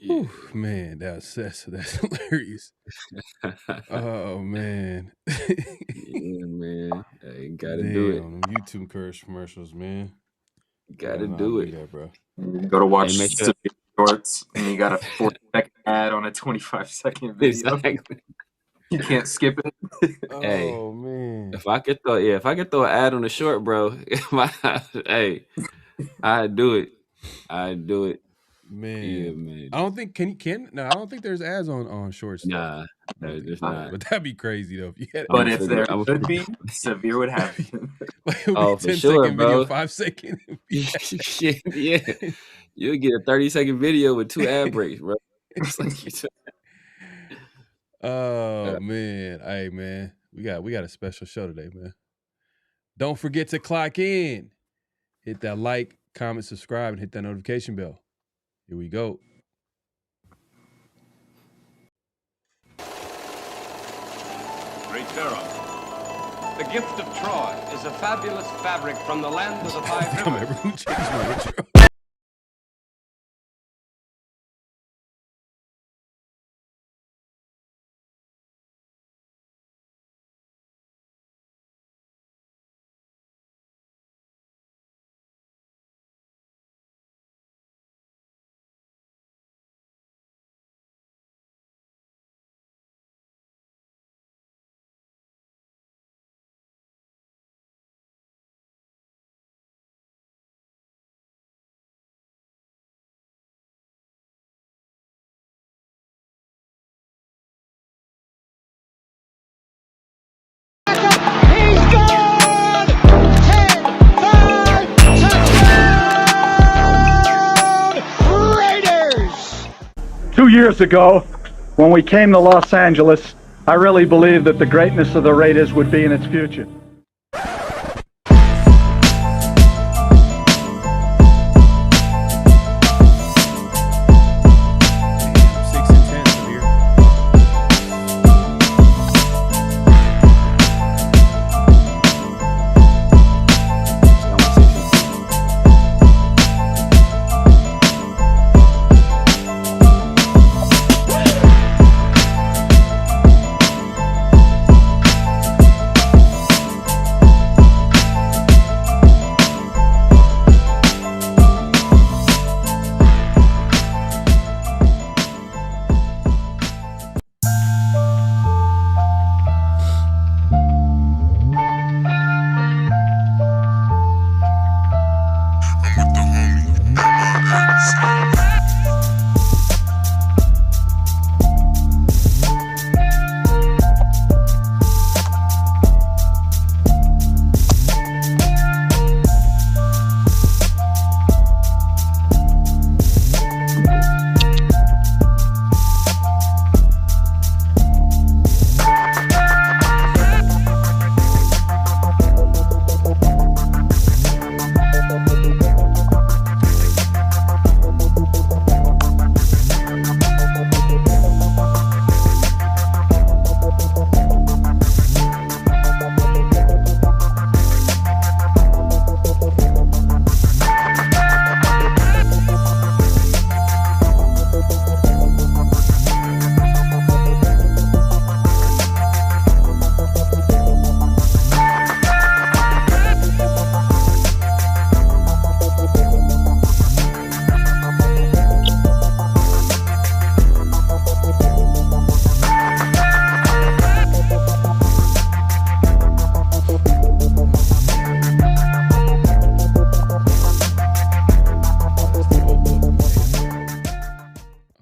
Yeah. Whew, man, that's hilarious. Oh man. Yeah, man. Hey, gotta do it. Damn, them YouTube commercials, man. Gotta Don't know how to do do it. that, bro. Go to watch Hey, make sure. some shorts, and you got a 4-second ad on a 25-second video. Exactly. You can't skip it. Hey, Oh man. if I could throw an ad on the short, bro, hey, I'd do it. I'd do it. Man. Yeah, man. I don't think no, I don't think there's ads on shorts. Nah, I don't no, think there's so. not. But that'd be crazy though. If you had But I'ma if figure- there I'ma should figure- be, Severe would have you. like, it would Oh, be for 10 sure, second video, bro. 5 second. Yeah, you'll get a 30-second video with 2 ad breaks, bro. It's like you said. Oh man. Hey man. We got a special show today, man. Don't forget to clock in. Hit that like, comment, subscribe, and hit that notification bell. Here we go. Great Pharaoh. The gift of Troy is a fabulous fabric from the land of the five Come rivers. everyone change my intro. He's gone! 10-5 touchdown! Raiders! 2 years ago, when we came to Los Angeles, I really believed that the greatness of the Raiders would be in its future. Damn, 6 and 10 Severe.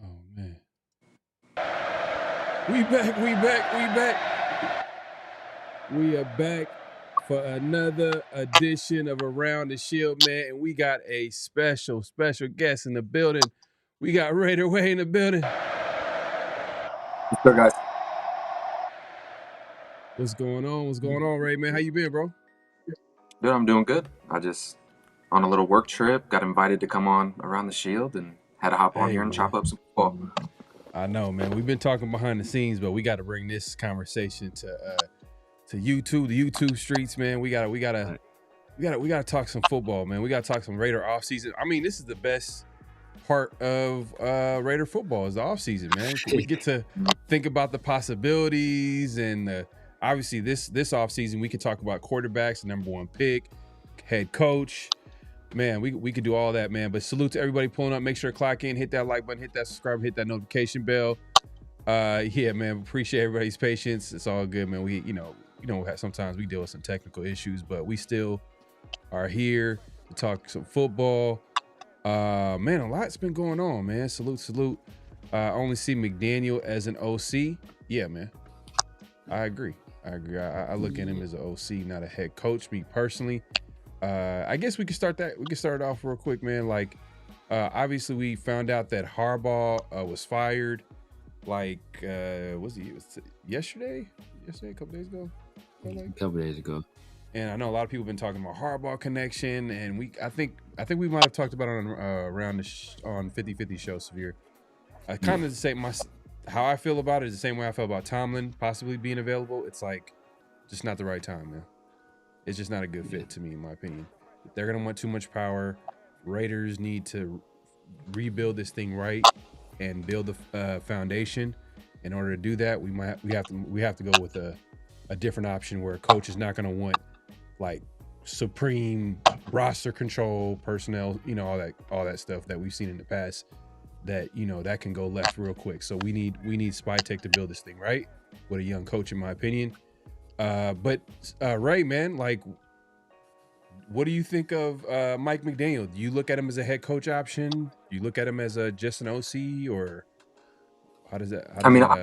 Oh man. We back. We are back for another edition of Around the Shield, man. And we got a special guest in the building. We got Raider Way in the building. So, guys, What's going on, Ray, man? How you been, bro? good. I'm doing good. I just on a little work trip, got invited to come on Around the Shield, and had to hop on Hey, here and man. chop up some football. I know, man. We've been talking behind the scenes, but we got to bring this conversation to YouTube, the YouTube streets, man. We gotta talk some football, man. We gotta talk some Raider offseason. I mean, this is the best part of Raider football is the offseason, man. We get to think about the possibilities and obviously this offseason we could talk about quarterbacks, the number 1 pick, head coach. Man, we could do all that, man. But salute to everybody pulling up. Make sure to clock in, hit that like button, hit that subscribe, hit that notification bell. Yeah, man, appreciate everybody's patience. It's all good, man. We, sometimes we deal with some technical issues, but we still are here to talk some football. Man, a lot's been going on, man. Salute. I only see McDaniel as an OC. Yeah, man. I agree. I look at him as an OC, not a head coach, me personally. I guess we could start that. We could start off real quick, man. Like, obviously we found out that Harbaugh was fired. Like, was it yesterday? A couple days ago? A couple days ago. And I know a lot of people have been talking about Harbaugh connection, and I think we might have talked about it on around on 50/50 show, Severe. I kind of say how I feel about it is the same way I feel about Tomlin possibly being available. It's like just not the right time, man. It's just not a good fit to me, in my opinion. They're gonna want too much power. Raiders need to rebuild this thing right and build the foundation. In order to do that, we have to go with a different option where a coach is not gonna want like supreme roster control, personnel, all that stuff that we've seen in the past. That that can go left real quick. So we need Spytech to build this thing right with a young coach, in my opinion. But Ray, man, like, what do you think of Mike McDaniel? Do you look at him as a head coach option? Do you look at him as just an OC, or how does that?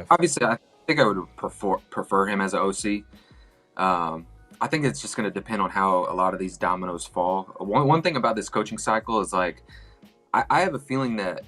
Obviously, I think I would prefer him as an OC. I think it's just going to depend on how a lot of these dominoes fall. One thing about this coaching cycle is like, I have a feeling that.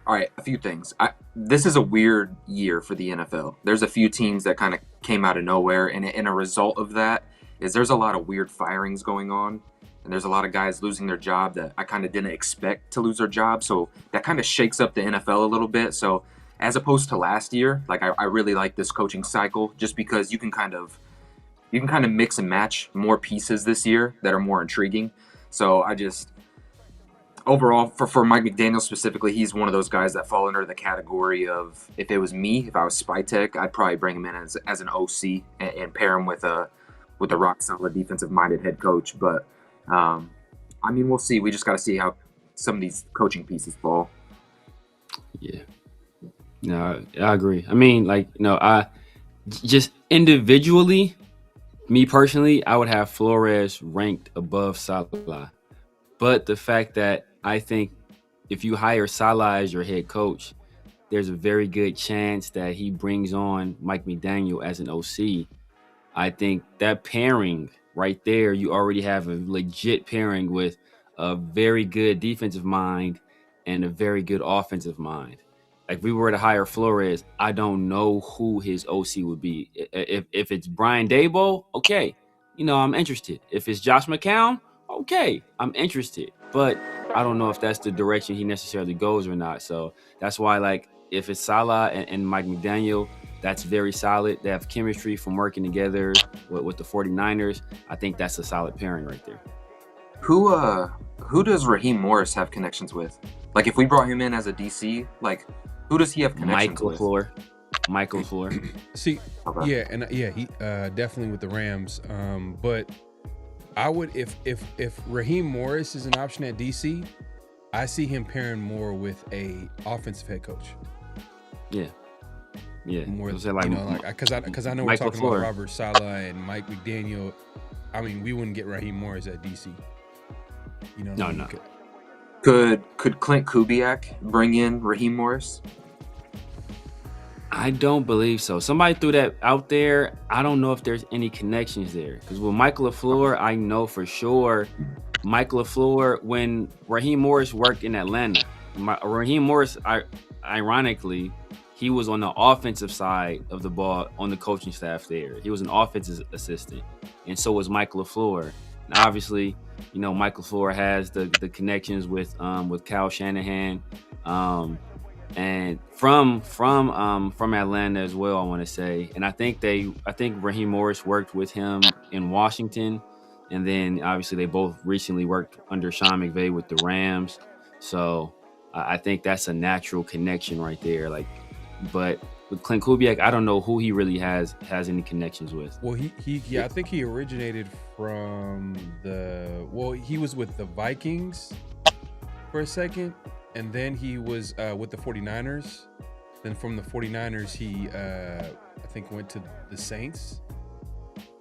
All right, a few things. This is a weird year for the NFL. There's a few teams that kind of came out of nowhere, and a result of that is there's a lot of weird firings going on, and there's a lot of guys losing their job that I kind of didn't expect to lose their job. So that kind of shakes up the NFL a little bit. So as opposed to last year, like I really like this coaching cycle just because you can kind of mix and match more pieces this year that are more intriguing. So overall, for Mike McDaniel specifically, he's one of those guys that fall under the category of, if it was me, if I was Spytech, I'd probably bring him in as an OC and pair him with a rock solid defensive minded head coach. But we'll see. We just got to see how some of these coaching pieces fall. Yeah, no, I agree. I mean, like, I just individually, me personally, I would have Flores ranked above Salah. But the fact that I think if you hire Salah as your head coach, there's a very good chance that he brings on Mike McDaniel as an OC. I think that pairing right there, you already have a legit pairing with a very good defensive mind and a very good offensive mind. Like, if we were to hire Flores, I don't know who his OC would be. If it's Brian Daboll, okay, I'm interested. If it's Josh McCown, okay, I'm interested, but I don't know if that's the direction he necessarily goes or not. So that's why, like, if it's Salah and Mike McDaniel, that's very solid. They have chemistry from working together with the 49ers. I think that's a solid pairing right there. Who does Raheem Morris have connections with? Like, if we brought him in as a DC, like, who does he have connections with? Michael LaFleur. See, okay. He definitely with the Rams. But I would, if Raheem Morris is an option at DC, I see him pairing more with a offensive head coach. Yeah. More, so like, because I know we're talking about Robert Saleh and Mike McDaniel. I mean, we wouldn't get Raheem Morris at DC. No. Could Clint Kubiak bring in Raheem Morris? I don't believe so. Somebody threw that out there. I don't know if there's any connections there. Because with Michael LaFleur, I know for sure Michael LaFleur, when Raheem Morris worked in Atlanta, Raheem Morris, ironically, he was on the offensive side of the ball on the coaching staff there. He was an offensive assistant. And so was Michael LaFleur. And obviously, Michael LaFleur has the connections with Kyle Shanahan. And from Atlanta as well, I want to say. And I think Raheem Morris worked with him in Washington, and then obviously they both recently worked under Sean McVay with the Rams. So I think that's a natural connection right there. Like, but with Clint Kubiak, I don't know who he really has any connections with. Well, I think he originated from he was with the Vikings for a second, and then he was with the 49ers. Then from the 49ers, he I think went to the Saints.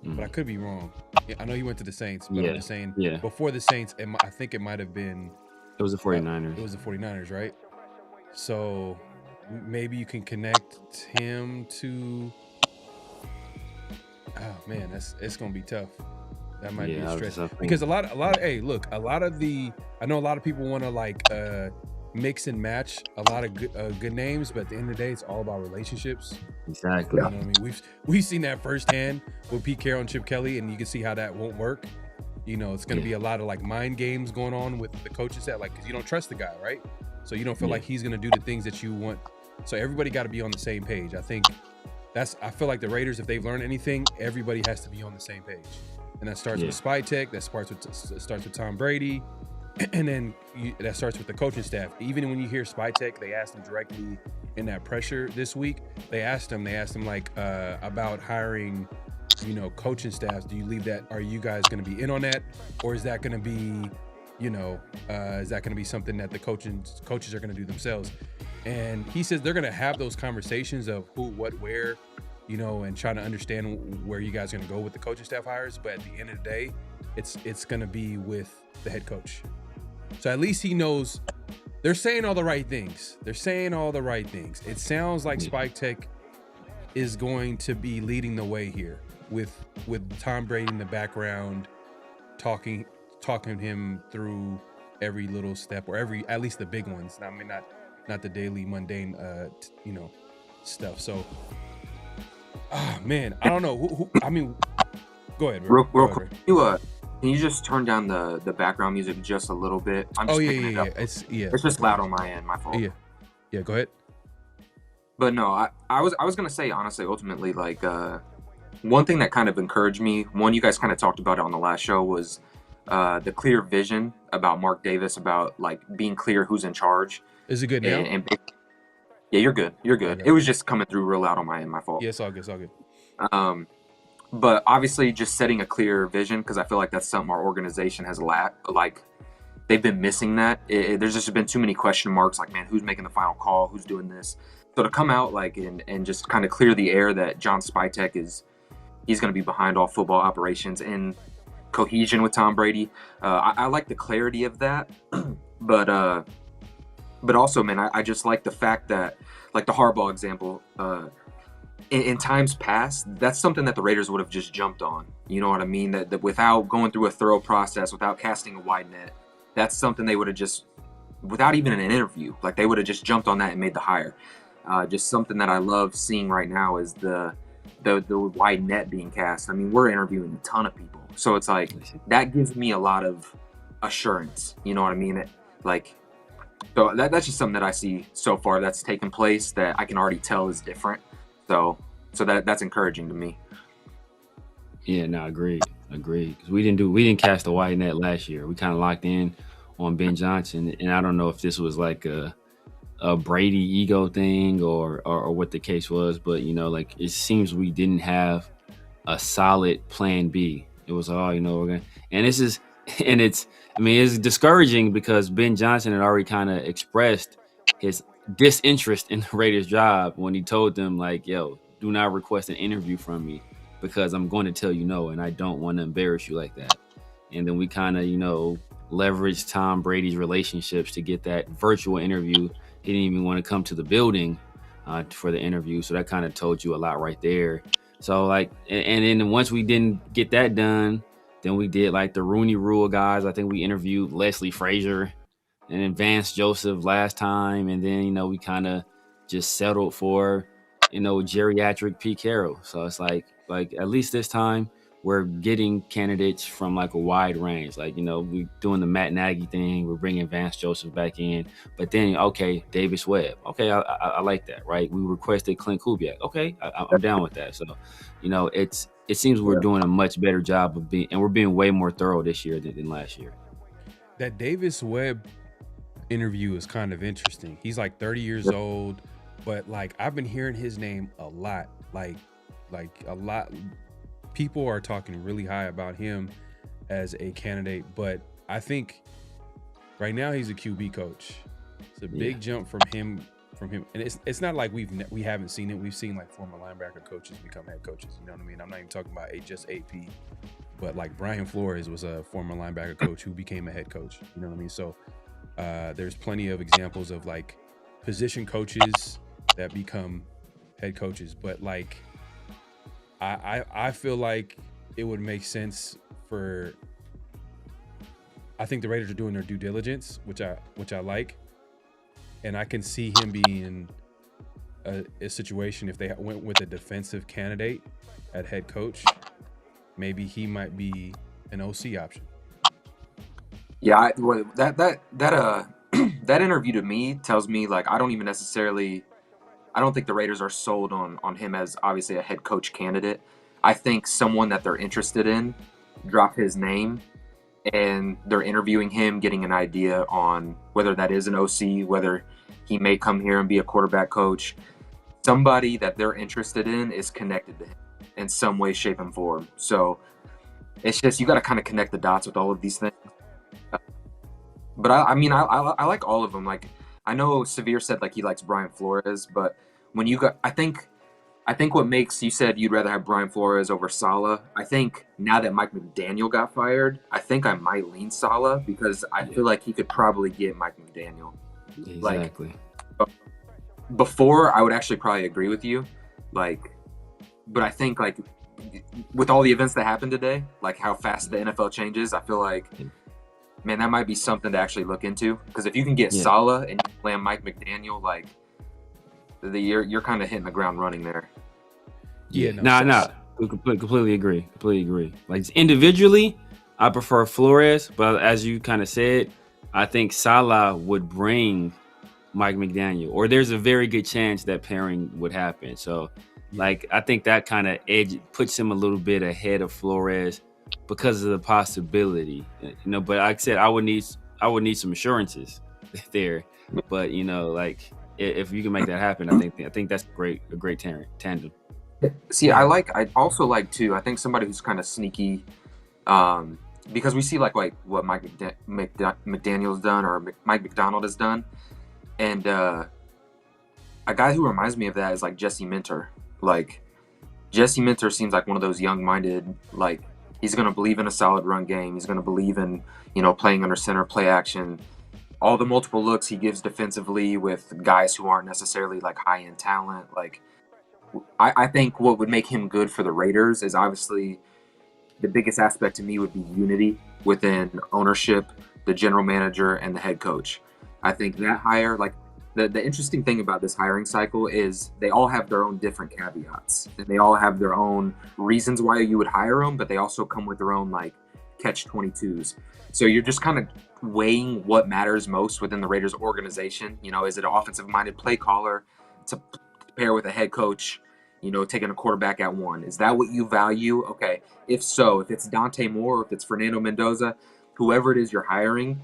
But I could be wrong. I know he went to the Saints, but I'm just saying before the Saints, I think it might have been. It was the 49ers. It was the 49ers, right? So maybe you can connect him to. Oh man, it's gonna be tough. That might be a stretch because a lot of I know a lot of people want to like mix and match a lot of good names, but at the end of the day, it's all about relationships. Exactly. You know what I mean? We've seen that firsthand with Pete Carroll and Chip Kelly, and you can see how that won't work. You know, it's going to be a lot of like mind games going on with the coaches that like, because you don't trust the guy, right? So you don't feel like he's going to do the things that you want. So everybody got to be on the same page. I feel like the Raiders, if they've learned anything, everybody has to be on the same page. And that starts with Spytek, that starts with Tom Brady, and then that starts with the coaching staff. Even when you hear Spytek, they asked him directly in that pressure this week. They asked him like about hiring, you know, coaching staffs. Do you leave that? Are you guys going to be in on that, or is that going to be, you know, is that going to be something that the coaches are going to do themselves? And he says they're going to have those conversations of who, what, where, you know, and trying to understand where you guys are going to go with the coaching staff hires. But at the end of the day, it's going to be with the head coach. So at least he knows they're saying all the right things. It sounds like Spytek is going to be leading the way here with Tom Brady in the background, talking him through every little step, or at least the big ones. I mean, not the daily mundane, you know, stuff. So, man, I don't know. I mean, go ahead. Real quick. Can you just turn down the background music just a little bit? I'm just picking it up. It's just loud on my end. My fault. Yeah. Go ahead. But no, I was gonna say honestly, ultimately, like one thing that kind of encouraged me. One, you guys kind of talked about it on the last show, was the clear vision about Mark Davis, about like being clear who's in charge. Is it good now? Yeah, you're good. Okay. It was just coming through real loud on my end. My fault. Yeah, it's all good. But obviously, just setting a clear vision, because I feel like that's something our organization has lacked. Like, they've been missing that. There's just been too many question marks. Like, man, who's making the final call? Who's doing this? So to come out like and just kind of clear the air that John Spytek he's going to be behind all football operations in cohesion with Tom Brady. I like the clarity of that, but also, man, I just like the fact that, like the Harbaugh example. In times past, that's something that the Raiders would have just jumped on. You know what I mean? That without going through a thorough process, without casting a wide net, that's something they would have just, without even an interview, like they would have just jumped on that and made the hire. Just something that I love seeing right now is the wide net being cast. I mean, we're interviewing a ton of people, so it's like that gives me a lot of assurance. You know what I mean? So that's just something that I see so far that's taken place that I can already tell is different. So that's encouraging to me. Yeah, no, agreed. Because we didn't cast a wide net last year. We kind of locked in on Ben Johnson, and I don't know if this was like a Brady ego thing or what the case was, but you know, like it seems we didn't have a solid plan B. It was all, you know, we're gonna, and it's discouraging because Ben Johnson had already kind of expressed his disinterest in the Raiders job when he told them like, yo, do not request an interview from me because I'm going to tell you no, and I don't want to embarrass you like that. And then we kind of, you know, leveraged Tom Brady's relationships to get that virtual interview. He didn't even want to come to the building for the interview. So that kind of told you a lot right there. So like, and then once we didn't get that done, then we did like the Rooney Rule guys. I think we interviewed Leslie Frazier and then Vance Joseph last time. And then, you know, we kind of just settled for, you know, geriatric Pete Carroll. So it's like at least this time we're getting candidates from like a wide range. Like, you know, we're doing the Matt Nagy thing. We're bringing Vance Joseph back in. But then, okay, Davis Webb. Okay, I like that, right? We requested Clint Kubiak. Okay, I'm down with that. So, you know, it seems we're doing a much better job we're being way more thorough this year than last year. That Davis Webb interview is kind of interesting. He's like 30 years old, but like I've been hearing his name a lot. Like a lot. People are talking really high about him as a candidate, but I think right now he's a QB coach. It's a big jump from him, and it's not like we haven't seen it. We've seen like former linebacker coaches become head coaches. You know what I mean? I'm not even talking about just AP, but like Brian Flores was a former linebacker coach who became a head coach. You know what I mean? So there's plenty of examples of like position coaches that become head coaches, but like I feel like it would make sense for. I think the Raiders are doing their due diligence, which I like, and I can see him being a situation if they went with a defensive candidate at head coach. Maybe he might be an OC option. Yeah, that that interview to me tells me like I don't think the Raiders are sold on him as obviously a head coach candidate. I think someone that they're interested in dropped his name and they're interviewing him, getting an idea on whether that is an OC, whether he may come here and be a quarterback coach. Somebody that they're interested in is connected to him in some way, shape, and form. So it's just, you got to kind of connect the dots with all of these things. But I mean, I like all of them. Like, I know Severe said like he likes Brian Flores, but when you got, I think what makes, you said you'd rather have Brian Flores over Saleh. I think now that Mike McDaniel got fired, I think I might lean Saleh because I feel like he could probably get Mike McDaniel. Exactly. Like, before, I would actually probably agree with you. Like, but I think like with all the events that happened today, like how fast the NFL changes, I feel like, man, that might be something to actually look into. Because if you can get Saleh and you land Mike McDaniel, like you're kind of hitting the ground running there. Yeah, no. Completely agree. Like individually, I prefer Flores, but as you kind of said, I think Saleh would bring Mike McDaniel, or there's a very good chance that pairing would happen. So, like, I think that kind of edge puts him a little bit ahead of Flores because of the possibility, you know. But like I said, I would need some assurances there. But you know, like if you can make that happen, I think that's a great tandem. See, I also like too. I think somebody who's kind of sneaky, because we see like what Mike McDaniel's done or Mike McDonald has done, and a guy who reminds me of that is like Jesse Minter. Like Jesse Minter seems like one of those young-minded, like he's going to believe in a solid run game. He's going to believe in, you know, playing under center, play action, all the multiple looks he gives defensively with guys who aren't necessarily like high-end talent. Like I think what would make him good for the Raiders is obviously the biggest aspect to me would be unity within ownership, the general manager, and the head coach. I think that hire, like the interesting thing about this hiring cycle is they all have their own different caveats and they all have their own reasons why you would hire them, but they also come with their own like catch-22s. So you're just kind of weighing what matters most within the Raiders organization. You know, is it an offensive-minded play caller to pair with a head coach, you know, taking a quarterback at one? Is that what you value? Okay, if so, if it's Dante Moore, if it's Fernando Mendoza, whoever it is you're hiring,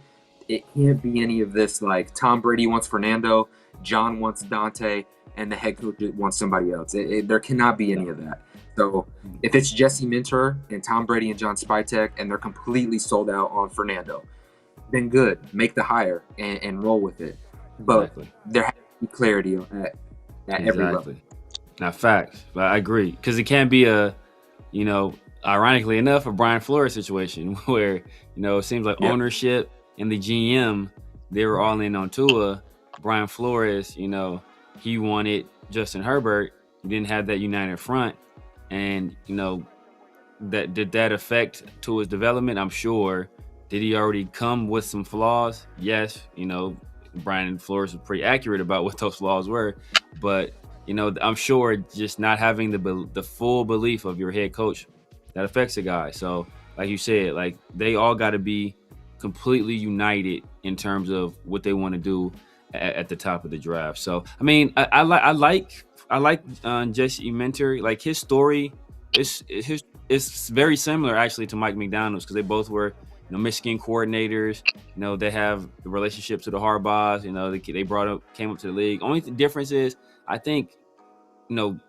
it can't be any of this like Tom Brady wants Fernando, John wants Dante, and the head coach wants somebody else. There cannot be any of that. So if it's Jesse Minter and Tom Brady and John Spytek and they're completely sold out on Fernando, then good, make the hire and roll with it. But there has to be clarity at every level. Now, facts. But I agree, because it can't be a, you know, ironically enough, a Brian Flores situation where, you know, it seems like ownership and the GM, they were all in on Tua. Brian Flores, you know, he wanted Justin Herbert. He didn't have that united front. And, you know, did that affect Tua's development? I'm sure. Did he already come with some flaws? Yes. You know, Brian Flores was pretty accurate about what those flaws were. But, you know, I'm sure just not having the full belief of your head coach, that affects a guy. So, like you said, like they all got to be completely united in terms of what they want to do at the top of the draft. So, I mean, I like Jesse Minter. Like his story is very similar actually to Mike McDaniel's, because they both were Michigan coordinators, they have the relationship to the Harbaughs. They came up to the league. Only difference is, I think, Mike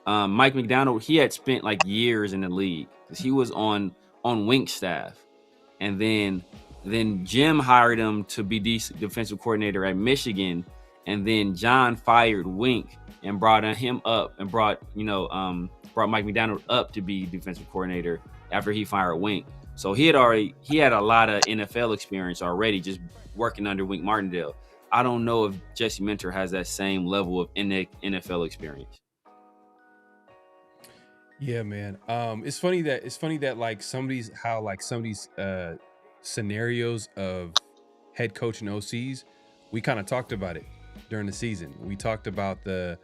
McDaniel, he had spent like years in the league because he was on Wink's staff, and then Jim hired him to be defensive coordinator at Michigan, and then John fired Wink and brought him up and brought Mike McDaniel up to be defensive coordinator after he fired Wink. So he had a lot of NFL experience already, just working under Wink Martindale. I don't know if Jesse Minter has that same level of NFL experience. Yeah, man. It's funny that like some of these scenarios of head coach and OCs, we kind of talked about it during the season. We talked about the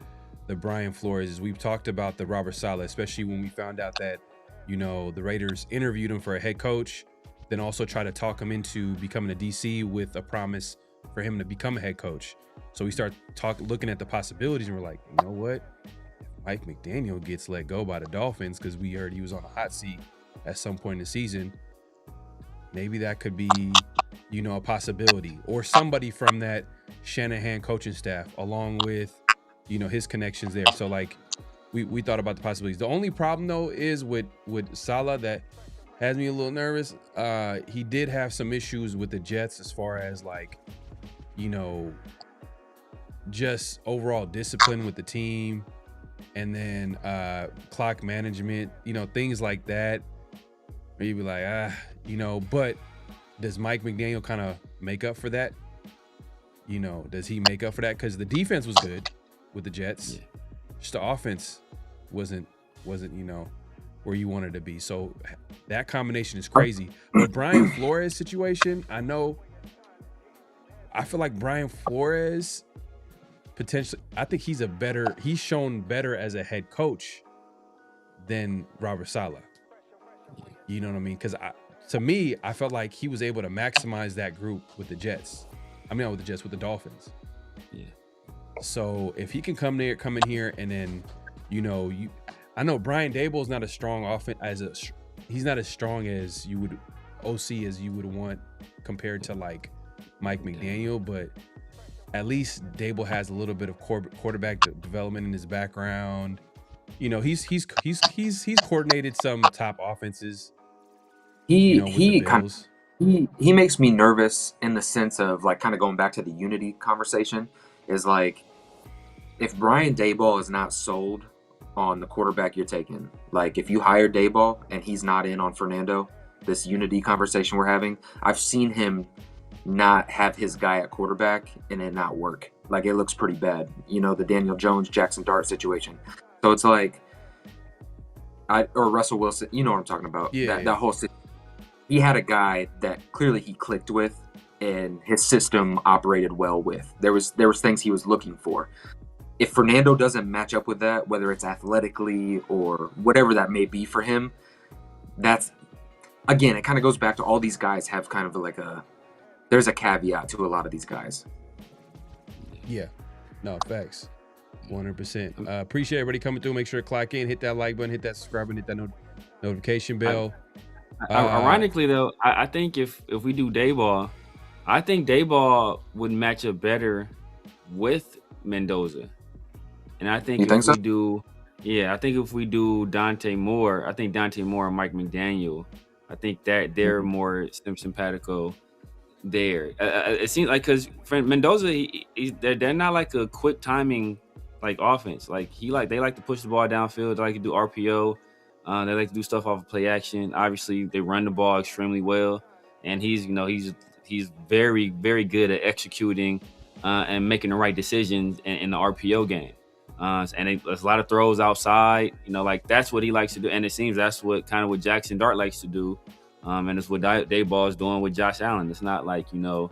Brian Flores. We've talked about the Robert Saleh, especially when we found out that the Raiders interviewed him for a head coach, then also try to talk him into becoming a DC with a promise for him to become a head coach. So we start looking at the possibilities, and we're like, you know what? Mike McDaniel gets let go by the Dolphins because we heard he was on a hot seat at some point in the season. Maybe that could be, a possibility, or somebody from that Shanahan coaching staff, along with, his connections there. So like, we thought about the possibilities. The only problem though is with Saleh that has me a little nervous. He did have some issues with the Jets as far as like, just overall discipline with the team. And then clock management, things like that. Where you'd be like, but does Mike McDaniel kind of make up for that? Does he make up for that? Because the defense was good with the Jets. Yeah. Just the offense wasn't where you wanted to be. So that combination is crazy. The Brian Flores situation, I feel like Brian Flores potentially, I think he's shown better as a head coach than Robert Saleh. You know what I mean? Because to me, I felt like he was able to maximize that group with the Jets. Not with the Jets, with the Dolphins. Yeah. So if he can come in here and then, I know Brian Daboll's not as strong he's not as strong as you would OC as you would want compared to like Mike McDaniel, but at least Daboll has a little bit of quarterback development in his background. He's coordinated some top offenses. He makes me nervous in the sense of like kind of going back to the unity conversation. Is like, if Brian Daboll is not sold on the quarterback you're taking, like if you hire Daboll and he's not in on Fernando, this unity conversation we're having, I've seen him not have his guy at quarterback and it not work. Like it looks pretty bad. The Daniel Jones, Jackson Dart situation. So it's like, or Russell Wilson, you know what I'm talking about. Yeah, that whole situation. He had a guy that clearly he clicked with and his system operated well with. There was things he was looking for. If Fernando doesn't match up with that, whether it's athletically or whatever that may be for him, that's, again, it kind of goes back to all these guys have kind of like there's a caveat to a lot of these guys. Yeah. No, facts. 100%. Appreciate everybody coming through. Make sure to clock in, hit that like button, hit that subscribe button, hit that notification bell. Ironically, though, I think if we do Daboll, I think Daboll would match up better with Mendoza. And I think if we do Dante Moore, I think Dante Moore and Mike McDaniel, I think that they're more simpatico there. It seems like, because Mendoza, they're not like a quick timing like offense. Like they like to push the ball downfield. They like to do RPO. They like to do stuff off of play action. Obviously, they run the ball extremely well, and he's very, very good at executing and making the right decisions in the RPO game. And there's a lot of throws outside. Like that's what he likes to do, and it seems that's what Jackson Dart likes to do. And it's what Daboll is doing with Josh Allen. It's not like dink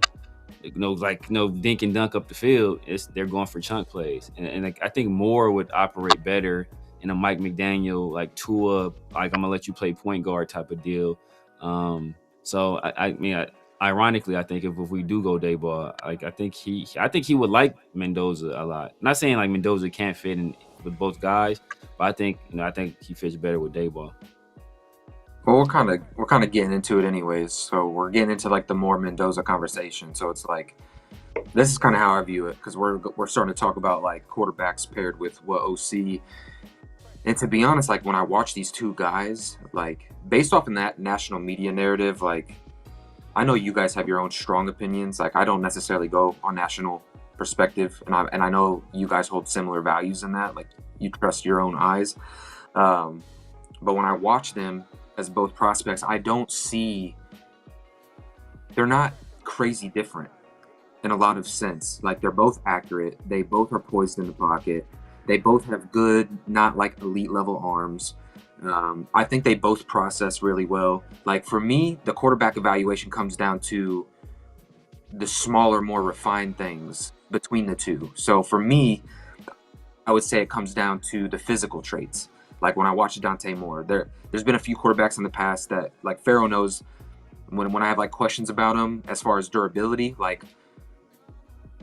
and dunk up the field. They're going for chunk plays, and I think Moore would operate better in a Mike McDaniel, like Tua, like I'm gonna let you play point guard type of deal. So ironically, I think if we do go Daboll, I think he would like Mendoza a lot. Not saying like Mendoza can't fit in with both guys, but I think he fits better with Daboll. Well, we're kind of getting into it anyways. So we're getting into like the more Mendoza conversation. So it's like this is kind of how I view it, because we're starting to talk about like quarterbacks paired with what OC. And to be honest, like when I watch these two guys, like based off in that national media narrative, like I know you guys have your own strong opinions. Like I don't necessarily go on national perspective, and I know you guys hold similar values in that. Like you trust your own eyes. But when I watch them as both prospects, I don't see, they're not crazy different in a lot of sense. Like they're both accurate. They both are poised in the pocket. They both have good, not like elite level arms. I think they both process really well. Like for me, the quarterback evaluation comes down to the smaller, more refined things between the two. So for me, I would say it comes down to the physical traits. Like when I watch Dante Moore, there's been a few quarterbacks in the past that like Pharaoh knows when I have like questions about him as far as durability, like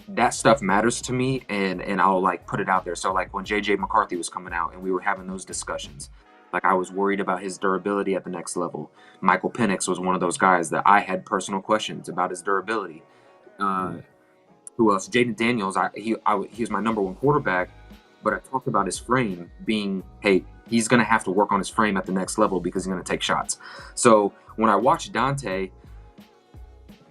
that stuff matters to me, and I'll like put it out there. So like when JJ McCarthy was coming out and we were having those discussions, like I was worried about his durability at the next level. Michael Penix was one of those guys that I had personal questions about his durability. Who else? Jaden Daniels. He was my number one quarterback, but I talked about his frame being, hey, he's going to have to work on his frame at the next level because he's going to take shots. So when I watch Dante,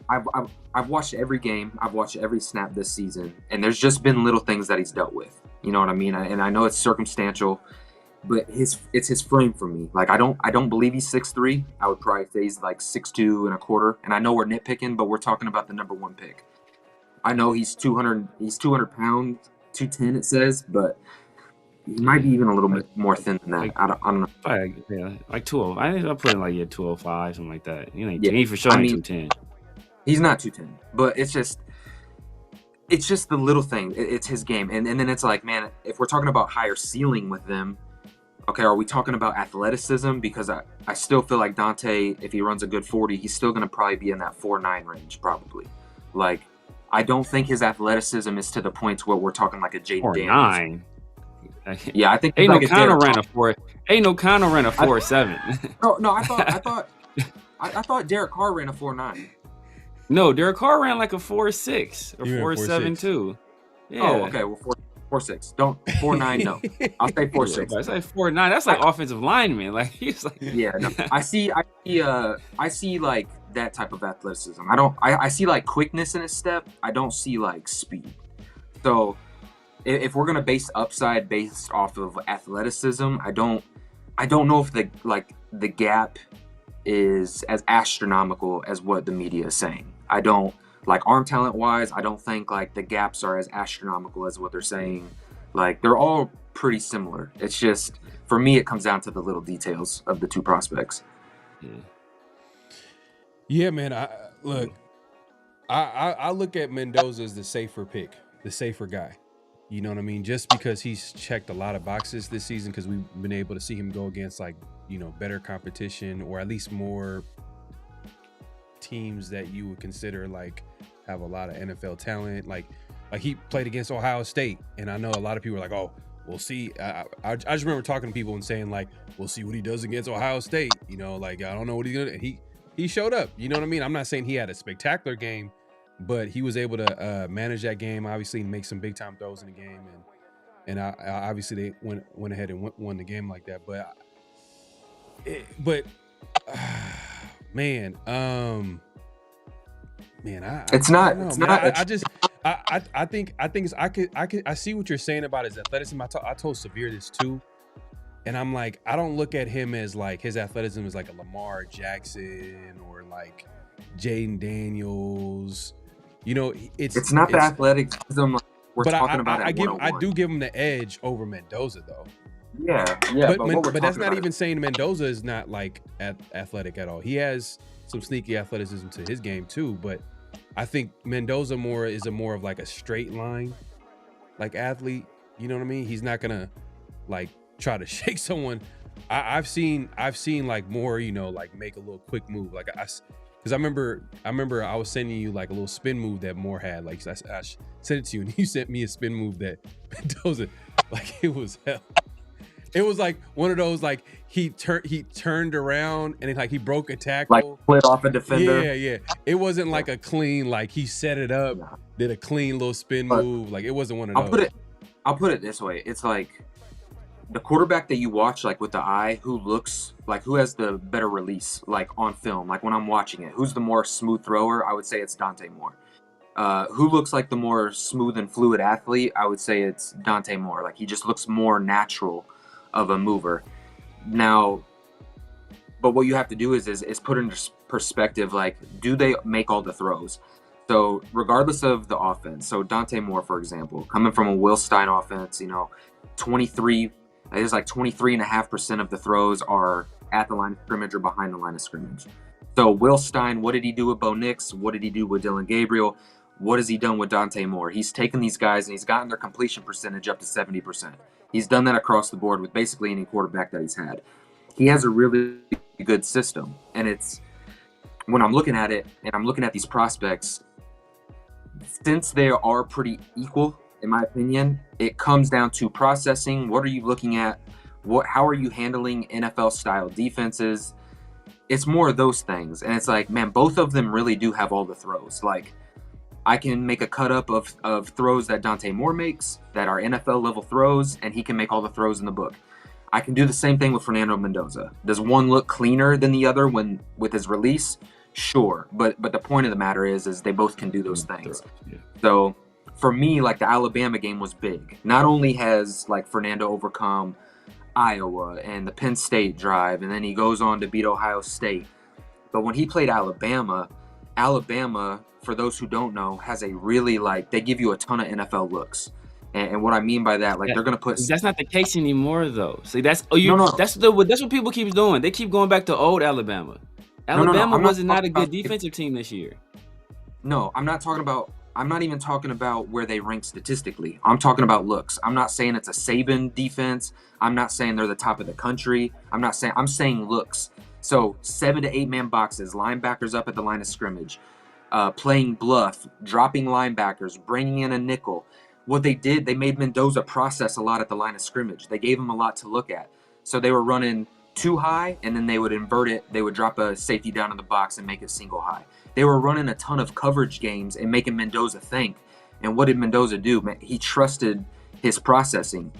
I've watched every game. I've watched every snap this season, and there's just been little things that he's dealt with. You know what I mean? And I know it's circumstantial, but it's his frame for me. Like I don't believe he's 6'3". I would probably say he's like 6'2 and a quarter. And I know we're nitpicking, but we're talking about the number one pick. I know he's 200 pounds, 210 it says, but he might be even a little bit more thin than that. Like, I don't know. Yeah, like 205. I think I'll put in like 205, something like that. Yeah, He for sure I ain't mean, 210. He's not 210, but it's just the little thing. It's his game. And then it's like, man, if we're talking about higher ceiling with them, okay, are we talking about athleticism? Because I still feel like Dante, if he runs a good 40, he's still going to probably be in that 4.9 range, probably. Like, I don't think his athleticism is to the point where we're talking like a Jaden Daniels. 4.9. Yeah, I think Ain't like no Connor ran a 4. Ain't no Connor ran a 4.7. No, I thought Derek Carr ran a 4.9. No, Derek Carr ran like a 4.6 or 4.7 too. Yeah. Oh, okay. Well, 4.6. Don't 4.9. No, I'll say 4.6. It's like 4.9. That's like offensive lineman. Like he's like. Yeah. No, I see like that type of athleticism. I see like quickness in his step. I don't see like speed. So if we're gonna base upside based off of athleticism, I don't know if the gap is as astronomical as what the media is saying. I don't like arm talent wise. I don't think like the gaps are as astronomical as what they're saying. Like they're all pretty similar. It's just for me, it comes down to the little details of the two prospects. Yeah, man. I look at Mendoza as the safer pick, the safer guy. You know what I mean? Just because he's checked a lot of boxes this season, because we've been able to see him go against like, better competition, or at least more teams that you would consider like have a lot of NFL talent. Like he played against Ohio State, and I know a lot of people are like, "Oh, we'll see." I just remember talking to people and saying like, "We'll see what he does against Ohio State." Like I don't know what he's gonna. He showed up. You know what I mean? I'm not saying he had a spectacular game, but he was able to manage that game, obviously, and make some big time throws in the game, and I obviously they went ahead and won the game like that. Man, I see what you're saying about his athleticism. I told Severe this too, and I'm like, I don't look at him as like his athleticism is like a Lamar Jackson or like Jaden Daniels. It's not the athleticism we're talking about. I do give him the edge over Mendoza though. Yeah. But that's not even saying Mendoza is not like athletic at all. He has some sneaky athleticism to his game too, but I think Mendoza is more of like a straight line like athlete. You know what I mean? He's not gonna like try to shake someone. I've seen like more, like make a little quick move. Like because I remember I was sending you like a little spin move that Moore had. Like I sent it to you, and you sent me a spin move that Mendoza, like it was hell. It was like one of those like he turned around and he broke a tackle, like split off a defender. Yeah. It wasn't like a clean like he set it up, did a clean little spin move. Like it wasn't one of those. I'll put it this way: it's like the quarterback that you watch, like with the eye, who has the better release, like on film, like when I'm watching it, who's the more smooth thrower? I would say it's Dante Moore. Who looks like the more smooth and fluid athlete? I would say it's Dante Moore. Like he just looks more natural of a mover. Now, but what you have to do is put into perspective, like, do they make all the throws? So regardless of the offense, so Dante Moore, for example, coming from a Will Stein offense, 23.5% of the throws are at the line of scrimmage or behind the line of scrimmage. So Will Stein, what did he do with Bo Nix? What did he do with Dylan Gabriel? What has he done with Dante Moore? He's taken these guys and he's gotten their completion percentage up to 70%. He's done that across the board with basically any quarterback that he's had. He has a really good system. And it's, when I'm looking at it and I'm looking at these prospects, since they are pretty equal, in my opinion, it comes down to processing. What are you looking at? How are you handling NFL style defenses? It's more of those things. And it's like, man, both of them really do have all the throws. Like, I can make a cut up of throws that Dante Moore makes that are NFL level throws, and he can make all the throws in the book. I can do the same thing with Fernando Mendoza. Does one look cleaner than the other with his release? Sure. But the point of the matter is they both can do those things. Yeah. So for me, like, the Alabama game was big. Not only has like Fernando overcome Iowa and the Penn State drive, and then he goes on to beat Ohio State, but when he played Alabama, for those who don't know, has a really, like, they give you a ton of NFL looks. And what I mean by that, like, they're going to put... That's not the case anymore, though. See, that's what people keep doing. They keep going back to old Alabama. Alabama wasn't not a good defensive team this year. No, I'm not even talking about where they rank statistically. I'm talking about looks. I'm not saying it's a Saban defense. I'm not saying they're the top of the country. I'm saying looks. So 7 to 8 man boxes, linebackers up at the line of scrimmage, playing bluff, dropping linebackers, bringing in a nickel. What they did, they made Mendoza process a lot at the line of scrimmage. They gave him a lot to look at. So they were running too high, and then they would invert it. They would drop a safety down in the box and make it single high. They were running a ton of coverage games and making Mendoza think. And what did Mendoza do? He trusted his processing.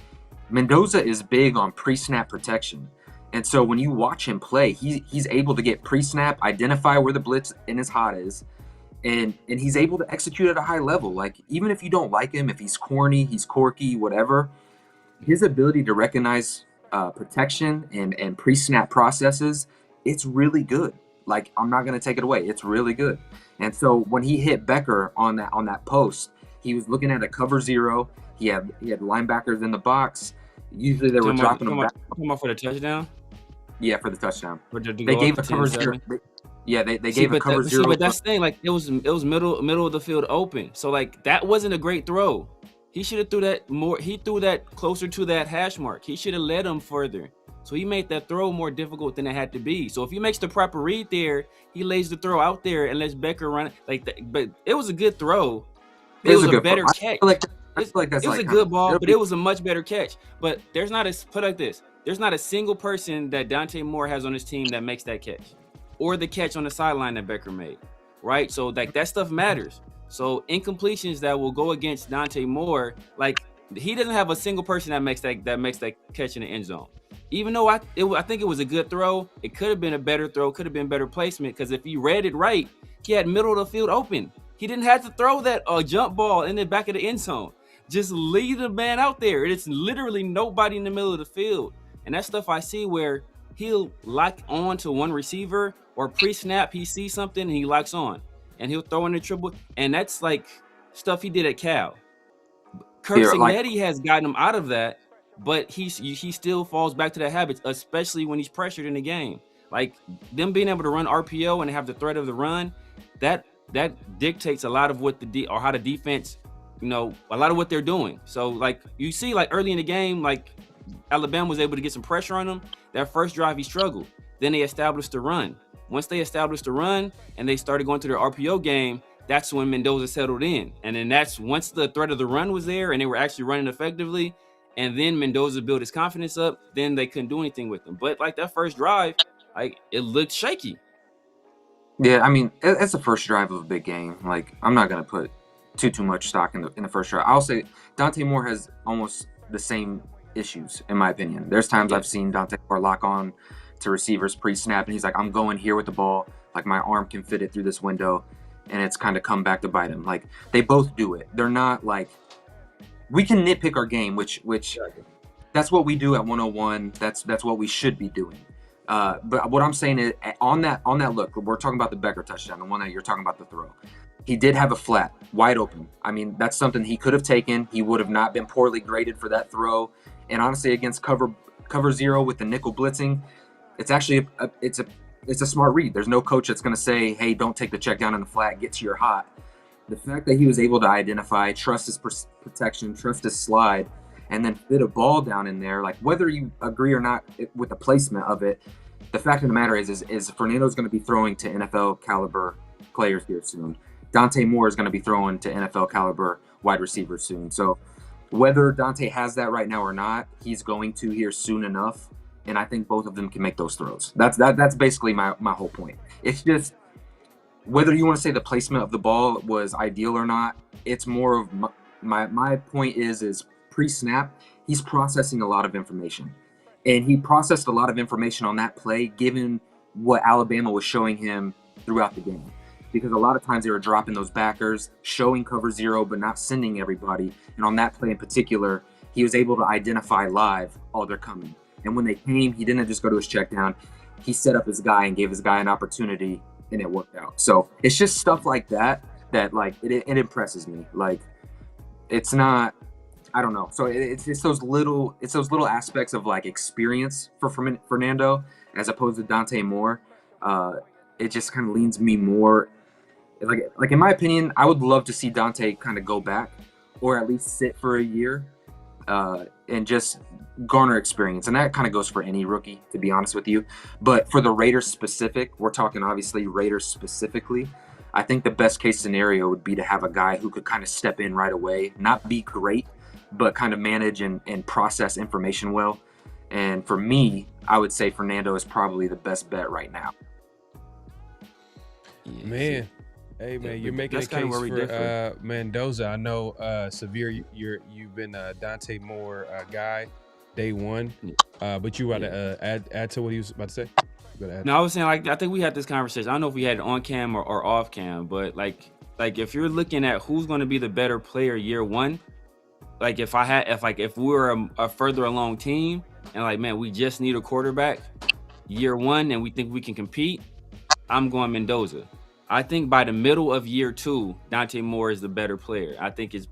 Mendoza is big on pre-snap protection. And so when you watch him play, he's able to get pre-snap, identify where the blitz in his hot is, and he's able to execute at a high level. Like, even if you don't like him, if he's corny, he's quirky, whatever, his ability to recognize protection and pre-snap processes, it's really good. Like, I'm not going to take it away. It's really good. And so when he hit Becker on that post, he was looking at a cover zero. He had linebackers in the box. Usually they were dropping him back. Come off for the touchdown? Yeah, for the touchdown. They gave a cover zero. They gave a cover zero. But that's the thing. Like, it was middle of the field open. So, like, that wasn't a great throw. He should have threw that more. He threw that closer to that hash mark. He should have led him further. So he made that throw more difficult than it had to be. So if he makes the proper read there, he lays the throw out there and lets Becker run it like that. But it was a good throw. It was a better catch. It was a good ball, but it was a much better catch. But there's not a single person that Dante Moore has on his team that makes that catch, or the catch on the sideline that Becker made, right? So, like, that stuff matters. So incompletions that will go against Dante Moore, like, he doesn't have a single person that makes that catch in the end zone. Even though I think it was a good throw, it could have been a better throw, could have been better placement, because if he read it right, he had middle of the field open. He didn't have to throw that jump ball in the back of the end zone. Just leave the man out there. It's literally nobody in the middle of the field. And that's stuff I see where he'll lock on to one receiver, or pre-snap, he sees something and he locks on. And he'll throw in the triple. And that's like stuff he did at Cal. Kirk Cignetti has gotten him out of that, but he still falls back to that habit, especially when he's pressured in the game. Like, them being able to run RPO and have the threat of the run, that dictates a lot of what how the defense, a lot of what they're doing. So, like, you see, like, early in the game, like, Alabama was able to get some pressure on him. That first drive, he struggled. Then they established the run. Once they established the run and they started going to their RPO game, that's when Mendoza settled in. And then once the threat of the run was there and they were actually running effectively, And then Mendoza built his confidence up. Then they couldn't do anything with him. But like that first drive, like it looked shaky. Yeah, I mean, it's the first drive of a big game. Like, I'm not gonna put too much stock in the first drive. I'll say Dante Moore has almost the same issues, in my opinion. There's times I've seen Dante Moore lock on to receivers pre-snap, and he's like, I'm going here with the ball. Like, my arm can fit it through this window, and it's kind of come back to bite him. Like, they both do it. They're not like, we can nitpick our game, which that's what we do at 101. That's what we should be doing. But what I'm saying is, on that look, we're talking about the Becker touchdown, the one that you're talking about, the throw. He did have a flat, wide open. I mean, that's something he could have taken. He would have not been poorly graded for that throw. And honestly, against cover zero with the nickel blitzing, it's actually it's a smart read. There's no coach that's going to say, hey, don't take the check down in the flat, get to your hot. The fact that he was able to identify, trust his protection, trust his slide, and then fit a ball down in there, like whether you agree or not with the placement of it, the fact of the matter is Fernando's going to be throwing to NFL caliber players here soon. Dante Moore is going to be throwing to NFL caliber wide receivers soon. So whether Dante has that right now or not, he's going to here soon enough. And I think both of them can make those throws. That's basically my whole point. It's just whether you want to say the placement of the ball was ideal or not, it's more of my point is pre-snap, he's processing a lot of information. And he processed a lot of information on that play given what Alabama was showing him throughout the game. Because a lot of times they were dropping those backers, showing cover zero, but not sending everybody. And on that play in particular, he was able to identify live, oh, they're coming. And when they came, he didn't just go to his check down. He set up his guy and gave his guy an opportunity, and it worked out. So it's just stuff like that like it impresses me. Like it's not, I don't know. So it's those little aspects of like experience for Fernando as opposed to Dante Moore. It just kind of leans me more. Like in my opinion, I would love to see Dante kind of go back or at least sit for a year and just garner experience. And that kind of goes for any rookie, to be honest with you. But for the Raiders specific, we're talking obviously Raiders specifically, I think the best case scenario would be to have a guy who could kind of step in right away, not be great, but kind of manage and process information well. And for me, I would say Fernando is probably the best bet right now. Yeah, Man, hey man, you're making a case for Mendoza. I know, Severe, you've been a Dante Moore guy day one, but you want to add to what he was about to say? No, I was saying, like, I think we had this conversation. I don't know if we had it on cam or off cam, but like if you're looking at who's going to be the better player year one, like if we were a further along team and like, man, we just need a quarterback year one and we think we can compete, I'm going Mendoza. I think by the middle of year two, Dante Moore is the better player. I think it's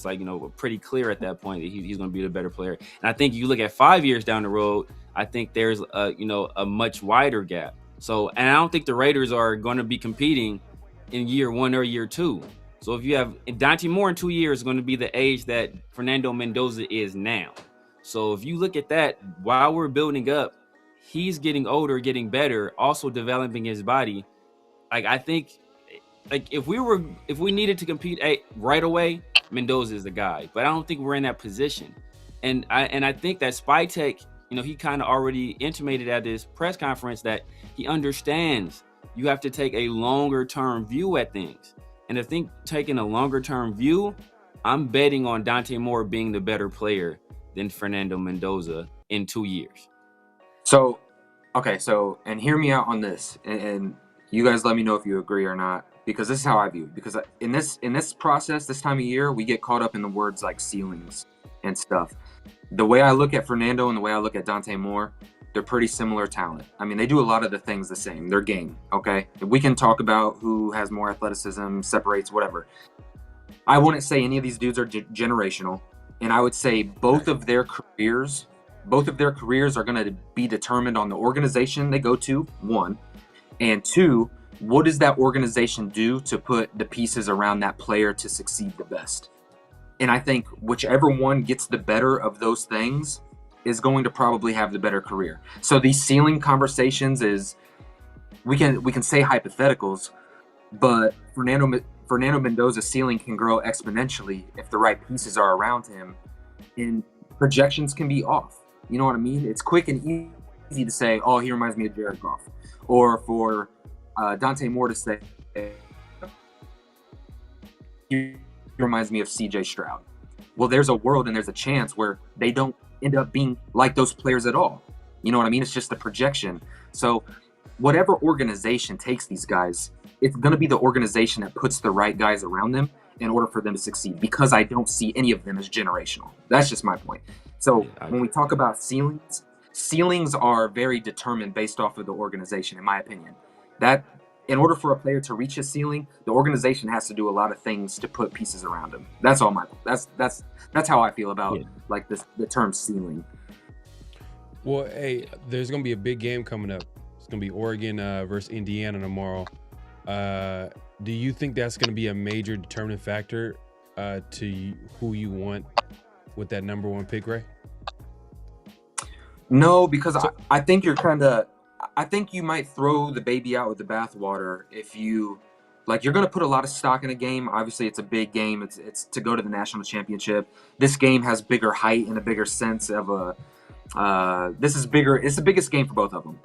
like, you know, pretty clear at that point that he's going to be the better player. And I think you look at 5 years down the road, I think there's a much wider gap. So, and I don't think the Raiders are going to be competing in year one or year two. So if you have Dante Moore in 2 years is going to be the age that Fernando Mendoza is now. So if you look at that, while we're building up, he's getting older, getting better, also developing his body. Like, I think, like, if we needed to compete right away, Mendoza is the guy. But I don't think we're in that position. And I think that Spytek, he kind of already intimated at this press conference that he understands you have to take a longer term view at things. And I think taking a longer term view, I'm betting on Dante Moore being the better player than Fernando Mendoza in 2 years. So, okay, and hear me out on this, and you guys let me know if you agree or not, because this is how I view it. Because in this process, this time of year, we get caught up in the words like ceilings and stuff. The way I look at Fernando and the way I look at Dante Moore, they're pretty similar talent. I mean, they do a lot of the things the same. They're game, okay? We can talk about who has more athleticism, separates, whatever. I wouldn't say any of these dudes are generational, and I would say both of their careers are going to be determined on the organization they go to, one, and two, what does that organization do to put the pieces around that player to succeed the best? And I think whichever one gets the better of those things is going to probably have the better career. So these ceiling conversations is, we can say hypotheticals, but Fernando Mendoza's ceiling can grow exponentially if the right pieces are around him. And projections can be off. You know what I mean? It's quick and easy to say, oh, he reminds me of Jared Goff. Or for Dante Moore to say, he reminds me of CJ Stroud. Well, there's a world and there's a chance where they don't end up being like those players at all. You know what I mean? It's just a projection. So whatever organization takes these guys, it's going to be the organization that puts the right guys around them in order for them to succeed, because I don't see any of them as generational. That's just my point. So when we talk about ceilings are very determined based off of the organization, in my opinion. That in order for a player to reach a ceiling, the organization has to do a lot of things to put pieces around him. That's all that's how I feel about like the term ceiling. Well, hey, there's gonna be a big game coming up. It's gonna be Oregon versus Indiana tomorrow. Do you think that's gonna be a major determining factor to who you want with that number 1 pick, Ray? No, because I think I think you might throw the baby out with the bathwater if you're going to put a lot of stock in a game. Obviously, it's a big game. It's to go to the national championship. This game has bigger height and a bigger sense of this is bigger. It's the biggest game for both of them.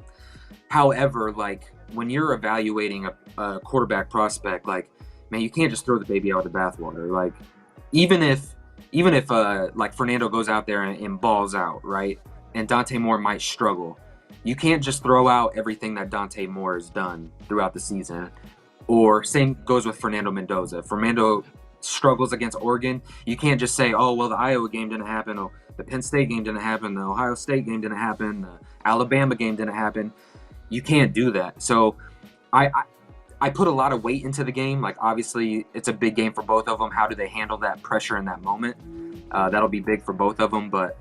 However, like when you're evaluating a quarterback prospect, like, man, you can't just throw the baby out with the bathwater. Like, even if like Fernando goes out there and balls out, right? And Dante Moore might struggle. You can't just throw out everything that Dante Moore has done throughout the season. Or same goes with Fernando Mendoza. If Fernando struggles against Oregon, you can't just say, oh, well, the Iowa game didn't happen, or the Penn State game didn't happen, the Ohio State game didn't happen, the Alabama game didn't happen. You can't do that. So I put a lot of weight into the game. Like, obviously, it's a big game for both of them. How do they handle that pressure in that moment? That'll be big for both of them, but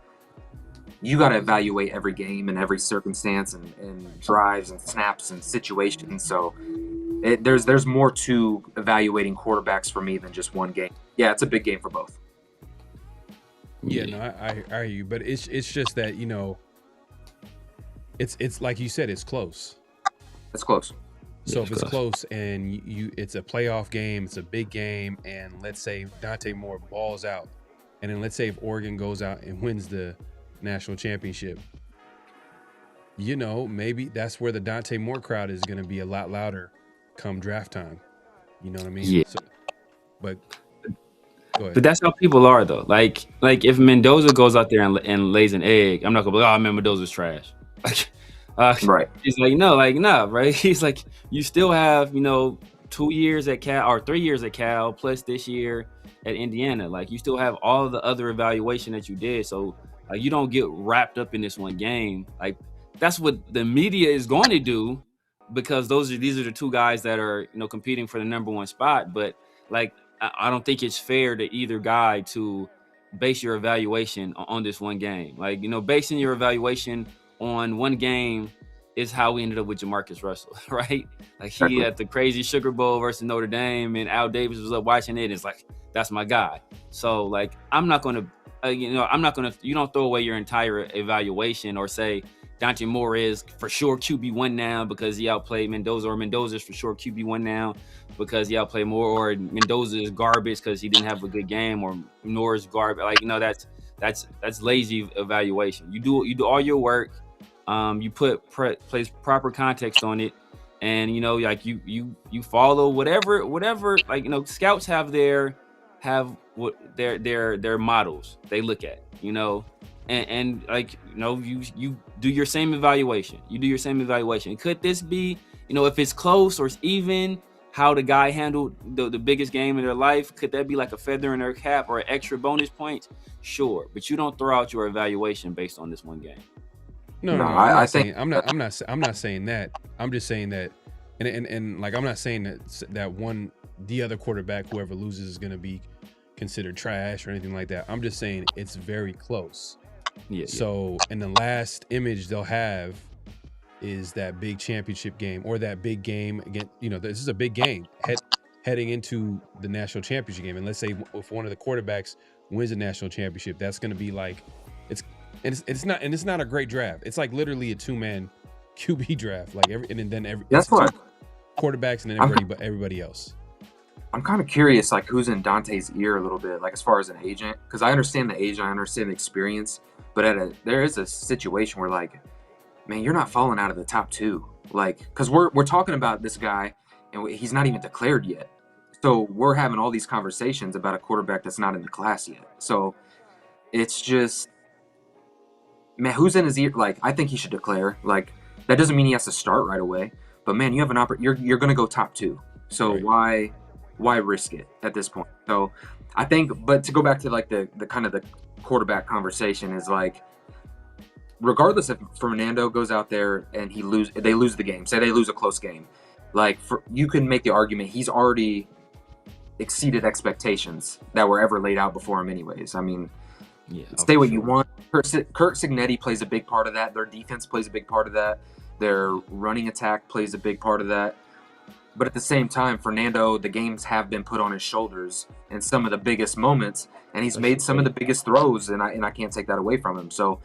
you got to evaluate every game and every circumstance and drives and snaps and situations. So there's more to evaluating quarterbacks for me than just one game. Yeah, it's a big game for both. Yeah, no, I hear you, but it's just that, you know, it's like you said, it's close. It's close. So if it's close and it's a playoff game, it's a big game, and let's say Dante Moore balls out, and then let's say if Oregon goes out and wins the national championship, you know, maybe that's where the Dante Moore crowd is going to be a lot louder come draft time. You know what I mean? Yeah. So, but go ahead. But that's how people are, though. Like if Mendoza goes out there and lays an egg, I'm not gonna be like, oh man, Mendoza's trash. Right. He's like, no, right? He's like, you still have, 2 years at Cal or 3 years at Cal plus this year at Indiana. Like, you still have all of the other evaluation that you did. So you don't get wrapped up in this one game. Like, that's what the media is going to do, because these are the two guys that are, competing for the number 1 spot. But like, I don't think it's fair to either guy to base your evaluation on this one game. Like, basing your evaluation on one game is how we ended up with Jamarcus Russell, right? Like, he had the crazy Sugar Bowl versus Notre Dame, and Al Davis was up watching it. And it's like, that's my guy. So like, I'm not going to, you don't throw away your entire evaluation or say Dante Moore is for sure QB1 now because he outplayed Mendoza, or Mendoza's for sure QB1 now because he outplayed Moore, or Mendoza is garbage because he didn't have a good game, or Moore's garbage. Like, that's lazy evaluation. You do all your work. You place proper context on it, and like you follow whatever like scouts have their models they look at, and like you do your same evaluation. Could this be, if it's close or it's even, how the guy handled the biggest game in their life? Could that be like a feather in their cap or extra bonus points? Sure, but you don't throw out your evaluation based on this one game. No, I'm not saying that. I'm just saying that, and like, I'm not saying that the other quarterback, whoever loses, is going to be considered trash or anything like that. I'm just saying it's very close. Yeah. So, and the last image they'll have is that big championship game, or that big game again. This is a big game heading into the national championship game. And let's say if one of the quarterbacks wins the national championship, that's going to be like, it's not a great draft. It's like literally a 2-man QB draft. Like, then every that's what quarterbacks and then everybody else. I'm kind of curious, like, who's in Dante's ear a little bit, like, as far as an agent, because I understand the age, I understand the experience, but there is a situation where, like, man, you're not falling out of the top 2, like, because we're talking about this guy, and he's not even declared yet, so we're having all these conversations about a quarterback that's not in the class yet. So it's just, man, who's in his ear? Like, I think he should declare. Like, that doesn't mean he has to start right away, but man, you have you're going to go top 2, so Right. why risk it at this point? So I think, but to go back to like the kind of the quarterback conversation is like, regardless if Fernando goes out there and they lose the game, say they lose a close game, like, you can make the argument he's already exceeded expectations that were ever laid out before him anyways. I mean, say what you want. Kurt Cignetti plays a big part of that. Their defense plays a big part of that. Their running attack plays a big part of that. But at the same time, Fernando, the games have been put on his shoulders in some of the biggest moments, and he's made some of the biggest throws, and I can't take that away from him. So,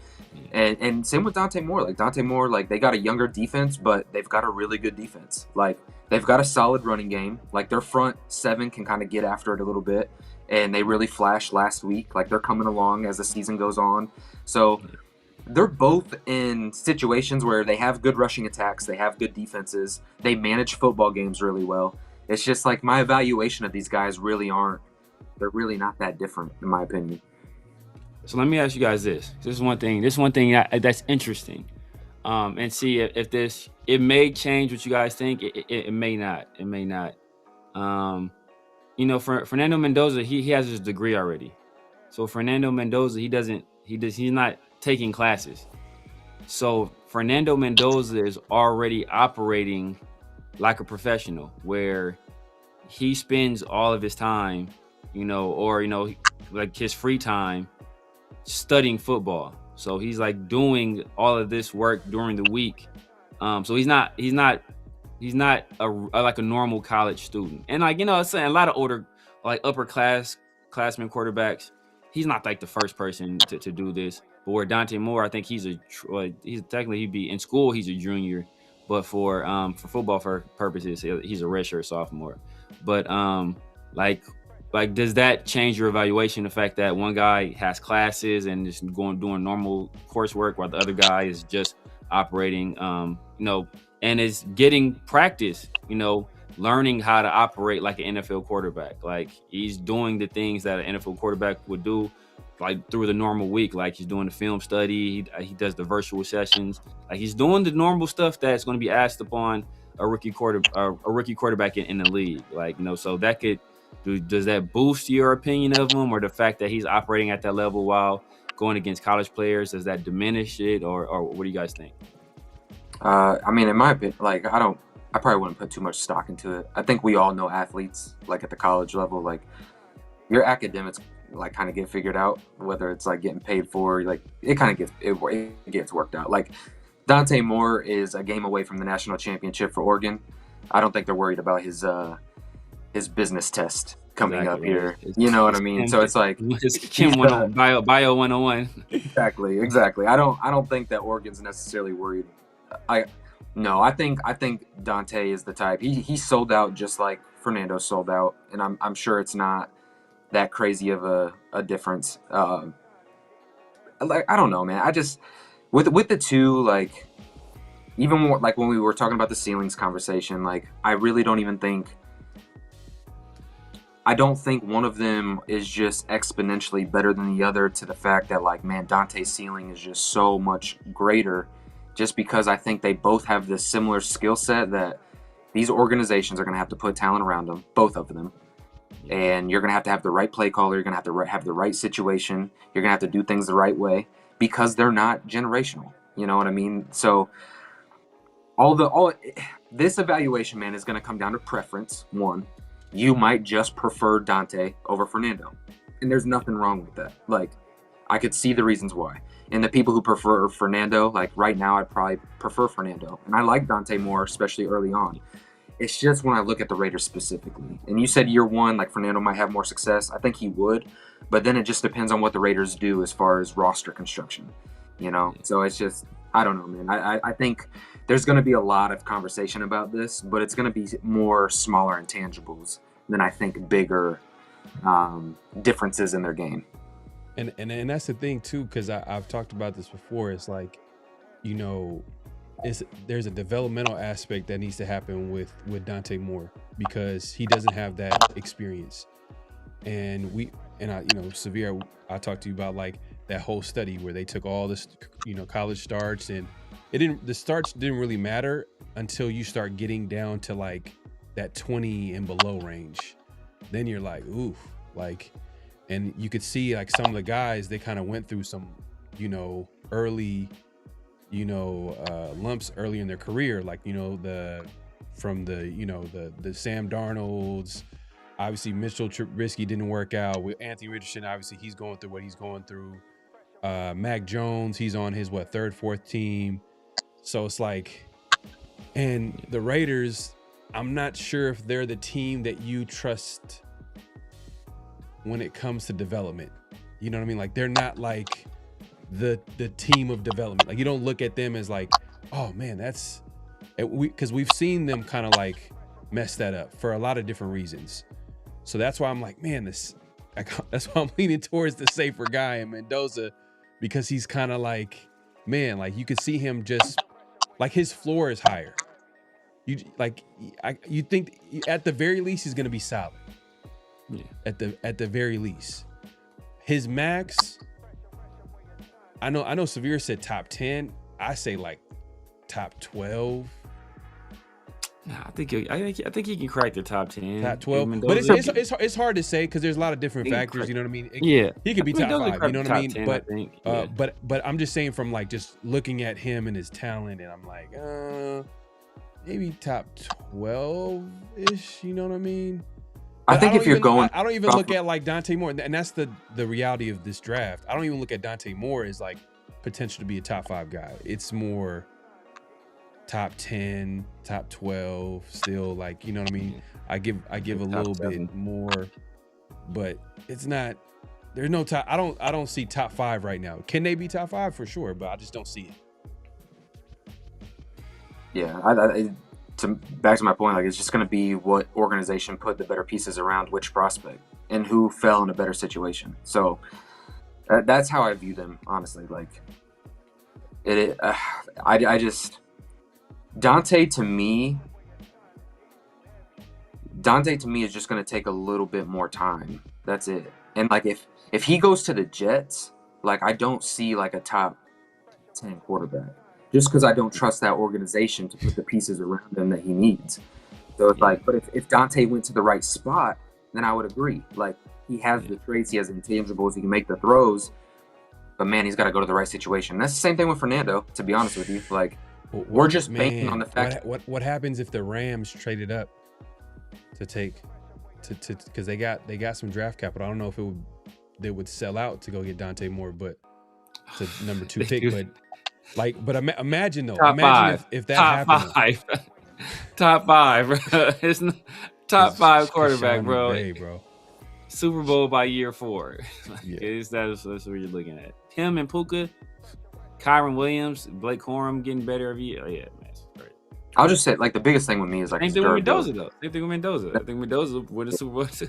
and same with Dante Moore. Like, Dante Moore, like, they got a younger defense, but they've got a really good defense. Like, they've got a solid running game. Like, their front 7 can kind of get after it a little bit, and they really flashed last week. Like, they're coming along as the season goes on. So they're both in situations where they have good rushing attacks, they have good defenses, they manage football games really well. It's just like, my evaluation of these guys they're really not that different, in my opinion. So let me ask you guys this. This is one thing that's interesting. And see if it may change what you guys think. It may not. It may not. For Fernando Mendoza, he has his degree already. So Fernando Mendoza, he's not taking classes. So Fernando Mendoza is already operating like a professional, where he spends all of his time, like his free time, studying football. So he's like doing all of this work during the week. So he's not like a normal college student. And like, it's a lot of older, like classmen quarterbacks, he's not like the first person to do this. But where Dante Moore, I think he'd be in school, he's a junior, but for football purposes, he's a redshirt sophomore. But like does that change your evaluation? The fact that one guy has classes and is doing normal coursework, while the other guy is just operating, and is getting practice, learning how to operate like an NFL quarterback. Like, he's doing the things that an NFL quarterback would do, like, through the normal week. Like, he's doing the film study, he does the virtual sessions. Like, he's doing the normal stuff that's going to be asked upon a rookie quarterback in the league. Like, so that does that boost your opinion of him, or the fact that he's operating at that level while going against college players, does that diminish it, or what do you guys think? I mean, in my opinion, like, I probably wouldn't put too much stock into it. I think we all know athletes, like, at the college level, like, your academics, like, kind of get figured out, whether it's like getting paid for, like, it kind of gets worked out. Like, Dante Moore is a game away from the national championship for Oregon. I don't think they're worried about his business test coming up here. You know what I mean? So it's like, it's Kim Bio 101. Exactly. I don't think that Oregon's necessarily worried. I think Dante is the type. He sold out just like Fernando sold out, and I'm sure it's not that crazy of a difference. Like, I don't know, man. I just with the two, like, even more, like, when we were talking about the ceilings conversation, like, I really don't even think. I don't think one of them is just exponentially better than the other, to the fact that, like, man, Dante's ceiling is just so much greater, just because I think they both have this similar skill set that these organizations are going to have to put talent around them, both of them. And you're going to have the right play caller. You're going to have the right situation. You're going to have to do things the right way, because they're not generational. You know what I mean? So all this evaluation, man, is going to come down to preference. One, you might just prefer Dante over Fernando, and there's nothing wrong with that. Like, I could see the reasons why. And the people who prefer Fernando, like, right now, I'd probably prefer Fernando. And I like Dante more, especially early on. It's just when I look at the Raiders specifically. And you said year one, like, Fernando might have more success. I think he would. But then it just depends on what the Raiders do as far as roster construction, So it's just, I don't know, man. I think there's going to be a lot of conversation about this, but it's going to be more smaller intangibles than I think bigger differences in their game. And that's the thing too, because I've talked about this before. It's like, you know, there's a developmental aspect that needs to happen with Dante Moore, because he doesn't have that experience. And I, you know, Severe, I talked to you about like that whole study where they took all this, you know, college starts, and the starts didn't really matter until you start getting down to like that 20 and below range. Then you're like, oof, like, and you could see like some of the guys, they kind of went through some, you know, early, you know, lumps early in their career, like, you know, the Sam Darnolds. Obviously, Mitchell Trubisky didn't work out. With Anthony Richardson, obviously, he's going through what he's going through. Mac Jones, he's on his, third, fourth team. So it's like, and the Raiders, I'm not sure if they're the team that you trust when it comes to development. You know what I mean? Like, they're not like the team of development. Like, you don't look at them as like, oh, man, that's... Because we've seen them kind of like mess that up for a lot of different reasons. So that's why I'm like, man, that's why I'm leaning towards the safer guy in Mendoza, because he's kind of like, man, like you could see him just like his floor is higher. You think at the very least he's gonna be solid. Yeah. At the very least, his max. I know. Severe said top 10. I say like top 12. Nah, I think he can crack the top 10. Top 12, but it's hard to say because there's a lot of different factors. You know what I mean? He could be top 5. You know what I mean? 10, but I'm just saying from like just looking at him and his talent, and I'm like, maybe top 12 ish. You know what I mean? I think if you're going, I don't even look at like Dante Moore, and that's the reality of this draft. I don't even look at Dante Moore as like potential to be a top 5 guy. It's more top 10, top 12, still, like, you know what I mean? I give a little bit more, but it's not, there's no top. I don't see top 5 right now. Can they be top 5? For sure, but I just don't see it. Yeah, back to my point, like, it's just going to be what organization put the better pieces around which prospect and who fell in a better situation. So that's how I view them, honestly. Like, I just... Dante to me is just going to take a little bit more time. That's it. And like if he goes to the Jets, like, I don't see like a top 10 quarterback, just because I don't trust that organization to put the pieces around him that he needs. So it's like, but if Dante went to the right spot, then I would agree. Like, he has the traits, he has intangibles, he can make the throws, but man, he's got to go to the right situation. That's the same thing with Fernando, to be honest with you. Like, we're just banking on the fact. What happens if the Rams traded up to because they got some draft capital. I don't know if they would sell out to go get Dante Moore, but it's a number 2 pick. But imagine though, if that happened. Top 5, bro. It's top 5 quarterback, bro. Hey, bro. Super Bowl by year 4. Yeah. That's what you're looking at. Him and Puka. Kyron Williams, Blake Corum getting better every year. Oh, yeah, man, it's great. I'll just say, like, the biggest thing with me is like same thing with Mendoza, though. Same thing with Mendoza. I think Mendoza win the Super Bowl too.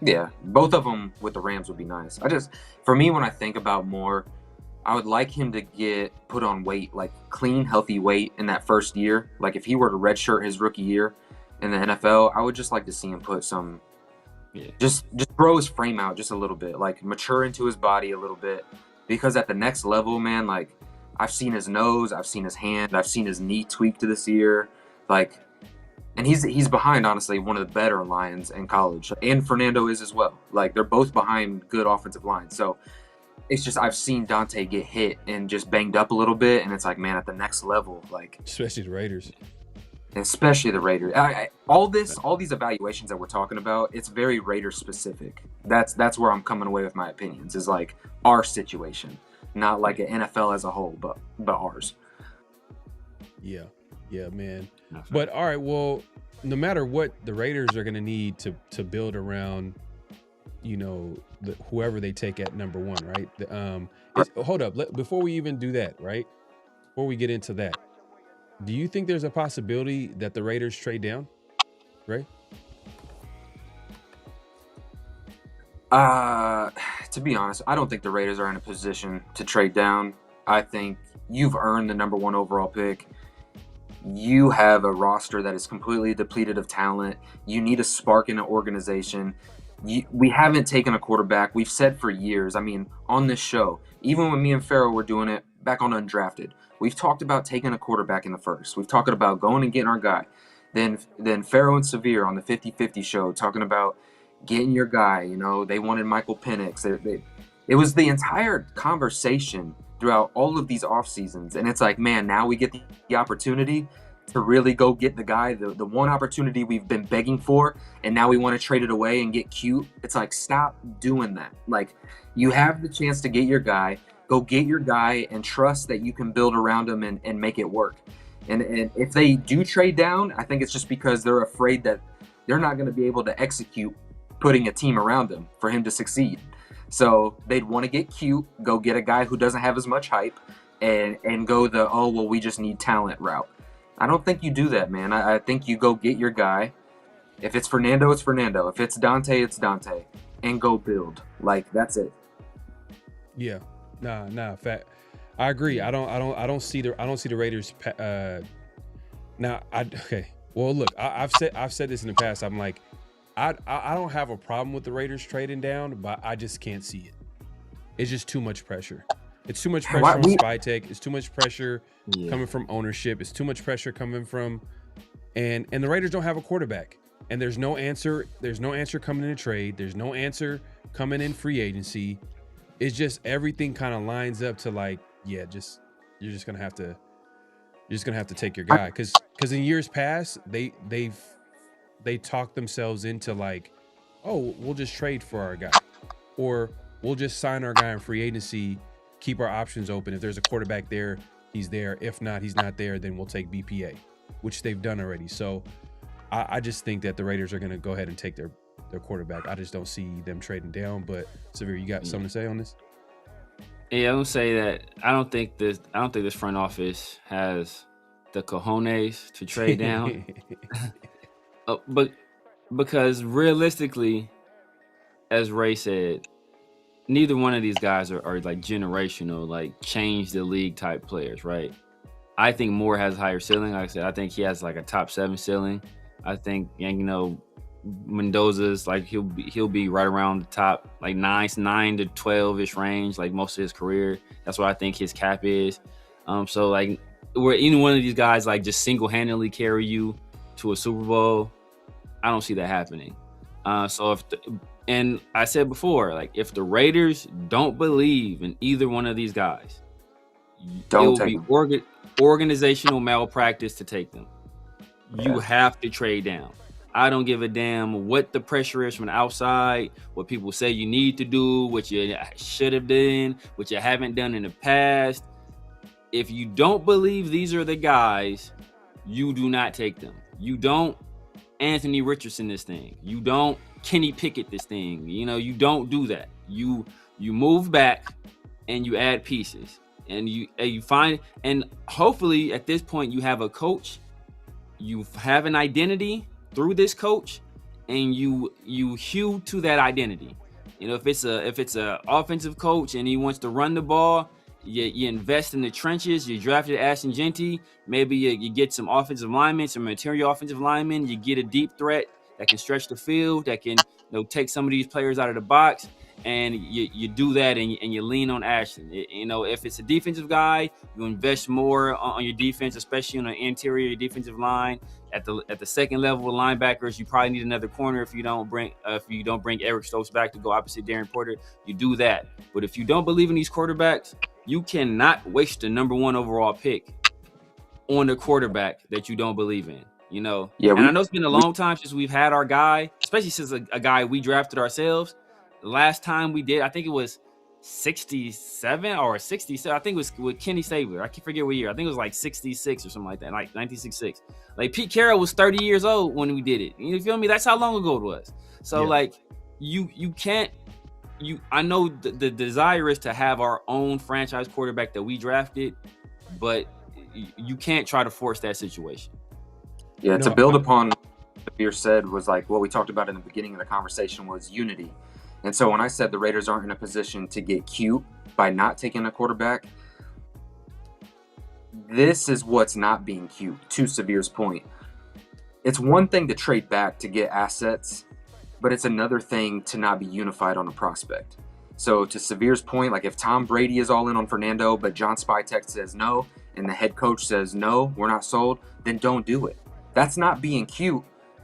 Yeah, both of them with the Rams would be nice. For me, when I think about Moore, I would like him to get put on weight, like clean, healthy weight in that first year. Like, if he were to redshirt his rookie year in the NFL, I would just like to see him put some, just grow his frame out just a little bit, like mature into his body a little bit. Because at the next level, man, like, I've seen his nose, I've seen his hand, I've seen his knee tweaked this year. Like, and he's behind, honestly, one of the better lines in college. And Fernando is as well. Like, they're both behind good offensive lines. So it's just, I've seen Dante get hit and just banged up a little bit. And it's like, man, at the next level, like... Especially the Raiders. All these evaluations that we're talking about, it's very Raiders specific. That's where I'm coming away with my opinions, is like our situation, not like an NFL as a whole, but ours. Yeah, man. But all right, well, no matter what, the Raiders are going to need to build around, you know, whoever they take at number 1, right? Hold up, before we even do that, right? Before we get into that. Do you think there's a possibility that the Raiders trade down, right? To be honest, I don't think the Raiders are in a position to trade down. I think you've earned the number 1 overall pick. You have a roster that is completely depleted of talent. You need a spark in an organization. We haven't taken a quarterback. We've said for years, I mean, on this show, even when me and Pharaoh were doing it back on Undrafted, we've talked about taking a quarterback in the first. We've talked about going and getting our guy. Then Pharaoh and Severe on the 50-50 show talking about getting your guy. You know, they wanted Michael Penix. It was the entire conversation throughout all of these off seasons. And it's like, man, now we get the opportunity to really go get the guy, the one opportunity we've been begging for, and now we want to trade it away and get cute. It's like, stop doing that. Like, you have the chance to get your guy, go get your guy and trust that you can build around him and make it work. And if they do trade down, I think it's just because they're afraid that they're not going to be able to execute putting a team around him for him to succeed. So they'd want to get cute, go get a guy who doesn't have as much hype, and go the, oh, well, we just need talent route. I don't think you do that, man. I think you go get your guy. If it's Fernando, it's Fernando. If it's Dante, it's Dante, and go build. Like, that's it. Yeah, nah. Fact. I agree. I don't see the Raiders. Okay. Well, look, I've said this in the past. I'm like, I don't have a problem with the Raiders trading down, but I just can't see it. It's just too much pressure. It's too much pressure on Spytek. It's too much pressure coming from ownership. It's too much pressure coming from, and the Raiders don't have a quarterback. And there's no answer. There's no answer coming in a trade. There's no answer coming in free agency. It's just everything kind of lines up to like, yeah, you're just gonna have to take your guy because in years past they talked themselves into like, oh, we'll just trade for our guy, or we'll just sign our guy in free agency, keep our options open. If there's a quarterback there, he's there. If not, he's not there. Then we'll take BPA, which they've done already. So I just think that the Raiders are gonna go ahead and take their quarterback. I just don't see them trading down. But Severe, you got something to say on this? Yeah, I would say that I don't think this front office has the cojones to trade down. But because realistically, as Ray said, neither one of these guys are like generational, like change the league type players, right? I think Moore has a higher ceiling. Like I said, I think he has like a top 7 ceiling. I think, you know, Mendoza's like he'll be right around the top, like 9 to 12-ish range, like most of his career. That's what I think his cap is. So like, where any one of these guys like just single-handedly carry you to a Super Bowl, I don't see that happening. So and I said before, like if the Raiders don't believe in either one of these guys, it will be organizational malpractice to take them. You have to trade down. I don't give a damn what the pressure is from the outside, what people say you need to do, what you should have done, what you haven't done in the past. If you don't believe these are the guys, you do not take them. You don't Anthony Richardson this thing. You don't Kenny Pickett this thing. You know, you don't do that. You move back and you add pieces. And you find, and hopefully at this point you have a coach, you have an identity through this coach, and you hew to that identity. You know, if it's a offensive coach and he wants to run the ball, you invest in the trenches. You drafted Ashton Genty. Maybe you get some offensive linemen, some interior offensive linemen. You get a deep threat that can stretch the field, that can, you know, take some of these players out of the box. And you do that, and you lean on Ashton. You know, if it's a defensive guy, you invest more on your defense, especially on the interior defensive line. At the second level of linebackers, you probably need another corner if you don't bring Eric Stokes back to go opposite Darren Porter. You do that. But if you don't believe in these quarterbacks, you cannot waste the number 1 overall pick on a quarterback that you don't believe in. You know, and I know it's been a long time since we've had our guy, especially since a guy we drafted ourselves. The last time we did, I think it was 67 or 67. I think it was with Kenny Stabler. I can't forget what year. I think it was like 66 or something like that, like 1966. Like Pete Carroll was 30 years old when we did it. You feel me? That's how long ago it was. So like you can't. I know the desire is to have our own franchise quarterback that we drafted, but you can't try to force that situation. Yeah, to build upon what Beer said was like what we talked about in the beginning of the conversation was unity. And so when I said the Raiders aren't in a position to get cute by not taking a quarterback, this is what's not being cute, to Severe's point. It's one thing to trade back to get assets, but it's another thing to not be unified on a prospect. So to Severe's point, like if Tom Brady is all in on Fernando, but John Spytek says no, and the head coach says no, we're not sold, then don't do it. That's not being cute.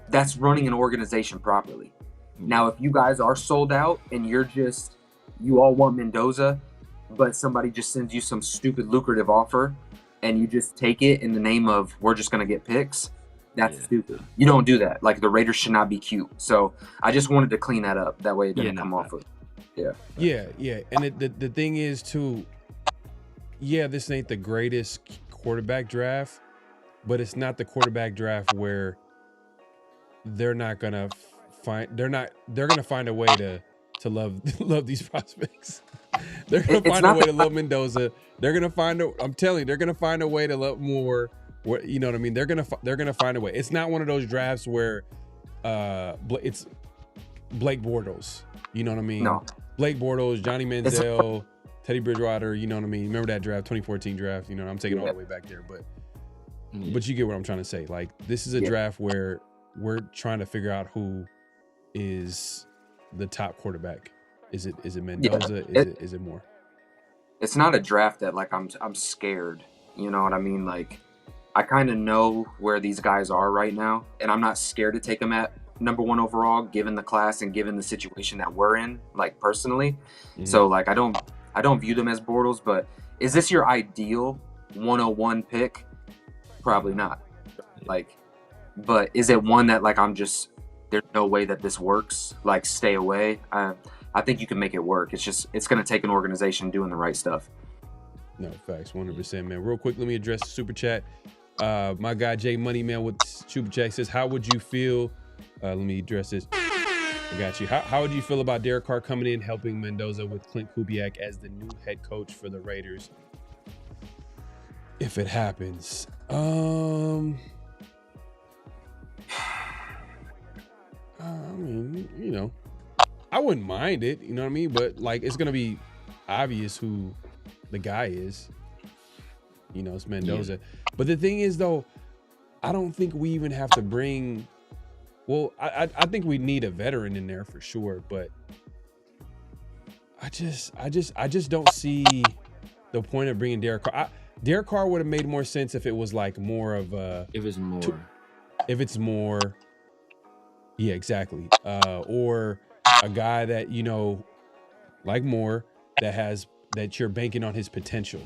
That's running an organization properly. Now, if you guys are sold out and you all want Mendoza, but somebody just sends you some stupid lucrative offer and you just take it in the name of we're just going to get picks, that's stupid. You don't do that. Like the Raiders should not be cute. So I just wanted to clean that up. That way it didn't come off of. Yeah. And the thing is too, this ain't the greatest quarterback draft, but it's not the quarterback draft where they're gonna find a way to love these prospects. They're gonna find a way to love Mendoza. They're gonna find a way to love more. You know what I mean? They're gonna find a way. It's not one of those drafts where it's Blake Bortles. You know what I mean? No. Blake Bortles, Johnny Manziel, Teddy Bridgewater. You know what I mean? Remember that draft, 2014 draft? You know, I'm taking all the way back there, but you get what I'm trying to say. Like this is a draft where we're trying to figure out who is the top quarterback. Is it Mendoza? Is it more? It's not a draft that like I'm scared. You know what I mean? Like I kind of know where these guys are right now, and I'm not scared to take them at number 1 overall, given the class and given the situation that we're in, like personally. Mm-hmm. So like I don't view them as Bortles, but is this your ideal 101 pick? Probably not. Like, but is it one that like there's no way that this works? Like stay away. I think you can make it work. It's going to take an organization doing the right stuff. No, facts, 100%, man. Real quick, let me address the super chat. My guy Jay Money Man with super chat says, "How would you feel?" Let me address this. I got you. How would you feel about Derek Carr coming in, helping Mendoza with Clint Kubiak as the new head coach for the Raiders? If it happens, I mean, you know, I wouldn't mind it, you know what I mean? But like, it's gonna be obvious who the guy is. You know, it's Mendoza. Yeah. But the thing is, though, I don't think we even have to bring. Well, I think we need a veteran in there for sure, but I just don't see the point of bringing Derek Carr. Derek Carr would have made more sense if it was like more of a. If it's more. Yeah, exactly. Or a guy that, you know, like Moore, that you're banking on his potential.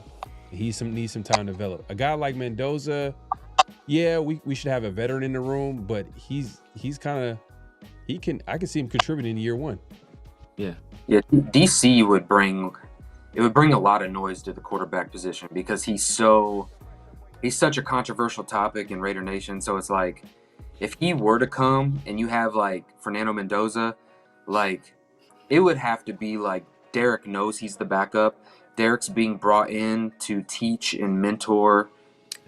He needs some time to develop. A guy like Mendoza, yeah, we should have a veteran in the room, but I can see him contributing in year 1. Yeah. Yeah, DC would bring a lot of noise to the quarterback position because he's such a controversial topic in Raider Nation. So it's like, if he were to come and you have like Fernando Mendoza, like it would have to be like Derek knows he's the backup. Derek's being brought in to teach and mentor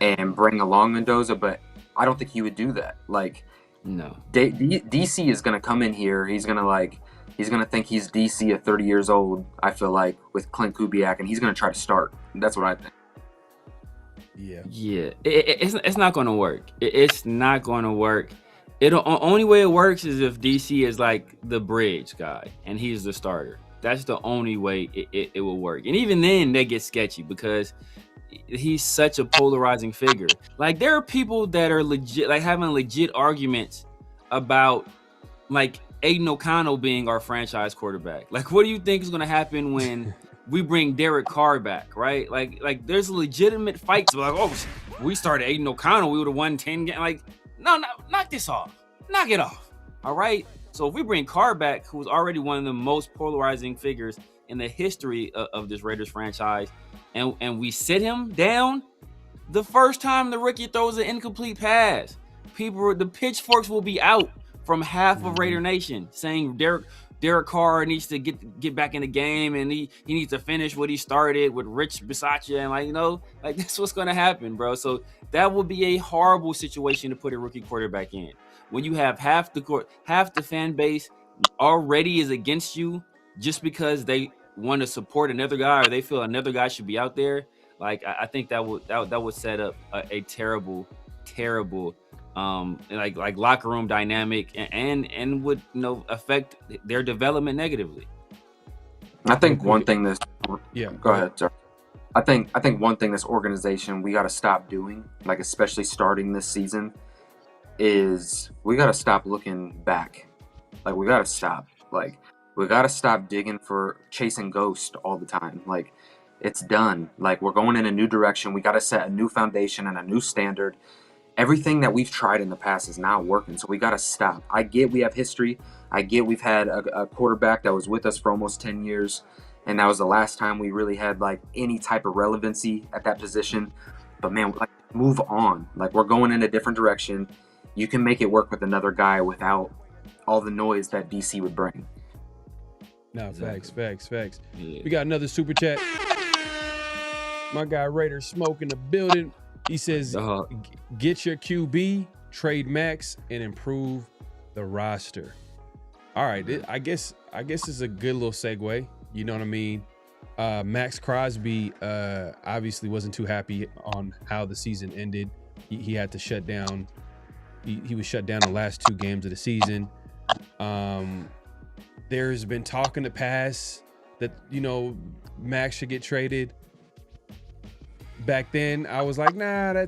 and bring along Mendoza, but I don't think he would do that. Like, no. DC is going to come in here. He's going to think he's DC at 30 years old, I feel like, with Clint Kubiak, and he's going to try to start. That's what I think. Yeah. It's not going to work. It's not going to work. Only way it works is if DC is like the bridge guy and he's the starter. That's the only way it will work. And even then, they get sketchy because he's such a polarizing figure. Like, there are people that are legit, like having legit arguments about like Aiden O'Connell being our franchise quarterback. Like, what do you think is going to happen when we bring Derek Carr back, right? Like there's legitimate fights. Like, oh, we started Aiden O'Connell, we would have won 10 games. Like, no, knock this off. Knock it off. All right? So if we bring Carr back, who's already one of the most polarizing figures in the history of this Raiders franchise, and we sit him down, the first time the rookie throws an incomplete pass, the pitchforks will be out from half of Raider Nation saying Derek Carr needs to get back in the game, and he needs to finish what he started with Rich Bisaccia, and like, you know, like that's what's going to happen, bro. So that would be a horrible situation to put a rookie quarterback in. When you have half the fan base already is against you just because they want to support another guy or they feel another guy should be out there, like I think that would set up a terrible like locker room dynamic and would affect their development negatively. I think one thing this. Yeah, Go ahead, sir. I think one thing this organization we got to stop doing, like especially starting this season, is we got to stop looking back. Like we got to stop. Like we got to stop digging for chasing ghosts all the time. Like it's done. Like we're going in a new direction. We got to set a new foundation and a new standard. Everything that we've tried in the past is not working, so we got to stop. I get we have history. I get we've had a quarterback that was with us for almost 10 years, and that was the last time we really had like any type of relevancy at that position. But man, like move on. Like we're going in a different direction. You can make it work with another guy without all the noise that DC would bring. No, Exactly. facts. Yeah. We got another super chat. My guy Raider Smoke in the building. He says, get your QB, trade Max, and improve the roster. All right, I guess it's a good little segue. You know what I mean? Max Crosby obviously wasn't too happy on how the season ended. He had to shut down. He was shut down the last 2 games of the season. There's been talk in the past that, Max should get traded. Back then, I was like, nah,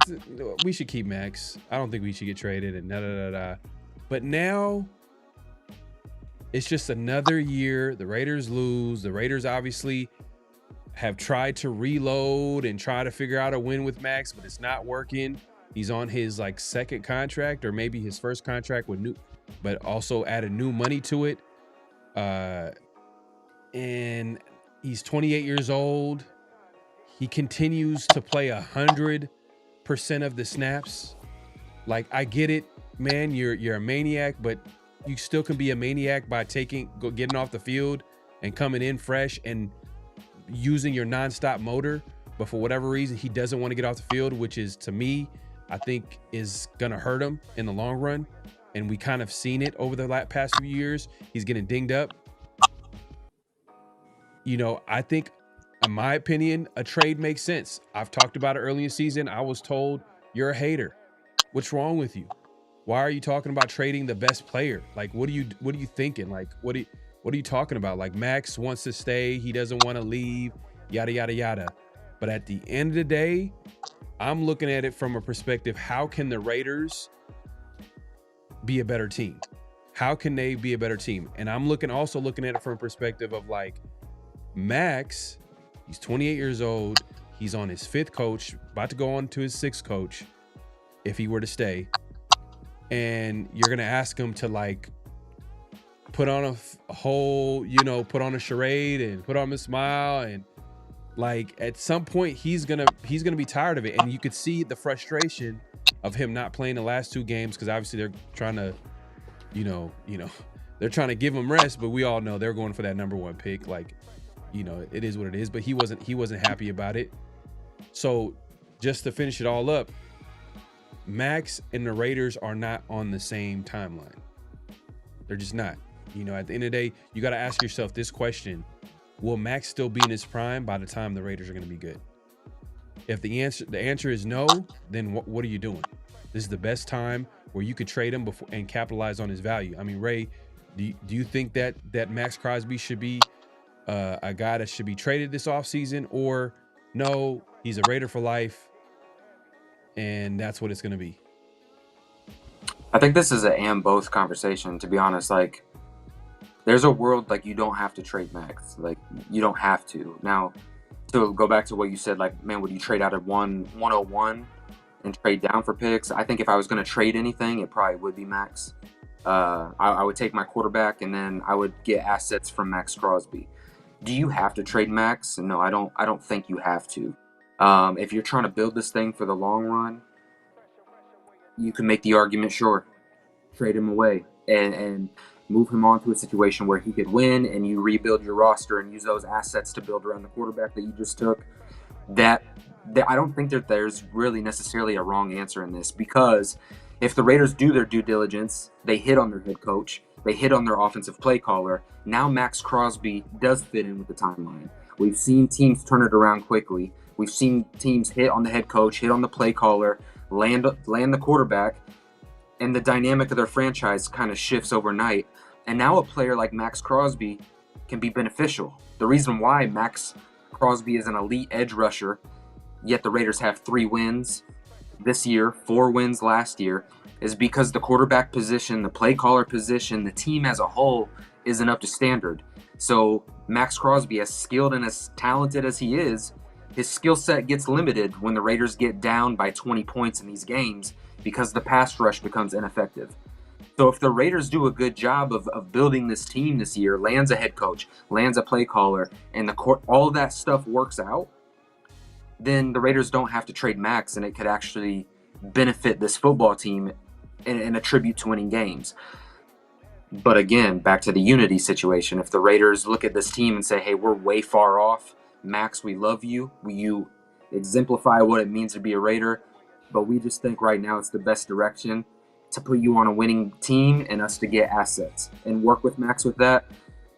we should keep Max. I don't think we should get traded and da-da-da-da. But now, it's just another year. The Raiders lose. The Raiders obviously have tried to reload and try to figure out a win with Max, but it's not working. He's on his second contract or maybe his first contract with new, but also added new money to it. And he's 28 years old. He continues to play 100% of the snaps. Like, I get it, man. You're a maniac, but you still can be a maniac by getting off the field and coming in fresh and using your nonstop motor. But for whatever reason, he doesn't want to get off the field, which is, to me, I think is gonna hurt him in the long run. And we kind of seen it over the past few years. He's getting dinged up. I think, in my opinion, a trade makes sense. I've talked about it early in the season. I was told, you're a hater. What's wrong with you? Why are you talking about trading the best player? Like, what are you thinking? Like, what are you talking about? Like, Max wants to stay. He doesn't want to leave, yada, yada, yada. But at the end of the day, I'm looking at it from a perspective, how can the Raiders be a better team? How can they be a better team? And I'm also looking at it from a perspective of Max, he's 28 years old. He's on his 5th coach, about to go on to his 6th coach if he were to stay. And you're going to ask him to put on a whole, put on a charade and put on a smile. And at some point he's going to be tired of it. And you could see the frustration of him not playing the last 2 games. Cause obviously they're trying to, they're trying to give him rest, but we all know they're going for that number 1 pick. It is what it is, but he wasn't happy about it. So just to finish it all up, Max and the Raiders are not on the same timeline. They're just not. At the end of the day, you got to ask yourself this question: will Max still be in his prime by the time the Raiders are going to be good? If the answer is no, then what are you doing? This is the best time where you could trade him before and capitalize on his value. I mean, Ray, do you think that Max Crosby should be a guy that should be traded this offseason, or no, he's a Raider for life and that's what it's going to be? I think this is an and both conversation, to be honest. There's a world you don't have to trade Max. You don't have to. Now, to go back to what you said, man, would you trade out of 101 and trade down for picks? I think if I was going to trade anything, it probably would be Max. I would take my quarterback and then I would get assets from Max Crosby. Do you have to trade Max? No, I don't think you have to. If you're trying to build this thing for the long run, you can make the argument, sure, trade him away and move him on to a situation where he could win, and you rebuild your roster and use those assets to build around the quarterback that you just took. I don't think that there's really necessarily a wrong answer in this, because if the Raiders do their due diligence, they hit on their head coach, They hit on their offensive play caller. Now Max Crosby does fit in with the timeline. We've seen teams turn it around quickly. We've seen teams hit on the head coach, hit on the play caller, land the quarterback, and the dynamic of their franchise kind of shifts overnight. And now a player like Max Crosby can be beneficial. The reason why Max Crosby is an elite edge rusher, yet the Raiders have 3 wins this year, 4 wins last year, is because the quarterback position, the play caller position, the team as a whole isn't up to standard. So Max Crosby, as skilled and as talented as he is, his skill set gets limited when the Raiders get down by 20 points in these games because the pass rush becomes ineffective. So if the Raiders do a good job of building this team this year, lands a head coach, lands a play caller, and all of that stuff works out, then the Raiders don't have to trade Max, and it could actually benefit this football team and attribute to winning games. But again, back to the unity situation. If the Raiders look at this team and say, hey, we're way far off, Max, we love you. You exemplify what it means to be a Raider, but we just think right now it's the best direction to put you on a winning team and us to get assets and work with Max with that,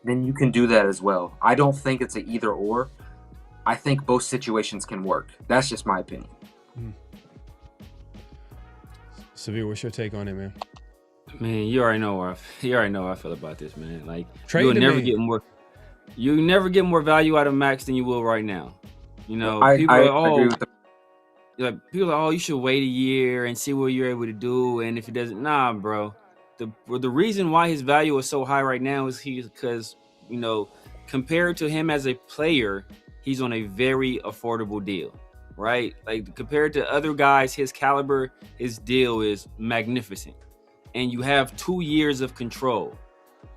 then you can do that as well. I don't think it's an either or. I think both situations can work. That's just my opinion. Severe, what's your take on it, man? Man, you already know how I feel about this, man. Like Trade you will the never man. get more value out of Max than you will right now. You know, I people are, agree with people are, you should wait a year and see what you're able to do, and if it doesn't, nah, bro. The reason why his value is so high right now is because, you know, compared to him as a player, he's on a very affordable deal, right? Like compared to other guys, his caliber, his deal is magnificent. And you have 2 years of control.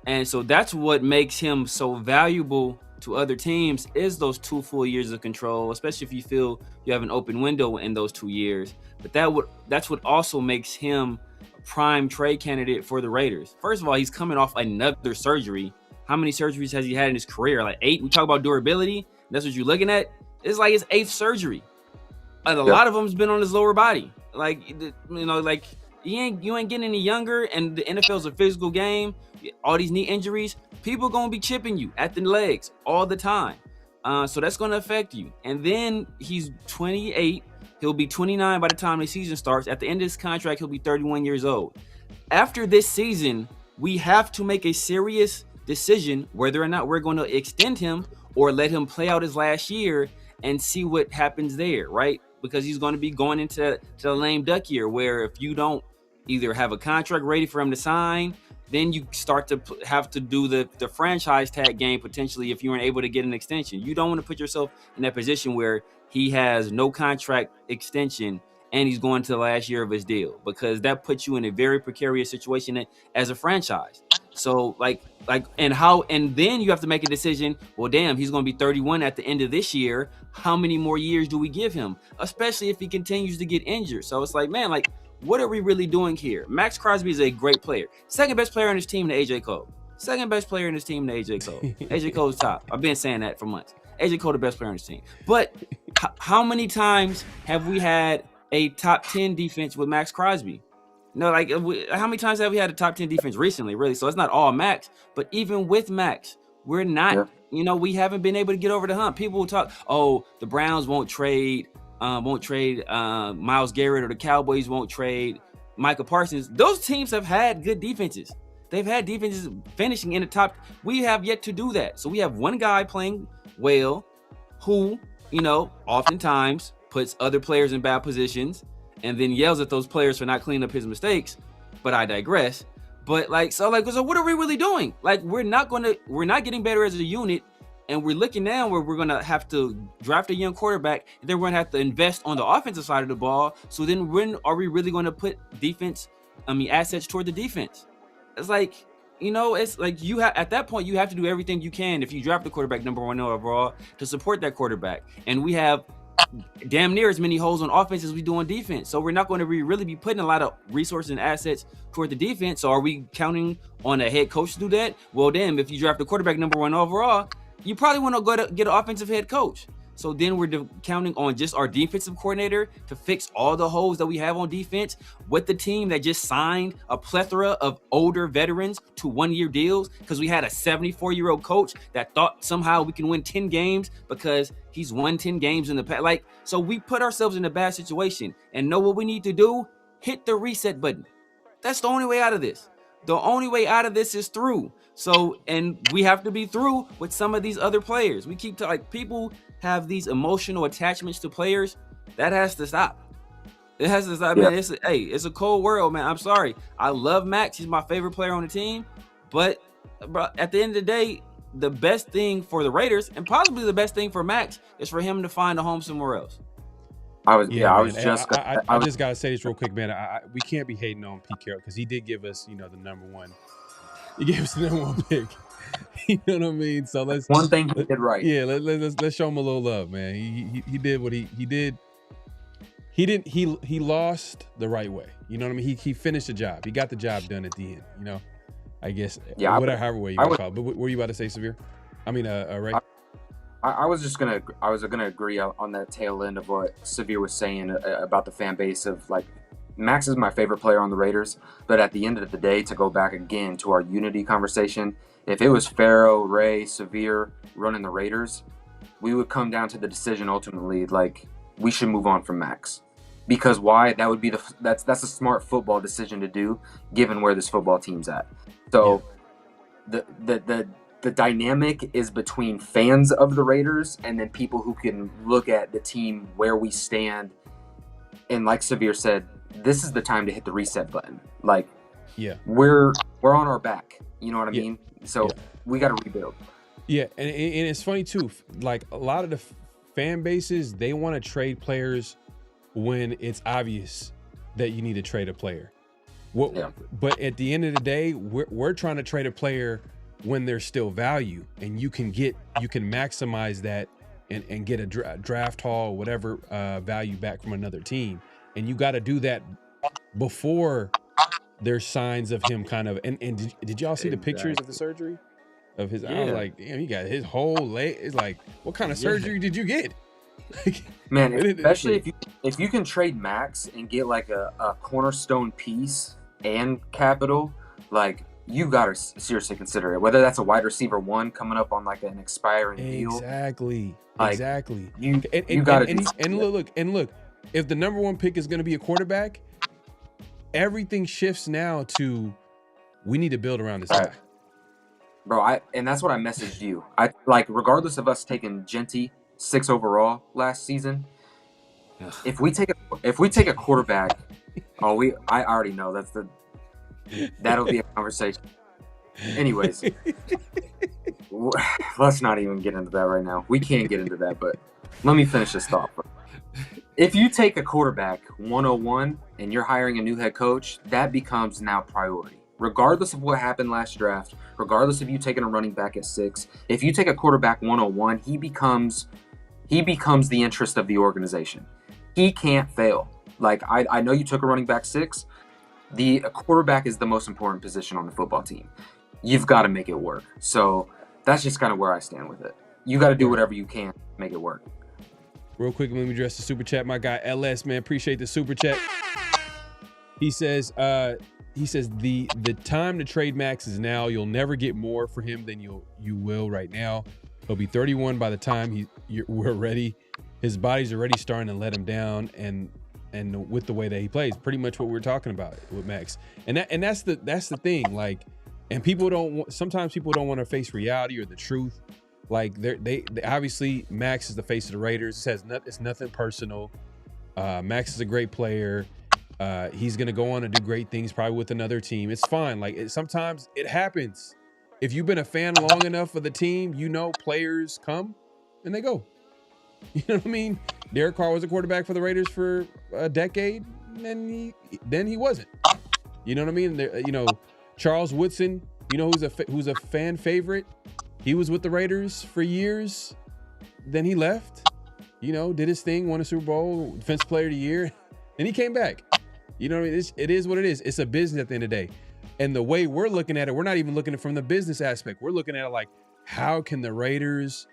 And so that's what makes him so valuable to other teams is those 2 full years of control, especially if you feel you have an open window in those 2 years. But that's what also makes him a prime trade candidate for the Raiders. First of all, he's coming off another surgery. How many surgeries has he had in his career? Like 8? We talk about durability. That's what you're looking at. It's like his 8th surgery. And a lot of them's been on his lower body. Like, you know, like you ain't getting any younger, and the NFL's a physical game. All these knee injuries, people gonna be chipping you at the legs all the time. So that's gonna affect you. And then he's 28. He'll be 29 by the time the season starts. At the end of his contract, he'll be 31 years old. After this season, we have to make a serious decision whether or not we're going to extend him or let him play out his last year and see what happens there, right? Because he's going to be going into the lame duck year, where if you don't either have a contract ready for him to sign, then you start to have to do the franchise tag game potentially if you weren't able to get an extension. You don't want to put yourself in that position where he has no contract extension and he's going to the last year of his deal, because that puts you in a very precarious situation as a franchise. So and then you have to make a decision. Well, damn, he's going to be 31 at the end of this year. How many more years do we give him? Especially if he continues to get injured. So it's like, man, like, what are we really doing here? Max Crosby is a great player. Second best player on his team to AJ Cole. Second best player in his team to AJ Cole. AJ Cole's top. I've been saying that for months. AJ Cole the best player on his team. But how many times have we had a top 10 defense with Max Crosby? No, like how many times have we had a top 10 defense recently, really? So it's not all Max, but even with Max, we're not, we haven't been able to get over the hump. People will talk, oh, the Browns won't trade Myles Garrett, or the Cowboys won't trade Micah Parsons. Those teams have had good defenses. They've had defenses finishing in the top. We have yet to do that. So we have one guy playing well who, oftentimes puts other players in bad positions and then yells at those players for not cleaning up his mistakes. But I digress. But so what are we really doing? Like, we're not getting better as a unit. And we're looking now where we're going to have to draft a young quarterback, and then we're going to have to invest on the offensive side of the ball. So then when are we really going to put assets toward the defense? It's like, it's like at that point, you have to do everything you can if you draft the quarterback number 1 overall to support that quarterback. And we have damn near as many holes on offense as we do on defense. So we're not going to really be putting a lot of resources and assets toward the defense. So are we counting on a head coach to do that? Well, damn, if you draft the quarterback number 1 overall, you probably want to go to get an offensive head coach. So then we're counting on just our defensive coordinator to fix all the holes that we have on defense with the team that just signed a plethora of older veterans to 1-year deals because we had a 74-year-old coach that thought somehow we can win 10 games because he's won 10 games in the past. Like, so we put ourselves in a bad situation, and know what we need to do? Hit the reset button. That's the only way out of this. The only way out of this is through. So, and we have to be through with some of these other players. We keep like people have these emotional attachments to players. That has to stop. It has to stop, man. It's a cold world, man. I'm sorry. I love Max. He's my favorite player on the team. But bro, at the end of the day, the best thing for the Raiders and possibly the best thing for Max is for him to find a home somewhere else. I just gotta say this real quick, man. We can't be hating on Pete Carroll because he did give us, the number one. He gave us the number one pick. You know what I mean? So one thing he did right. Yeah, let's show him a little love, man. He did what he did. He lost the right way. You know what I mean? He finished the job. He got the job done at the end. I guess. Yeah. However way you want to call it. But what were you about to say, Severe? I mean, Ray. I was gonna agree on that tail end of what Severe was saying about the fan base of like Max is my favorite player on the Raiders, but at the end of the day, to go back again to our unity conversation, if it was Pharaoh, Ray, Severe running the Raiders, we would come down to the decision ultimately like we should move on from Max. Because why? That would be that's a smart football decision to do given where this football team's at. So the dynamic is between fans of the Raiders and then people who can look at the team where we stand. And like Severe said, this is the time to hit the reset button. Like, we're on our back. You know what I mean? So we got to rebuild. Yeah, and it's funny too. Like a lot of the fan bases, they want to trade players when it's obvious that you need to trade a player. But at the end of the day, we're trying to trade a player when there's still value, and you can maximize that and get a draft haul, whatever value back from another team. And you got to do that before there's signs of him kind of. And did y'all see the pictures of the surgery of his? I was like, damn, he got his whole leg. It's like, what kind of surgery did you get? Man, especially if you can trade Max and get like a cornerstone piece and capital, like you gotta seriously consider it. Whether that's a wide receiver 1 coming up on like an expiring deal. Exactly. You gotta look. If the number 1 pick is going to be a quarterback, everything shifts now to we need to build around this guy. Bro, and that's what I messaged you. I like, regardless of us taking Genty 6 overall last season, if we take a quarterback, I already know that'll be a conversation. Anyways, let's not even get into that right now. We can't get into that, but let me finish this thought. If you take a quarterback 101 and you're hiring a new head coach, that becomes now priority. Regardless of what happened last draft, regardless of you taking a running back at 6, if you take a quarterback 101, he becomes the interest of the organization. He can't fail. Like, I know you took a running back 6. A quarterback is the most important position on the football team. You've got to make it work. So that's just kind of where I stand with it. You got to do whatever you can to make it work. Real quick, let me address the super chat. My guy LS, man, appreciate the super chat. He says the time to trade Max is now. You'll never get more for him than you will right now. He'll be 31 by the time we're ready. His body's already starting to let him down, and with the way that he plays, pretty much what we're talking about with Max. And that's the thing. Like, and sometimes people don't want to face reality or the truth. Like they obviously Max is the face of the Raiders. It's nothing personal. Max is a great player. He's gonna go on and do great things probably with another team. It's fine. Like sometimes it happens. If you've been a fan long enough of the team, players come and they go. You know what I mean? Derek Carr was a quarterback for the Raiders for a decade, and then he wasn't. You know what I mean? Charles Woodson, who's a fan favorite. He was with the Raiders for years. Then he left. Did his thing, won a Super Bowl, Defensive Player of the Year. Then he came back. You know what I mean? It is what it is. It's a business at the end of the day. And the way we're looking at it, we're not even looking at it from the business aspect. We're looking at it like, how can the Raiders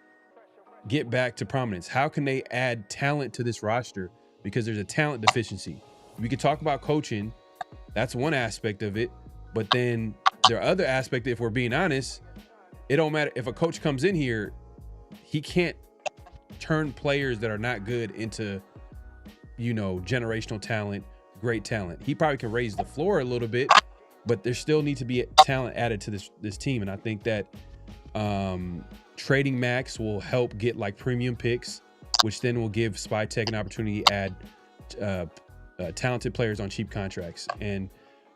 get back to prominence? How can they add talent to this roster? Because there's a talent deficiency. We could talk about coaching. That's one aspect of it. But then there are other aspects, if we're being honest, it don't matter. If a coach comes in here, he can't turn players that are not good into, generational talent, great talent. He probably can raise the floor a little bit, but there still needs to be talent added to this team. And I think that trading Max will help get like premium picks, which then will give SpyTech an opportunity to add talented players on cheap contracts. And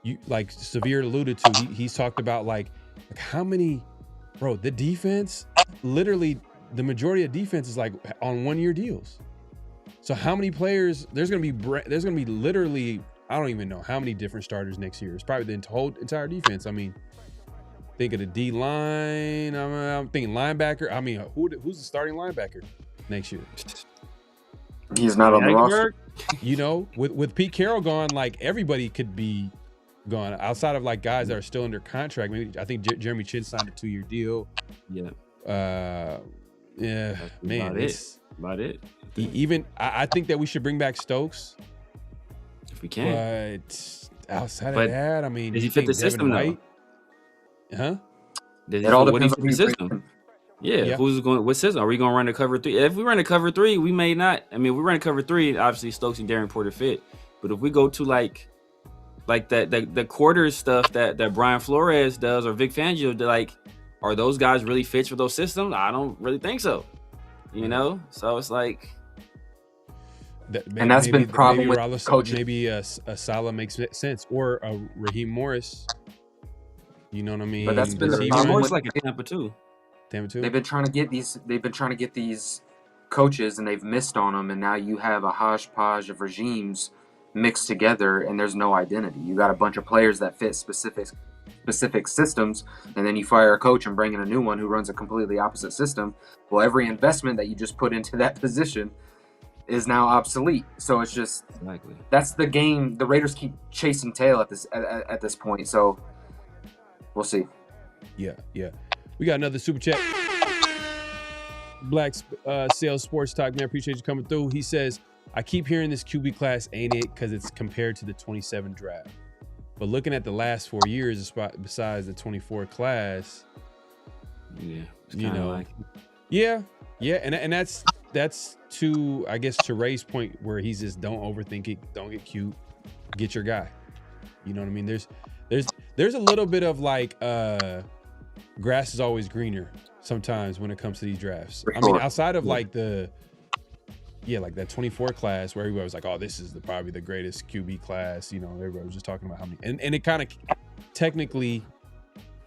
you, like Severe alluded to, he's talked about like how many, bro, the defense, literally the majority of defense is like on 1-year deals. So how many players, there's going to be literally, I don't even know how many different starters next year. It's probably the whole entire defense. I mean, think of the D line. I'm thinking linebacker. I mean, who's the starting linebacker next year? He's not on the roster. With Pete Carroll gone, like everybody could be gone outside of like guys that are still under contract. Maybe I think Jeremy Chin signed a 2-year deal. Yeah. Yeah, That's man, about it. Even I think that we should bring back Stokes if we can. But outside of that, I mean, does he fit the system though? Huh? It all depends on the system. Yeah. Who's going? What system? Are we going to run a cover 3? If we run a cover 3, we may not. I mean, we run a cover 3. Obviously, Stokes and Darren Porter fit. But if we go to like the quarters stuff that Brian Flores does or Vic Fangio, like, are those guys really fits for those systems? I don't really think so. So it's like, and that's been the problem with coaching. Maybe a Salah makes sense, or a Raheem Morris. You know what I mean? But that's been the problem. Morris like a Tampa too. They've been trying to get these coaches, and they've missed on them. And now you have a hodgepodge of regimes mixed together, and there's no identity. You got a bunch of players that fit specific systems, and then you fire a coach and bring in a new one who runs a completely opposite system. Well, every investment that you just put into that position is now obsolete. So it's just that's the game. The Raiders keep chasing tail at this point. So we'll see. Yeah. We got another super chat. Black Sales Sports Talk, man. Appreciate you coming through. He says, I keep hearing this QB class ain't it because it's compared to the 27 draft. But looking at the last 4 years, besides the 24 class, and that's to, I guess, to Ray's point where he's just don't overthink it, don't get cute, get your guy. You know what I mean? There's a little bit of like grass is always greener sometimes when it comes to these drafts. I mean, outside of like like that 24 class where everybody was like, oh, this is probably the greatest QB class. Everybody was just talking about how many, and it kind of technically,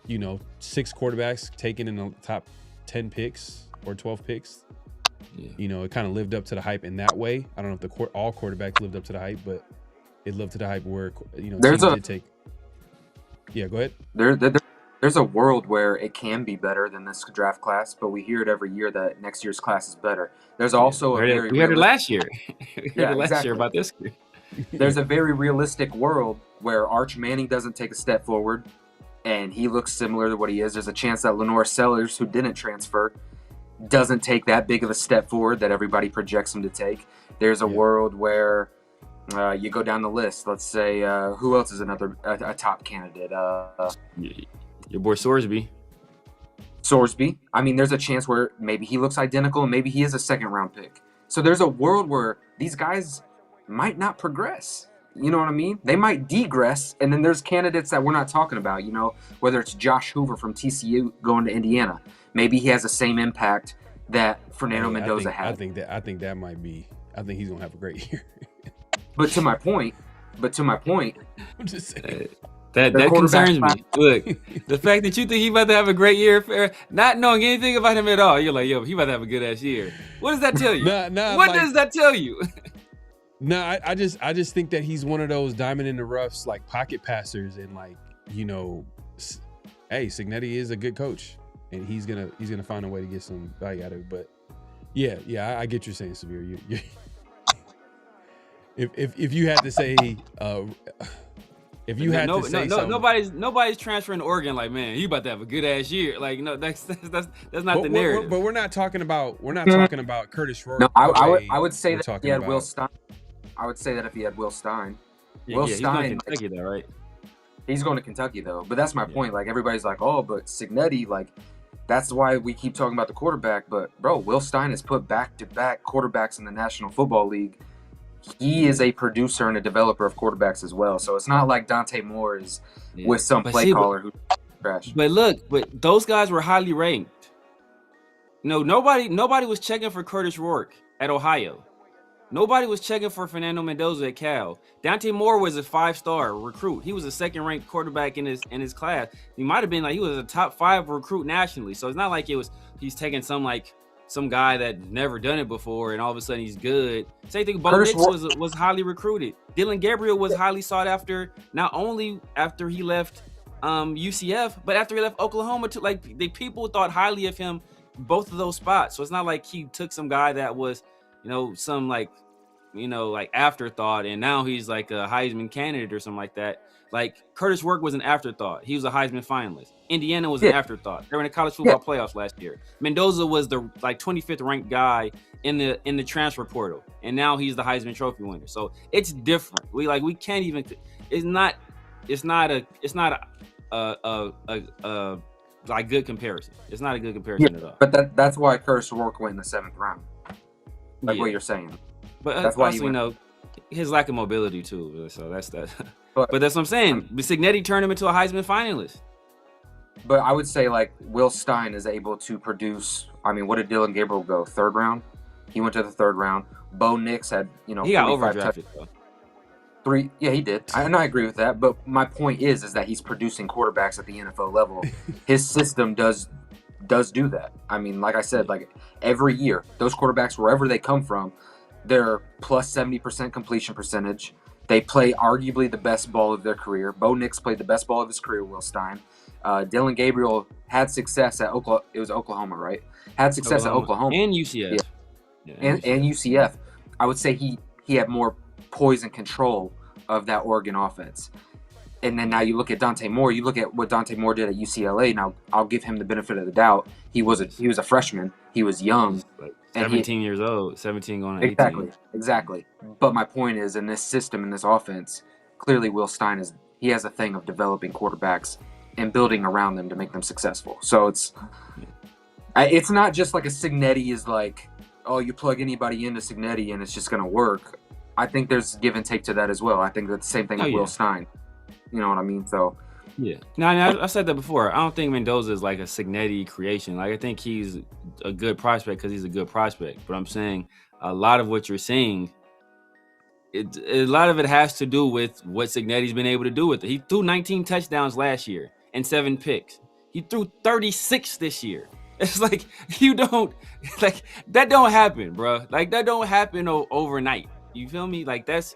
6 quarterbacks taken in the top 10 picks or 12 picks. Yeah. It kind of lived up to the hype in that way. I don't know if all quarterbacks lived up to the hype, but it lived to the hype where, there's teams did take. Yeah, go ahead. There's a world where it can be better than this draft class, but we hear it every year that next year's class is better. There's also we heard it last year. Last year about this. There's a very realistic world where Arch Manning doesn't take a step forward, and he looks similar to what he is. There's a chance that Lenore Sellers, who didn't transfer, doesn't take that big of a step forward that everybody projects him to take. There's a world where you go down the list. Let's say who else is a top candidate? Your boy Sorsby. I mean, there's a chance where maybe he looks identical and maybe he is a second-round pick. So there's a world where these guys might not progress. You know what I mean? They might degress, and then there's candidates that we're not talking about, whether it's Josh Hoover from TCU going to Indiana. Maybe he has the same impact that Fernando Mendoza had. I think that might be. I think he's going to have a great year. But to my point, I'm just saying. That concerns me. Look, the fact that you think he about to have a great year, not knowing anything about him at all, you're like, yo, he about to have a good ass year. What does that tell you? What does that tell you? I just think that he's one of those diamond in the roughs, like pocket passers, and like, hey, Cignetti is a good coach, and he's gonna find a way to get some value out of it. But yeah, I get you're saying, Severe. You if you had to say If you had to say something, nobody's transferring to Oregon like, man, you about to have a good ass year. Like, no, that's not the narrative. But we're not talking about Curtis Rourke. No, I would say we're that if talking he had about Will Stein. I would say that if he had Will Stein. Yeah, Will he's going Stein, to Kentucky though, right? he's going to Kentucky though. But that's my point. Like everybody's like, oh, but Cignetti, like that's why we keep talking about the quarterback. But bro, Will Stein has put back-to-back quarterbacks in the National Football League. He is a producer and a developer of quarterbacks as well. So it's not like Dante Moore is with some play caller who's trash. But look, but those guys were highly ranked. No, nobody was checking for Curtis Rourke at Ohio. Nobody was checking for Fernando Mendoza at Cal. Dante Moore was a 5-star recruit. He was a second-ranked quarterback in his class. He might have been like he was a top 5 recruit nationally. So it's not like he's taking some guy that never done it before and all of a sudden he's good. Same thing. Bo Nix was highly recruited. Dylan Gabriel was highly sought after, not only after he left UCF, but after he left Oklahoma too. Like the people thought highly of him both of those spots. So it's not like he took some guy that was, some like afterthought and now he's like a Heisman candidate or something like that. Like Curtis Rourke was an afterthought. He was a Heisman finalist. Indiana was an afterthought. They were in the college football playoffs last year. Mendoza was the 25th ranked guy in the transfer portal, and now he's the Heisman Trophy winner. So it's different. We can't even. It's not a like good comparison. It's not a good comparison at all. But that's why Curtis Rourke went in the 7th round. Like what you're saying. But that's why he his lack of mobility too. So that's that. But that's what I'm saying. Cignetti turned him into a Heisman finalist. But I would say like Will Stein is able to produce. I mean, what did Dylan Gabriel go? 3rd round. He went to the 3rd round. Bo Nix had he got overdrafted though. 3. Yeah, he did. And I agree with that. But my point is that he's producing quarterbacks at the NFL level. His system does do that. I mean, like I said, like every year, those quarterbacks, wherever they come from, they're plus 70% completion percentage. They play arguably the best ball of their career. Bo Nix played the best ball of his career, Will Stein. Dylan Gabriel had success at Oklahoma. It was Oklahoma, right? Had success at Oklahoma. And UCF. Yeah. And UCF. I would say he had more poise and control of that Oregon offense. And then now you look at Dante Moore. You look at what Dante Moore did at UCLA. Now, I'll give him the benefit of the doubt. He was a freshman. He was young. 17 years old, 17 going on 18. Exactly. But my point is, in this system, in this offense, clearly Will Stein has a thing of developing quarterbacks and building around them to make them successful. So it's not just like a Cignetti is like, oh, you plug anybody into Cignetti and it's just going to work. I think there's give and take to that as well. I think that's the same thing with Will Stein. You know what I mean? So yeah. No, I said that before. I don't think Mendoza is like a Cignetti creation. Like I think he's a good prospect because he's a good prospect. But I'm saying a lot of what you're saying, a lot of it has to do with what Cignetti's been able to do with it. He threw 19 touchdowns last year and 7 picks. He threw 36 this year. It's like that don't happen, bro. Like that don't happen overnight. You feel me? Like that's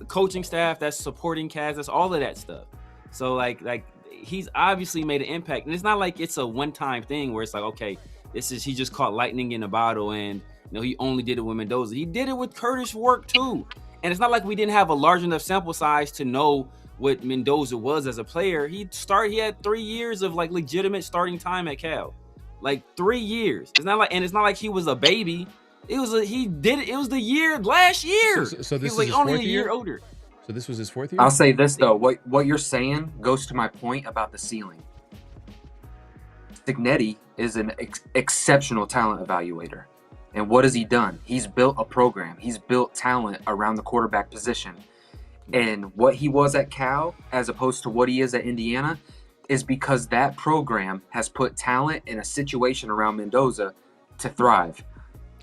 coaching staff, that's supporting cast, that's all of that stuff. So like he's obviously made an impact, and it's not like it's a one-time thing where it's like, okay, he just caught lightning in a bottle, and he only did it with Mendoza. He did it with Curtis Rourke too, and it's not like we didn't have a large enough sample size to know what Mendoza was as a player. He had 3 years of like legitimate starting time at Cal, like 3 years. It's not like he was a baby. It was the year last year. So this he was is only a year older. So this was his 4th year? I'll say this though, what you're saying goes to my point about the ceiling. Cignetti is an exceptional talent evaluator. And what has he done? He's built a program. He's built talent around the quarterback position. And what he was at Cal as opposed to what he is at Indiana is because that program has put talent in a situation around Mendoza to thrive.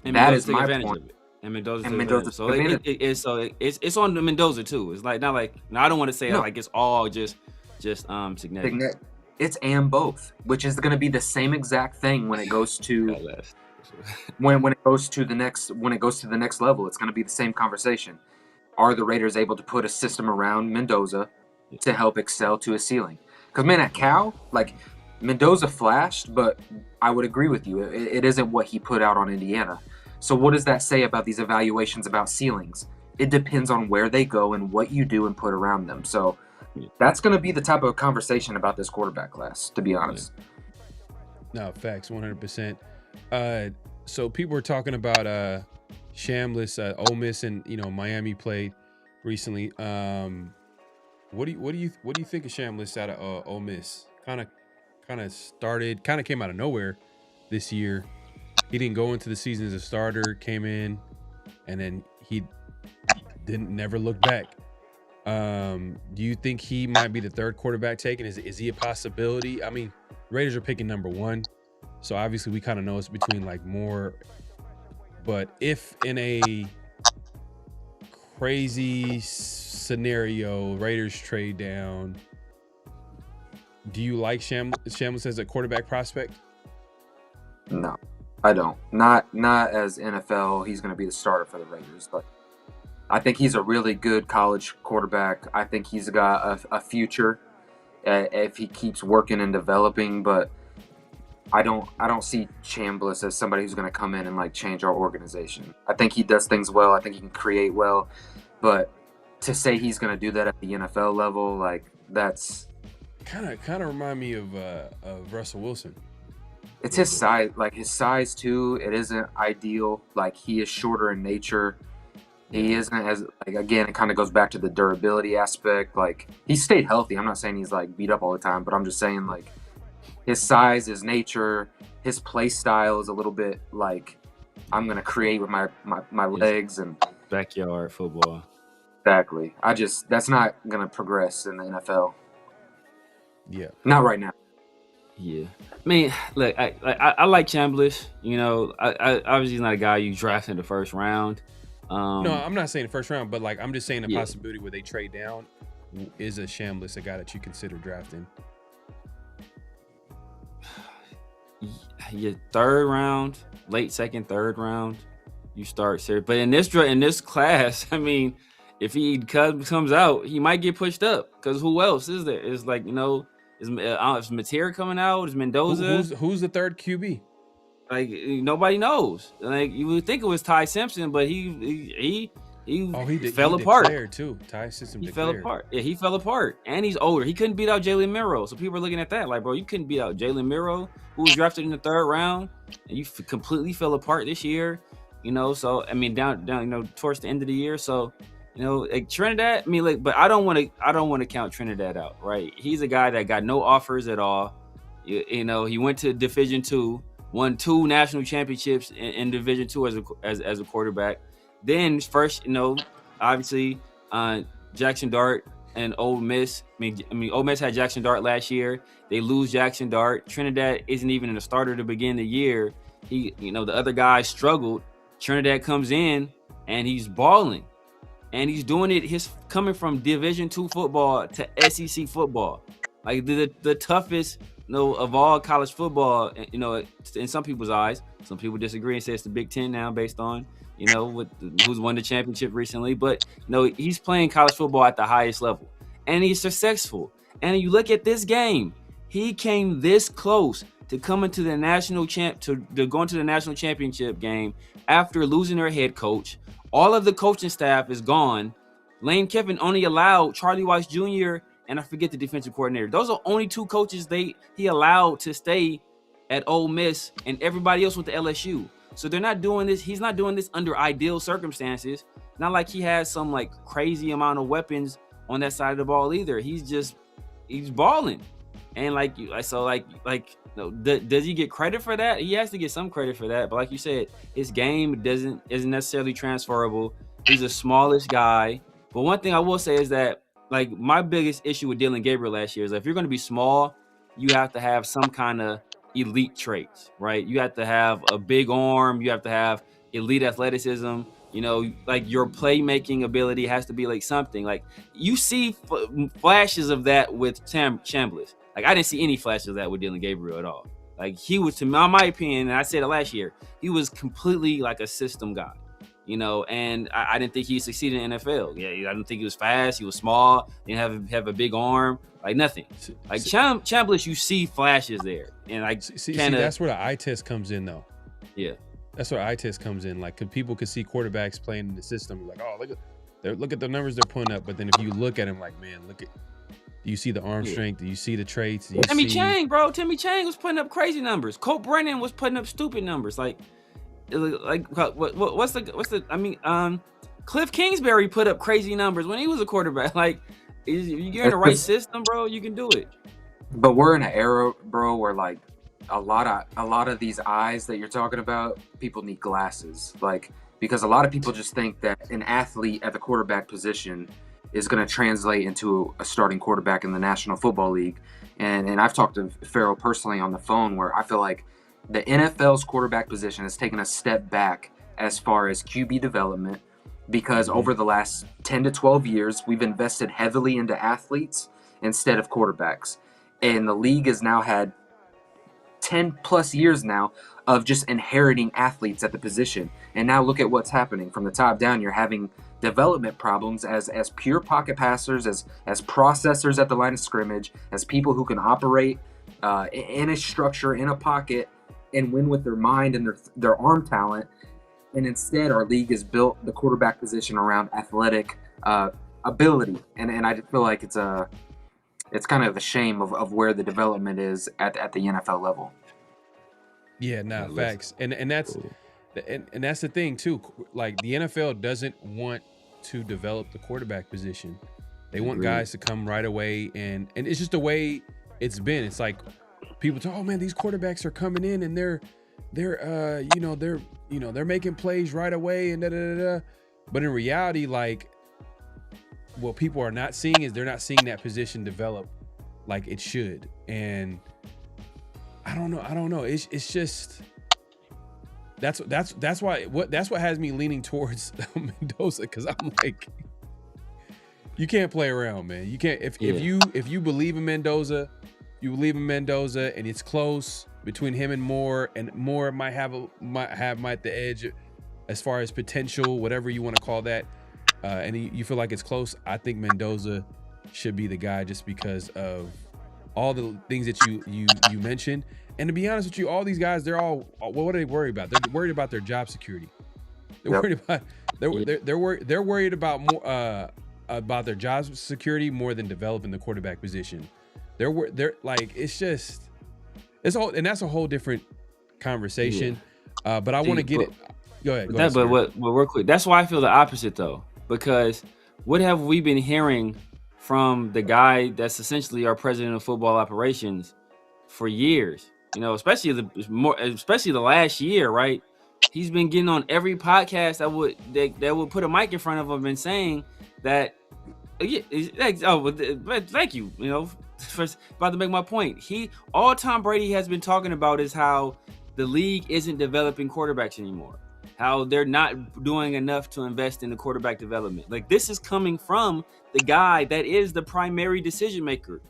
And that Mendoza is my advantage point. of it. And Mendoza took advantage. So it's on the Mendoza too. It's like not like I don't want to say like it's all just Cignetti. It's and both, which is going to be the same exact thing when it goes to when it goes to the next level. It's going to be the same conversation. Are the Raiders able to put a system around Mendoza to help excel to a ceiling? Because man, at Cal, like Mendoza flashed, but I would agree with you. It isn't what he put out on Indiana. So what does that say about these evaluations about ceilings? it depends on where they go and what you do and put around them. So that's going to be the type of conversation about this quarterback class, to be honest. No, facts, 100%. So people were talking about Shambliss, Ole Miss, and Miami played recently. What do you think of Shambliss out of Ole Miss? Kind of came out of nowhere this year. He didn't go into the season as a starter, came in, and then he never look back. Do you think he might be the third quarterback taken? Is he a possibility? I mean, Raiders are picking number 1, so obviously we kind of know it's between like more. But if in a crazy scenario, Raiders trade down, do you like Shambliss as a quarterback prospect? No, I don't. Not as NFL. He's going to be the starter for the Raiders, but I think he's a really good college quarterback. I think he's got a future if he keeps working and developing. But I don't see Shambliss as somebody who's going to come in and like change our organization. I think he does things well. I think he can create well, but to say he's going to do that at the NFL level, like that's kind of remind me of Russell Wilson. It's his size, like his size too. It isn't ideal. Like he is shorter in nature. He isn't as like, again, it kind of goes back to the durability aspect. Like he stayed healthy. I'm not saying he's like beat up all the time, but I'm just saying like his size, his nature, his play style is a little bit like I'm gonna create with my legs and backyard football. Exactly. That's not gonna progress in the NFL. Yeah. Not right now. Yeah, I mean, look, I like Shambliss. I obviously he's not a guy you draft in the first round. No, I'm not saying the first round, but like I'm just saying a possibility where they trade down. Is a Shambliss a guy that you consider drafting? Your third round, late second, third round, you start serious. But in this class, I mean, if he comes out, he might get pushed up because who else is there? It's like is Mateer coming out? Is Mendoza? Who's the third QB? Like nobody knows. Like you would think it was Ty Simpson, but he fell apart. Declared too. Ty Simpson fell apart. Yeah, he fell apart, and he's older. He couldn't beat out Jalen Miro. So people are looking at that like, bro, you couldn't beat out Jalen Miro, who was drafted in the third round, and you completely fell apart this year. So I mean, down, towards the end of the year. So. Like Trinidad. I mean, like, but I don't want to count Trinidad out, right? He's a guy that got no offers at all. He went to Division II, won 2 national championships in Division II as a quarterback. Then first, obviously, Jackson Dart and Ole Miss. I mean, Ole Miss had Jackson Dart last year. They lose Jackson Dart. Trinidad isn't even a starter to begin the year. The other guy struggled. Trinidad comes in and he's balling. And he's doing it. He's coming from Division II football to SEC football, like the toughest, of all college football. In some people's eyes, some people disagree and say it's the Big Ten now, based on who's won the championship recently. But he's playing college football at the highest level, and he's successful. And you look at this game, he came this close to coming to the national to going to the national championship game after losing their head coach. All of the coaching staff is gone. Lane Kiffin only allowed Charlie Weiss Jr. and I forget the defensive coordinator. Those are only 2 coaches he allowed to stay at Ole Miss, and everybody else went to LSU. So they're not doing this. He's not doing this under ideal circumstances. Not like he has some like crazy amount of weapons on that side of the ball either. He's balling, and does he get credit for that? He has to get some credit for that. But like you said, his game isn't necessarily transferable. He's a smallish guy. But one thing I will say is that like my biggest issue with Dylan Gabriel last year is that if you're going to be small, you have to have some kind of elite traits, right? You have to have a big arm. You have to have elite athleticism. Like your playmaking ability has to be like something. Like you see flashes of that with Shambliss. Like I didn't see any flashes of that with Dylan Gabriel at all. Like he was, to my opinion, and I said it last year, he was completely like a system guy. And I didn't think he succeeded in the NFL. Yeah, I don't think he was fast. He was small. Didn't have a big arm. Like nothing. Like Shambliss, you see flashes there, and like see that's where the eye test comes in, though. Yeah, that's where eye test comes in. Like, people could see quarterbacks playing in the system. Like, oh, look at the numbers they're putting up, but then if you look at them, like, man, do you see the arm strength? Do you see the traits? Do you Timmy see Chang, bro. Timmy Chang was putting up crazy numbers. Colt Brennan was putting up stupid numbers. Like what's the? I mean, Cliff Kingsbury put up crazy numbers when he was a quarterback. Like, if you're in the right system, bro, you can do it. But we're in an era, bro, where like a lot of these eyes that you're talking about, people need glasses. Like, because a lot of people just think that an athlete at the quarterback position is going to translate into a starting quarterback in the National Football League. And I've talked to Pharaoh personally on the phone, where I feel like the NFL's quarterback position has taken a step back as far as QB development, because over the last 10 to 12 years, we've invested heavily into athletes instead of quarterbacks. And the league has now had 10 plus years now of just inheriting athletes at the position. And now look at what's happening from the top down. You're having development problems as pure pocket passers, as processors at the line of scrimmage, as people who can operate in a structure, in a pocket, and win with their mind and their arm talent. And instead, our league has built the quarterback position around athletic ability. And I feel like it's kind of a shame of where the development is at the NFL level. Yeah, facts. And that's and that's the thing too. Like, the NFL doesn't want to develop the quarterback position. They want guys to come right away, and it's just the way it's been. It's like people talk, oh man, these quarterbacks are coming in and they're making plays right away and da da da. But in reality, like, what people are not seeing is they're not seeing that position develop like it should. And I don't know. It's just that's what has me leaning towards Mendoza, because I'm like, you can't play around, man. You can't if you believe in Mendoza, you believe in Mendoza, and it's close between him and Moore might have the edge as far as potential, whatever you want to call that. And you feel like it's close. I think Mendoza should be the guy, just because of all the things that you mentioned. And to be honest with you, all these guys, they're all, what are they worried about? They're worried about their job security. They're worried about more about their job security more than developing the quarterback position. They're like, it's all, and that's a whole different conversation. But I want to get it. Go ahead. But real quick, that's why I feel the opposite though, because what have we been hearing from the guy that's essentially our president of football operations for years? You know, especially the last year, right? He's been getting on every podcast that would put a mic in front of him and saying that. Thank you. You know, for about to make my point. All Tom Brady has been talking about is how the league isn't developing quarterbacks anymore. How they're not doing enough to invest in the quarterback development. Like, this is coming from the guy that is the primary decision maker.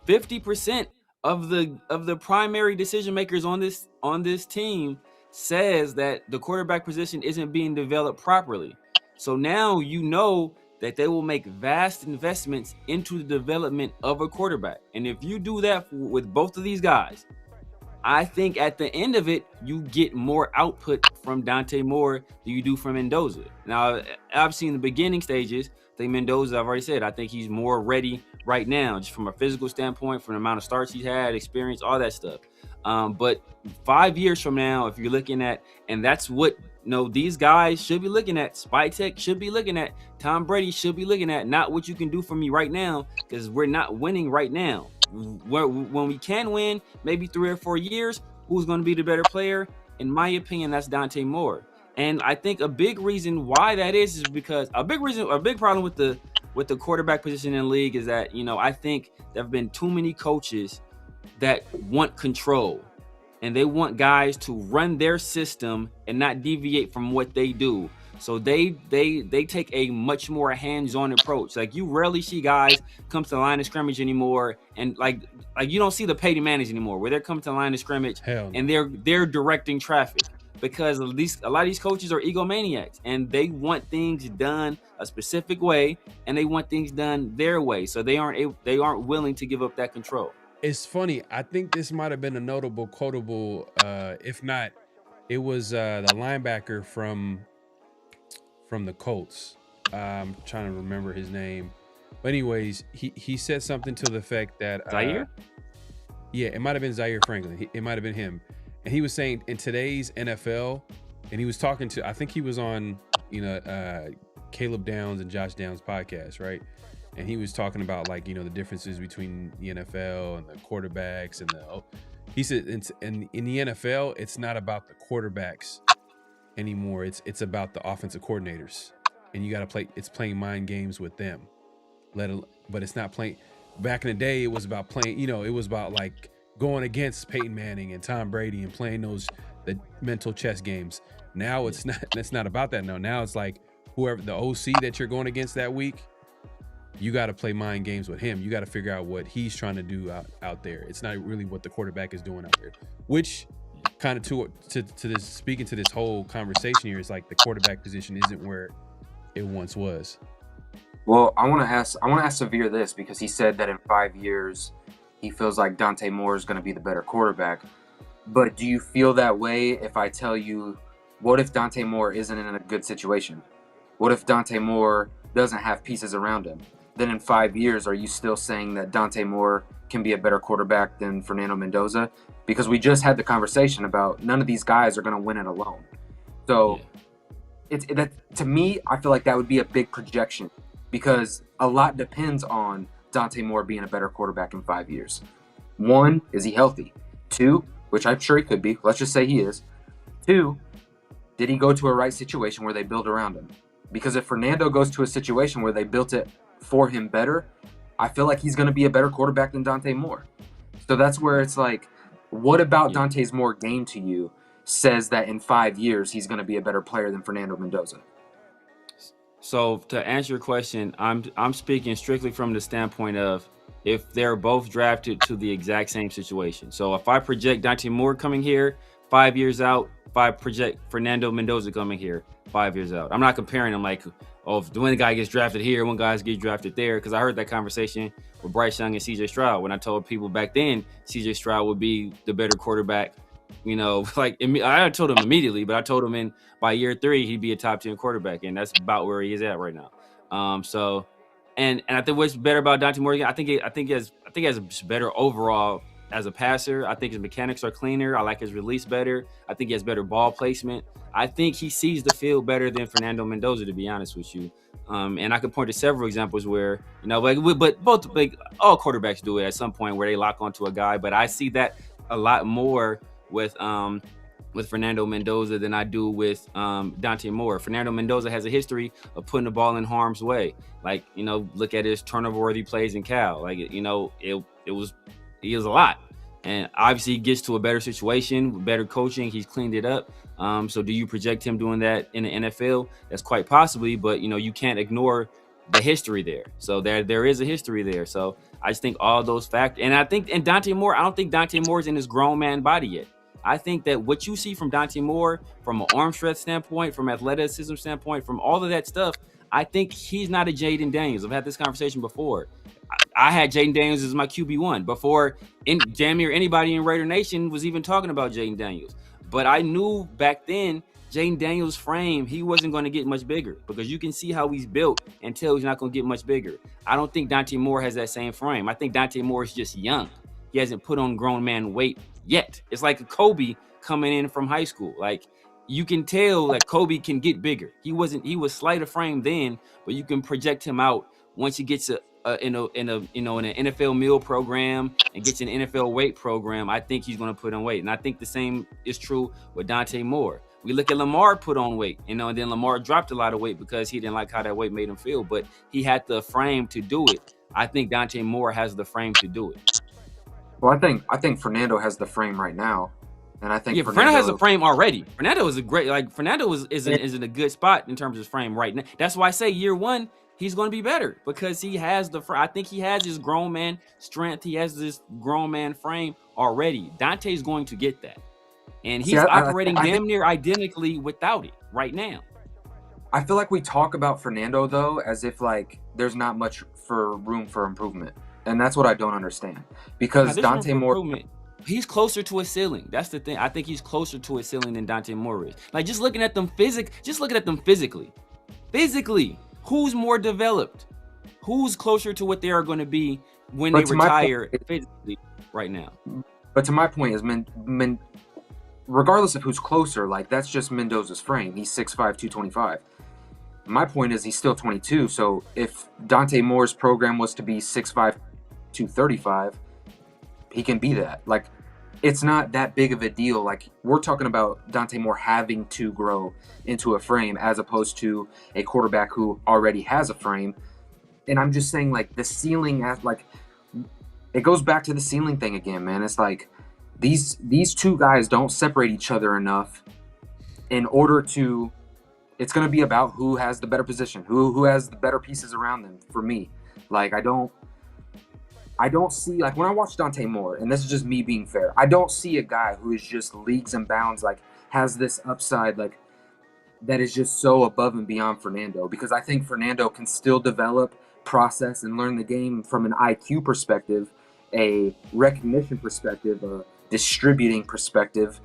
50% of the primary decision makers on this team says that the quarterback position isn't being developed properly. So now you know that they will make vast investments into the development of a quarterback. And if you do that with both of these guys, I think at the end of it, you get more output from Dante Moore than you do from Mendoza. Now, obviously in the beginning stages, I think Mendoza, I've already said, I think he's more ready right now, just from a physical standpoint, from the amount of starts he's had, experience, all that stuff. But 5 years from now, if you're looking at, and that's what these guys should be looking at, Spytek should be looking at, Tom Brady should be looking at, not what you can do for me right now, because we're not winning right now. When we can win, maybe 3 or 4 years, who's going to be the better player? In my opinion, that's Dante Moore. And I think a big reason why that is because a big problem with the quarterback position in the league is that, I think there have been too many coaches that want control, and they want guys to run their system and not deviate from what they do. So they take a much more hands-on approach. Like, you rarely see guys come to the line of scrimmage anymore, and like you don't see the Peyton Mannings anymore, where they're coming to the line of scrimmage and they're directing traffic, because a lot of these coaches are egomaniacs and they want things done a specific way and they want things done their way. So they aren't willing to give up that control. It's funny. I think this might have been a notable, quotable. If not, it was the linebacker from the Colts. I'm trying to remember his name. But anyways, he said something to the effect that Zaire? Yeah, it might have been Zaire Franklin. It might have been him. And he was saying in today's NFL, and he was talking to, I think he was on, Caleb Downs and Josh Downs podcast, right? And he was talking about like, the differences between the NFL and the quarterbacks and he said in the NFL, it's not about the quarterbacks anymore. It's about the offensive coordinators, and you got to it's playing mind games with them. But it's not playing. Back in the day, it was about playing. It was about like going against Peyton Manning and Tom Brady and playing the mental chess games. Now it's not. It's not about that. Now it's like whoever the OC that you're going against that week, you got to play mind games with him. You got to figure out what he's trying to do out there. It's not really what the quarterback is doing out there, which kind of to this, speaking to this whole conversation here, is like the quarterback position isn't where it once was. Well, I want to ask Severe this, because he said that in 5 years he feels like Dante Moore is going to be the better quarterback. But do you feel that way if I tell you, what if Dante Moore isn't in a good situation? What if Dante Moore doesn't have pieces around him? Then in 5 years, are you still saying that Dante Moore can be a better quarterback than Fernando Mendoza? Because we just had the conversation about none of these guys are going to win it alone. So to me, I feel like that would be a big projection, because a lot depends on Dante Moore being a better quarterback in 5 years. 1, is he healthy? 2, which I'm sure he could be. Let's just say he is. 2, did he go to a right situation where they build around him? Because if Fernando goes to a situation where they built it for him better, I feel like he's going to be a better quarterback than Dante Moore. So that's where it's like, what about Dante's Moore game to you says that in 5 years he's going to be a better player than Fernando Mendoza? So to answer your question, I'm speaking strictly from the standpoint of if they're both drafted to the exact same situation. So if I project Dante Moore coming here 5 years out, if I project Fernando Mendoza coming here 5 years out, I'm not comparing them like, oh, if one guy gets drafted here, one guy gets drafted there, because I heard that conversation with Bryce Young and CJ Stroud when I told people back then CJ Stroud would be the better quarterback. I told him immediately, but I told him by year 3 he'd be a top 10 quarterback, and that's about where he is at right now. And I think what's better about Dante Moore, I think he has better overall as a passer. I think his mechanics are cleaner. I like his release better. I think he has better ball placement. I think he sees the field better than Fernando Mendoza, to be honest with you. And I could point to several examples where, but both all quarterbacks do it at some point where they lock onto a guy. But I see that a lot more with Fernando Mendoza than I do with Dante Moore. Fernando Mendoza has a history of putting the ball in harm's way. Like, look at his turnover-worthy plays in Cal. Like, he was a lot. And obviously he gets to a better situation with better coaching. He's cleaned it up. So do you project him doing that in the NFL? That's quite possibly, but you can't ignore the history there. So there is a history there. So I just think all those factors, and Dante Moore, I don't think Dante Moore's in his grown man body yet. I think that what you see from Dante Moore, from an arm strength standpoint, from athleticism standpoint, from all of that stuff, I think he's not a Jaden Daniels. I've had this conversation before. I had Jaden Daniels as my QB1 before damn near anybody in Raider Nation was even talking about Jaden Daniels. But I knew back then Jaden Daniels' frame, he wasn't going to get much bigger, because you can see how he's built and tell he's not going to get much bigger. I don't think Dante Moore has that same frame. I think Dante Moore is just young. He hasn't put on grown man weight yet. It's like a Kobe coming in from high school. Like, you can tell that Kobe can get bigger. He was slight of frame then, but you can project him out once he gets in an NFL meal program and gets an NFL weight program. I think he's going to put on weight, and I think the same is true with Dante Moore. We look at Lamar put on weight, and then Lamar dropped a lot of weight because he didn't like how that weight made him feel, but he had the frame to do it. I think Dante Moore has the frame to do it. Well, I think Fernando has the frame right now, and I think Fernando has a frame already. Fernando is in a good spot in terms of frame right now. That's why I say year 1 he's going to be better, because he has I think he has his grown man strength. He has this grown man frame already. Dante's going to get that, and he's operating damn near identically without it right now. I feel like we talk about Fernando though as if like there's not much room for improvement. And that's what I don't understand, because Dante Moore, he's closer to a ceiling. That's the thing. I think he's closer to a ceiling than Dante Moore is. Like, just looking at them physically. Physically, Who's more developed? Who's closer to what they are going to be when But they to my retire point- physically right now? But to my point is, regardless of who's closer, like that's just Mendoza's frame. He's 6'5", 225. My point is he's still 22. So if Dante Moore's program was to be 6'5", 235, he can be that. Like, it's not that big of a deal. Like, we're talking about Dante Moore having to grow into a frame as opposed to a quarterback who already has a frame. And I'm just saying, like, the ceiling, it goes back to the ceiling thing again, man. It's like these two guys don't separate each other enough in order to. It's going to be about who has the better position, who has the better pieces around them. For me, like I don't see, like, when I watch Dante Moore, and this is just me being fair, I don't see a guy who is just leagues and bounds, like has this upside, like that is just so above and beyond Fernando, because I think Fernando can still develop, process, and learn the game from an IQ perspective, a recognition perspective, a distributing perspective,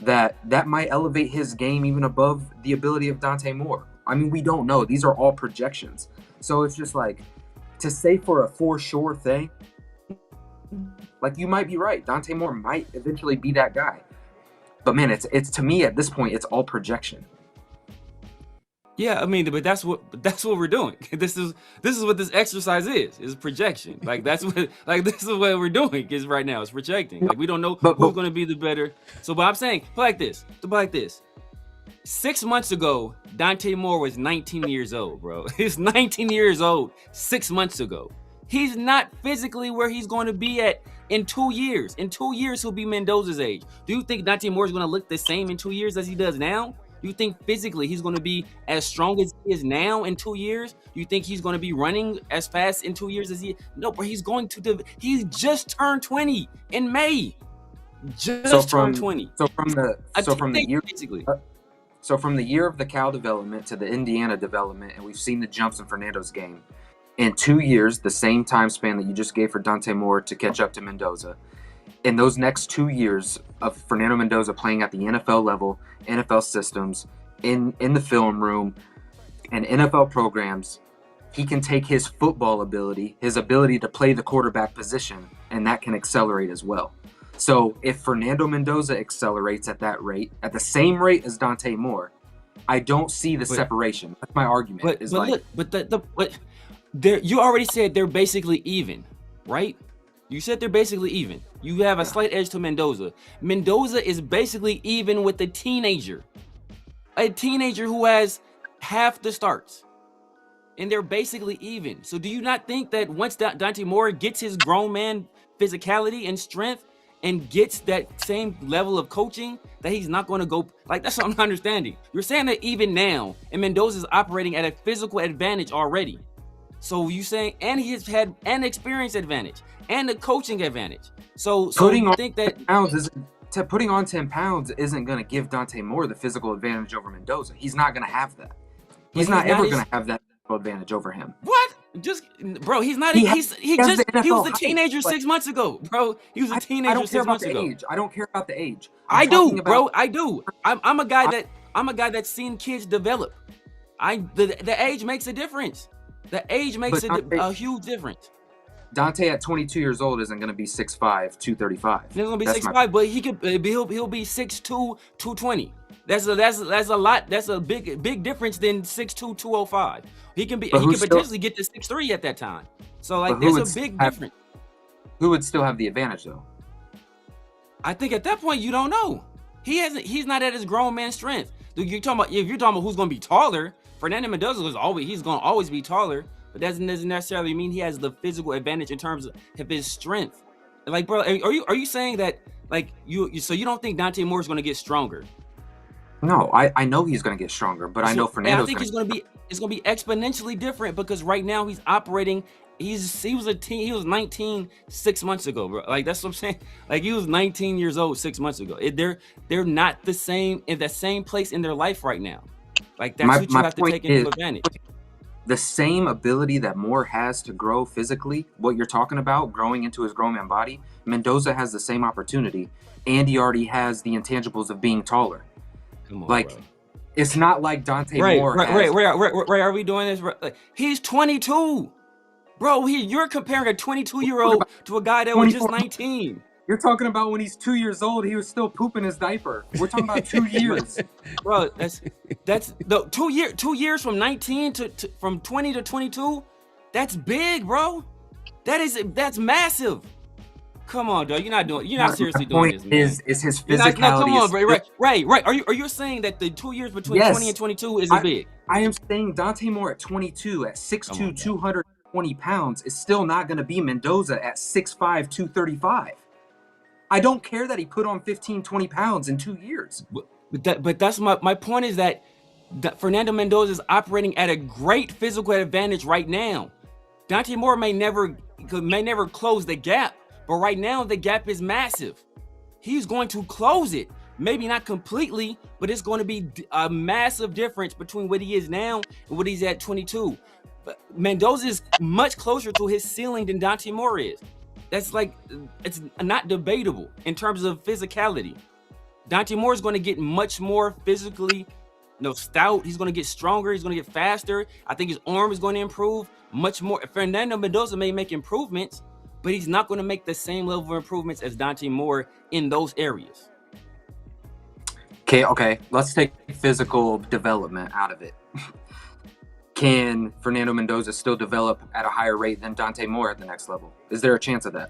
that might elevate his game even above the ability of Dante Moore. I mean, we don't know. These are all projections. So it's just like, to say for sure thing, like, you might be right. Dante Moore might eventually be that guy. But man, it's to me at this point, it's all projection. Yeah, I mean, but that's what we're doing. This is what this exercise is projection. Like, this is what we're doing is right now. It's projecting. Like, we don't know who's going to be the better. So, but I'm saying, like this. 6 months ago, Dante Moore was 19 years old, bro. He's 19 years old 6 months ago. He's not physically where he's going to be at in 2 years. In 2 years, he'll be Mendoza's age. Do you think Dante Moore is going to look the same in 2 years as he does now? Do you think physically he's going to be as strong as he is now in 2 years? Do you think he's going to be running as fast in 2 years as he? No, but he's going to. He just turned 20 in May. Turned 20. So from the year basically. So from the year of the Cal development to the Indiana development, and we've seen the jumps in Fernando's game. In 2 years, the same time span that you just gave for Dante Moore to catch up to Mendoza, in those next 2 years of Fernando Mendoza playing at the NFL level, NFL systems, in the film room, and NFL programs, he can take his football ability, his ability to play the quarterback position, and that can accelerate as well. So if Fernando Mendoza accelerates at that rate, at the same rate as Dante Moore, I don't see the separation. That's my argument. You already said they're basically even, right? You said they're basically even. You have a slight edge to Mendoza. Mendoza is basically even with a teenager who has half the starts. And they're basically even. So do you not think that once Dante Moore gets his grown man physicality and strength and gets that same level of coaching, that he's not going to go, like, that's what I'm not understanding. You're saying that even now, and Mendoza's operating at a physical advantage already. So you saying, and he has had an experience advantage and a coaching advantage. So you think that putting on 10 pounds isn't going to give Dante Moore the physical advantage over Mendoza. He's not going to have that. He's not ever going to have that physical advantage over him. What? Bro, he's not. He was a teenager 6 months ago, bro. He was a teenager 6 months ago. I don't care about the age. I do, bro. I do. I'm a guy that's seen kids develop. The age makes a difference. The age makes a huge difference. Dante at 22 years old isn't going to be 6'5", 235. He's going to be 6'5", but he'll be 6'2", 220. That's a lot. That's a big difference than 6'2", 205. He can potentially get to 6'3" at that time. So, like, there's a big difference. Who would still have the advantage though? I think at that point you don't know. He's not at his grown man strength. If you're talking about who's going to be taller, Fernando Mendoza he's going to always be taller, but that doesn't necessarily mean he has the physical advantage in terms of his strength. Like, bro, are you saying that, like, you don't think Dante Moore is going to get stronger? No, I know he's going to get stronger, but I know Fernando's I think it's going to be exponentially different, because right now he's operating. He was 19 6 months ago, bro. Like, that's what I'm saying. Like, he was 19 years old 6 months ago. They're not the same in the same place in their life right now. Like, that's what you have to take into advantage. The same ability that Moore has to grow physically, what you're talking about, growing into his grown man body, Mendoza has the same opportunity, and he already has the intangibles of being taller. Come on, like, bro. It's not like Dante Right, Moore right, has. right. Are we doing this? Like, he's 22, bro. You're comparing a 22-year-old to a guy that was just 24. 19, You're talking about when he's 2 years old, he was still pooping his diaper. We're talking about 2 years. bro. That's the 2 years from 19 to from 20 to 22. That's big, bro. That's massive. Come on, dog. You're not seriously The doing point this, man. is his You're not, no, come physicality on, is bro. Right. Are you saying that the 2 years between 20 yes. and 22 isn't big? I am saying Dante Moore at 22 at 6'2", 220 pounds is still not going to be Mendoza at 6'5", 235. I don't care that he put on 15, 20 pounds in 2 years. But that's my point is that Fernando Mendoza is operating at a great physical advantage right now. Dante Moore may never close the gap, but right now the gap is massive. He's going to close it. Maybe not completely, but it's going to be a massive difference between what he is now and what he's at 22. But Mendoza is much closer to his ceiling than Dante Moore is. That's like, it's not debatable in terms of physicality. Dante Moore is going to get much more physically, stout. He's going to get stronger. He's going to get faster. I think his arm is going to improve much more. Fernando Mendoza may make improvements, but he's not going to make the same level of improvements as Dante Moore in those areas. Okay. Let's take physical development out of it. Can Fernando Mendoza still develop at a higher rate than Dante Moore at the next level? Is there a chance of that?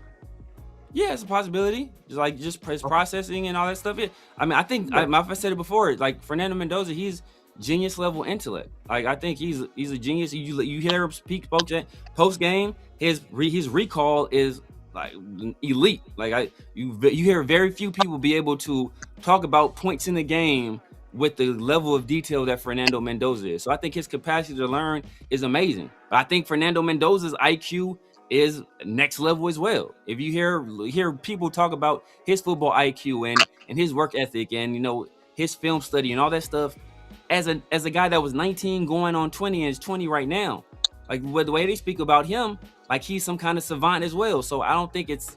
Yeah, it's a possibility. Just processing and all that stuff. I mean, I think I said it before. Like Fernando Mendoza, he's genius level intellect. Like I think he's a genius. You hear him speak post game. His recall is like elite. Like you hear very few people be able to talk about points in the game with the level of detail that Fernando Mendoza is. So I think his capacity to learn is amazing. But I think Fernando Mendoza's IQ is next level as well. If you hear people talk about his football IQ and his work ethic and his film study and all that stuff, as a guy that was 19 going on 20 and is 20 right now, like with the way they speak about him, like he's some kind of savant as well. So I don't think it's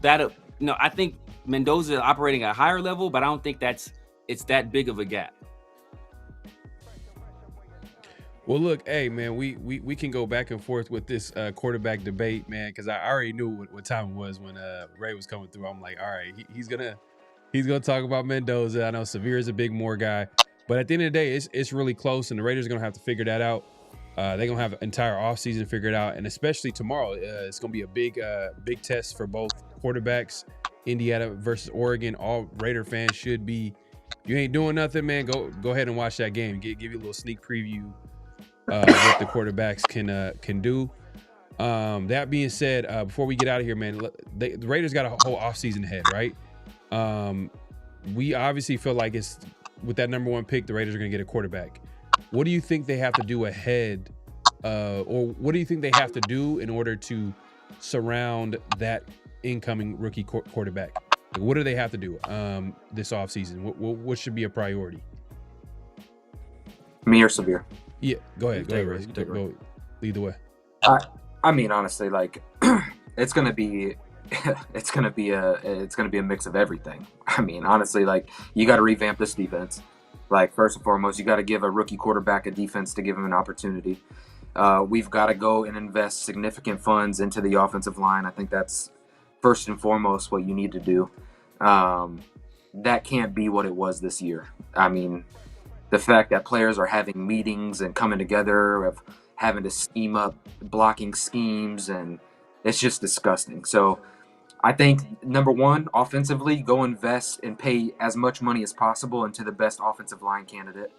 that. I think Mendoza is operating at a higher level, but I don't think it's that big of a gap. Well, look, hey man, we can go back and forth with this quarterback debate, man, because I already knew what time it was when Ray was coming through. I'm like, all right, he's gonna talk about Mendoza. I know Severe is a big Moore guy, but at the end of the day, it's really close, and the Raiders are gonna have to figure that out. They're gonna have an entire offseason to figure it out, and especially tomorrow, it's gonna be a big test for both quarterbacks. Indiana versus Oregon. All Raider fans should be. You ain't doing nothing, man. Go ahead and watch that game. Give you a little sneak preview. What the quarterbacks can do. That being said, before we get out of here, man, the Raiders got a whole offseason ahead, right? We obviously feel like it's with that number one pick, the Raiders are going to get a quarterback. What do you think they have to do ahead, or what do you think they have to do in order to surround that incoming rookie quarterback? Like, what do they have to do this offseason? What should be a priority? Me or Severe? Yeah, go ahead. Ray. Go either way. I mean, honestly, like it's gonna be a mix of everything. I mean, honestly, like you got to revamp this defense. Like first and foremost, you got to give a rookie quarterback a defense to give him an opportunity. We've got to go and invest significant funds into the offensive line. I think that's first and foremost what you need to do. That can't be what it was this year. I mean, the fact that players are having meetings and coming together, of having to scheme up blocking schemes, and it's just disgusting. So I think number one, offensively, go invest and pay as much money as possible into the best offensive line candidate.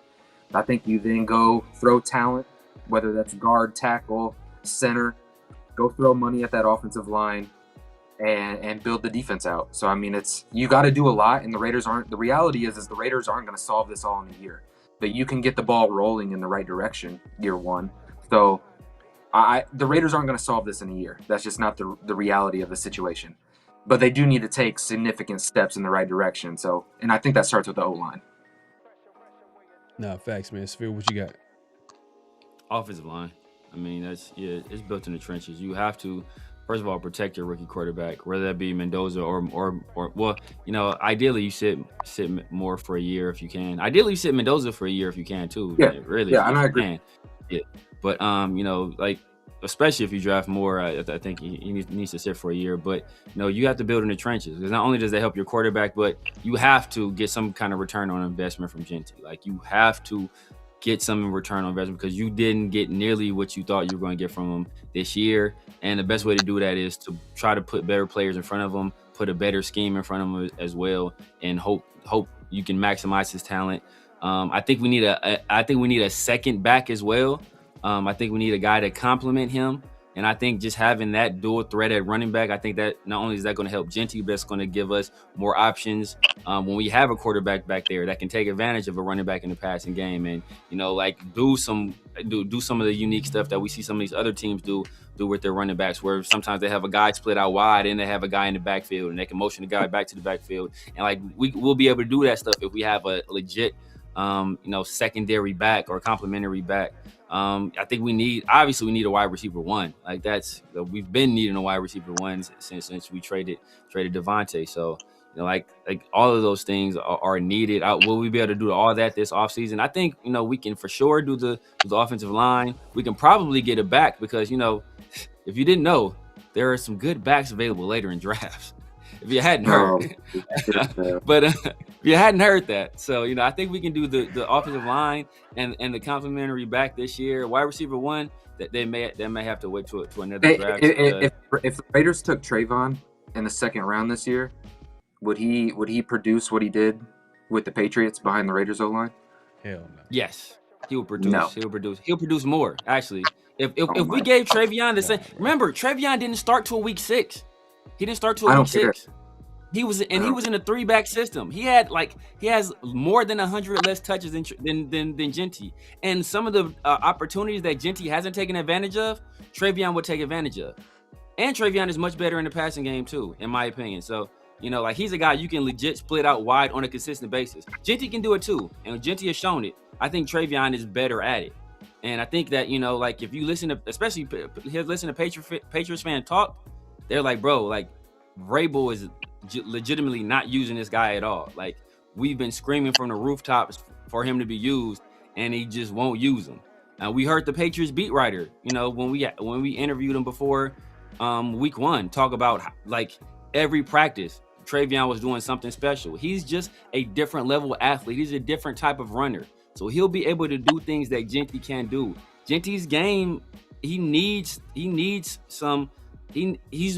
I think you then go throw talent, whether that's guard, tackle, center, go throw money at that offensive line and build the defense out. So, I mean, you got to do a lot, and the reality is the Raiders aren't going to solve this all in a year. But you can get the ball rolling in the right direction year one. So the Raiders aren't going to solve this in a year. That's just not the reality of the situation. But they do need to take significant steps in the right direction. So, and I think that starts with the O-line. No, facts, man. Sphere, what you got? Offensive line. I mean, it's built in the trenches. You have to first of all, protect your rookie quarterback, whether that be Mendoza or well, ideally you sit more for a year if you can. Ideally, you sit Mendoza for a year if you can too. Yeah, Really, yeah, if and I you agree. can. Yeah, but like especially if you draft more, I think he needs to sit for a year. But you have to build in the trenches, because not only does that help your quarterback, but you have to get some kind of return on investment from Genty. Like, you have to get some return on investment, because you didn't get nearly what you thought you were going to get from him this year. And the best way to do that is to try to put better players in front of him, put a better scheme in front of him as well, and hope you can maximize his talent. I think we need a second back as well. I think we need a guy to complement him. And I think just having that dual threat at running back, I think that not only is that going to help Genty, but it's going to give us more options when we have a quarterback back there that can take advantage of a running back in the passing game, and like do some of the unique stuff that we see some of these other teams do with their running backs, where sometimes they have a guy split out wide and they have a guy in the backfield, and they can motion the guy back to the backfield. And like we'll be able to do that stuff if we have a legit secondary back or complementary back. I think we need a wide receiver one. Like, we've been needing a wide receiver one since we traded Devontae. So like all of those things are needed. Will we be able to do all that this offseason? I think we can for sure do the offensive line. We can probably get a back, because if you didn't know, there are some good backs available later in drafts. If you hadn't heard, but if you hadn't heard that, so I think we can do the offensive line and the complimentary back this year. Wide receiver one, that they may have to wait to another draft. If the Raiders took Trayvon in the second round this year, would he produce what he did with the Patriots behind the Raiders O-line? Hell no. Yes, he will produce. No. He'll produce more, actually. If we gave Travion the same, remember, Travion didn't start till week 6. He didn't start till week 6. He was in a 3-back system. He has more than 100 less touches than Genty. And some of the opportunities that Genty hasn't taken advantage of, Travion would take advantage of. And Travion is much better in the passing game too, in my opinion. So, like, he's a guy you can legit split out wide on a consistent basis. Genty can do it too, and Genty has shown it. I think Travion is better at it. And I think that, like, if you listen to, especially listen to Patriots fan talk, they're like, bro, like, Vrabel is legitimately not using this guy at all. Like, we've been screaming from the rooftops for him to be used, and he just won't use him. We heard the Patriots beat writer, when we interviewed him before week 1, talk about, like, every practice Travion was doing something special. He's just a different level athlete. He's a different type of runner. So he'll be able to do things that Genty can't do. Genty's game, he's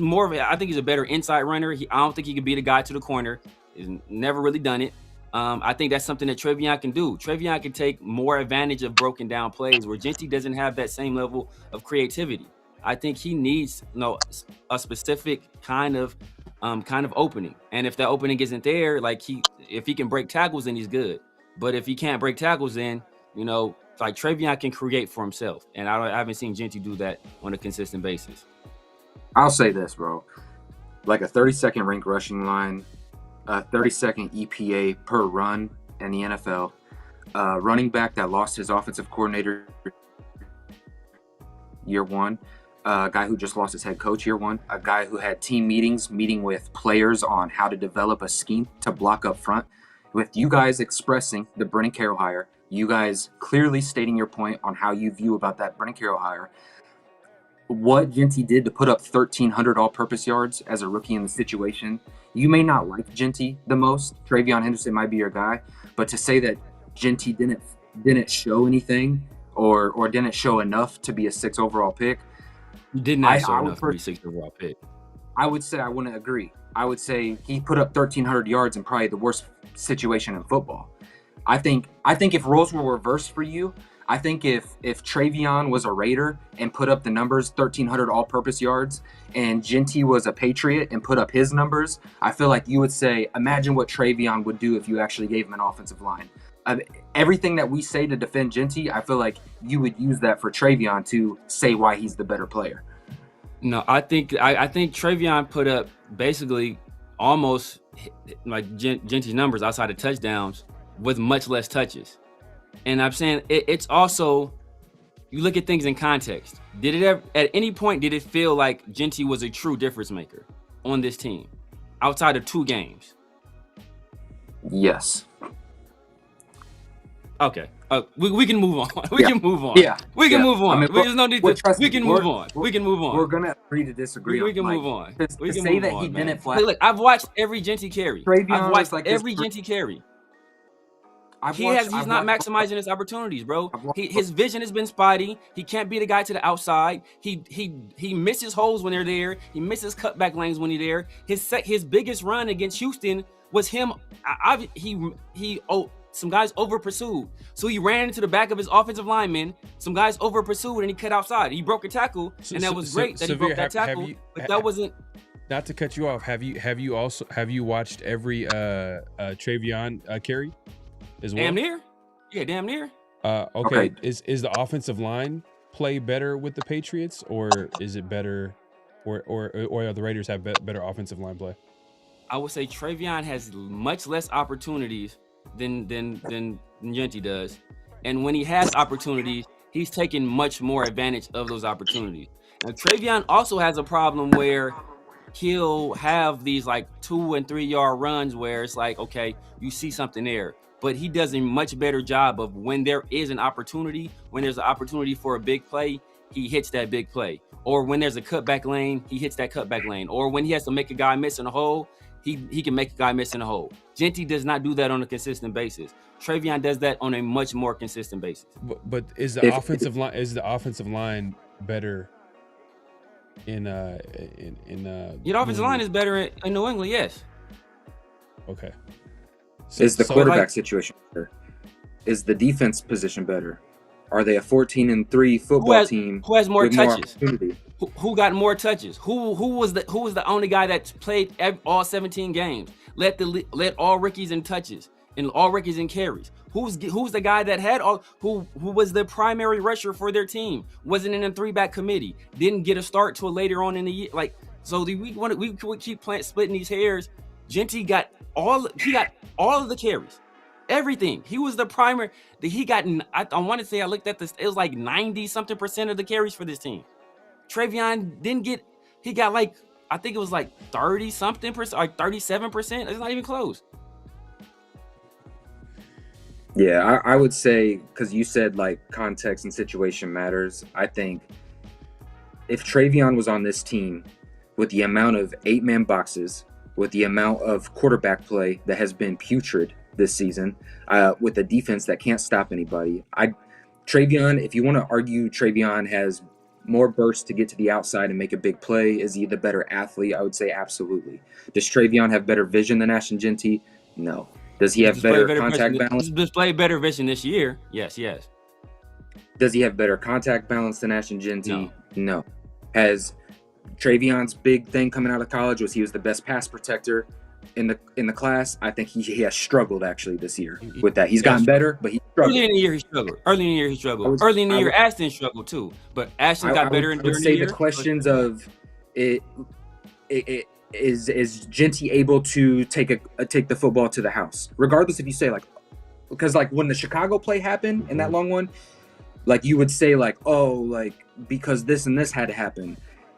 more of I think he's a better inside runner. I don't think he can beat a guy to the corner. He's never really done it. I think that's something that Travion can do. Travion can take more advantage of broken down plays, where Genty doesn't have that same level of creativity. I think he needs a specific kind of opening. And if that opening isn't there, like, if he can break tackles, then he's good. But if he can't break tackles, then like, Travion can create for himself. And I haven't seen Genty do that on a consistent basis. I'll say this, bro. Like, a 32nd ranked rushing line, 32nd EPA per run in the NFL, running back that lost his offensive coordinator year 1, a guy who just lost his head coach year 1, a guy who had team meeting with players on how to develop a scheme to block up front. With you guys expressing the Brennan Carroll hire, you guys clearly stating your point on how you view about that Brennan Carroll hire, what Genty did to put up 1,300 all-purpose yards as a rookie in the situation. You may not like Genty the most. Travion Henderson might be your guy, but to say that Genty didn't show anything or didn't show enough to be a 6 overall pick, did not show enough to be a 6 overall pick. I would say I wouldn't agree. I would say he put up 1,300 yards in probably the worst situation in football. I think if roles were reversed for you, I think if Travion was a Raider and put up the numbers, 1,300 all-purpose yards, and Genty was a Patriot and put up his numbers, I feel like you would say, imagine what Travion would do if you actually gave him an offensive line. Everything that we say to defend Genty, I feel like you would use that for Travion to say why he's the better player. No, I think Travion put up basically almost like Genty's numbers outside of touchdowns with much less touches. And I'm saying it's also you look at things in context. Did it ever, at any point, did it feel like Genty was a true difference maker on this team outside of 2 games? Yes. Okay. We can move on. We can move on. Yeah. We can move on. I mean, There's no need to. We can move on. We can move We're on. gonna agree to disagree. We can like, move on. To We can say move that on, he man. didn't flash. Hey, look, I've watched every Genty carry. Travion I've watched was like every Genty carry. He's not maximizing his opportunities, bro. His vision has been spotty. He can't beat a guy to the outside. He misses holes when they're there. He misses cutback lanes when he's there. His biggest run against Houston was him. Some guys over pursued, so he ran into the back of his offensive lineman. Some guys over pursued, and he cut outside. He broke a tackle, and that was great that he broke that tackle. But that wasn't. Not to cut you off. Have you watched every Travion carry as well? Damn near. Yeah, damn near. Okay. Is the offensive line play better with the Patriots, or is it better, or the Raiders have better offensive line play? I would say Travion has much less opportunities than Genty does, and when he has opportunities, he's taking much more advantage of those opportunities. Now, Travion also has a problem where he'll have these like 2 and 3 yard runs where it's like, okay, you see something there, but he does a much better job of when there is an opportunity, when there's an opportunity for a big play, he hits that big play. Or when there's a cutback lane, he hits that cutback lane. Or when he has to make a guy miss in a hole, he can make a guy miss in a hole. Genty does not do that on a consistent basis. Travion does that on a much more consistent basis. But is the offensive line better in Your offensive line is better in New England, yes. Okay. Is the quarterback situation better? Is the defense position better? Are they a 14-3 football team? Who has more touches? More who got more touches? Who was the only guy that played all 17 games? Let all rookies in touches and all rookies in carries. Who's the guy that had who was the primary rusher for their team? Wasn't in a 3-back committee. Didn't get a start till later on in the year. Like, so we keep splitting these hairs. Genty got all of the carries. Everything. He was the primary. He got. I want to say I looked at this. It was like 90-something% of the carries for this team. Travion didn't get. He got like, I think it was like 30-something%, like 37%. It's not even close. Yeah, I would say, because you said like context and situation matters. I think if Travion was on this team with the amount of 8-man boxes, with the amount of quarterback play that has been putrid this season, with a defense that can't stop anybody, Travion, if you want to argue Travion has more burst to get to the outside and make a big play, is he the better athlete? I would say absolutely. Does Travion have better vision than Ashton Genty? No. Does he have better contact balance? He's displayed better vision this year. Yes. Does he have better contact balance than Ashton Genty? No. Has Travion's big thing coming out of college was he was the best pass protector in the class? I think he has struggled actually this year with that. He's gotten better, but he struggled. Early in the year he struggled. Early in the year Ashton struggled too, but Ashton got better during the year. The questions of it is Genty able to take the football to the house, regardless if you say like, because like when the Chicago play happened in that long one, like you would say like, oh, like because this and this had to happen.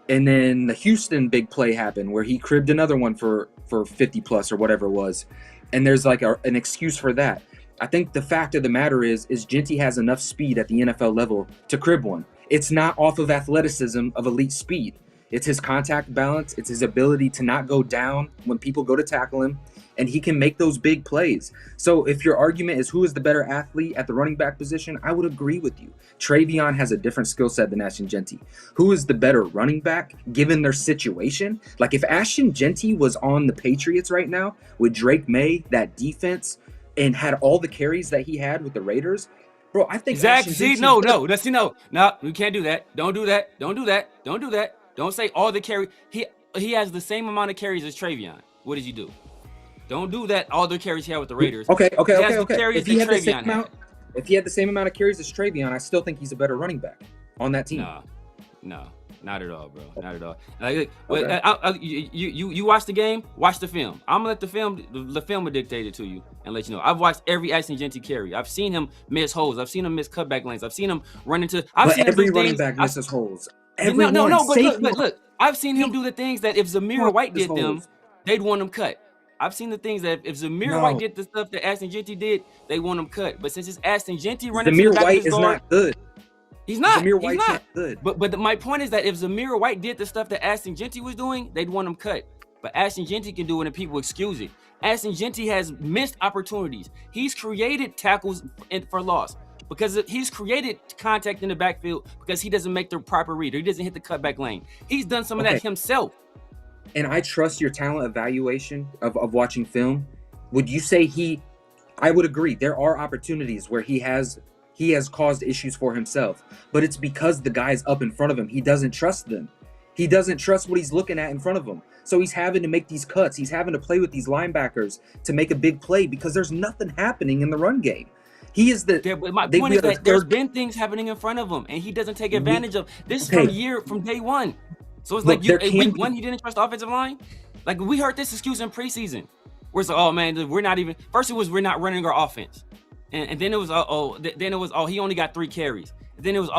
And then the Houston big play happened where he cribbed another one for 50 plus or whatever it was. And there's like an excuse for that. I think the fact of the matter is Genty has enough speed at the NFL level to crib one. It's not off of athleticism of elite speed. It's his contact balance. It's his ability to not go down when people go to tackle him. And he can make those big plays. So if your argument is who is the better athlete at the running back position, I would agree with you. Travion has a different skill set than Ashton Genty. Who is the better running back given their situation? Like if Ashton Genty was on the Patriots right now with Drake May, that defense, and had all the carries that he had with the Raiders, bro, I think exactly. No, we can't do that. Don't do that. Don't say all the carry. He has the same amount of carries as Travion. What did you do? Don't do that. All the carries he had with the Raiders. Okay. If he had the same amount of carries as Travion, I still think he's a better running back on that team. No. Not at all, bro. Not at all. You watch the game, watch the film. I'm gonna let the film will dictate it to you and let you know. I've watched every Ashton Jeanty carry. I've seen him miss holes. I've seen him miss cutback lanes. I've seen him run into. But every running back misses holes. Everyone. No. But look. I've seen him do the things that if Zamir White did them, they'd want him cut. I've seen the things that if Zamir White did the stuff that Ashton Jeanty did, they want him cut. But since it's Ashton Jeanty running to the back of his guard, not good. He's not. Zamir White's not good. But my point is that if Zamir White did the stuff that Ashton Jeanty was doing, they'd want him cut. But Ashton Jeanty can do it and people excuse it. Ashton Jeanty has missed opportunities. He's created tackles for loss because he's created contact in the backfield because he doesn't make the proper read or he doesn't hit the cutback lane. He's done some of that himself. And I trust your talent evaluation of watching film. Would you say I would agree. There are opportunities where he has caused issues for himself, but it's because the guys up in front of him, he doesn't trust them. He doesn't trust what he's looking at in front of him. So he's having to make these cuts. He's having to play with these linebackers to make a big play because there's nothing happening in the run game. He is the. Yeah, but my point is that there's been things happening in front of him, and he doesn't take advantage of this from day one. So it's like week one, he didn't trust the offensive line. Like we heard this excuse in preseason, where it's like, oh man, we're not even. First it was we're not running our offense. And then it was he only got 3 carries. And then it was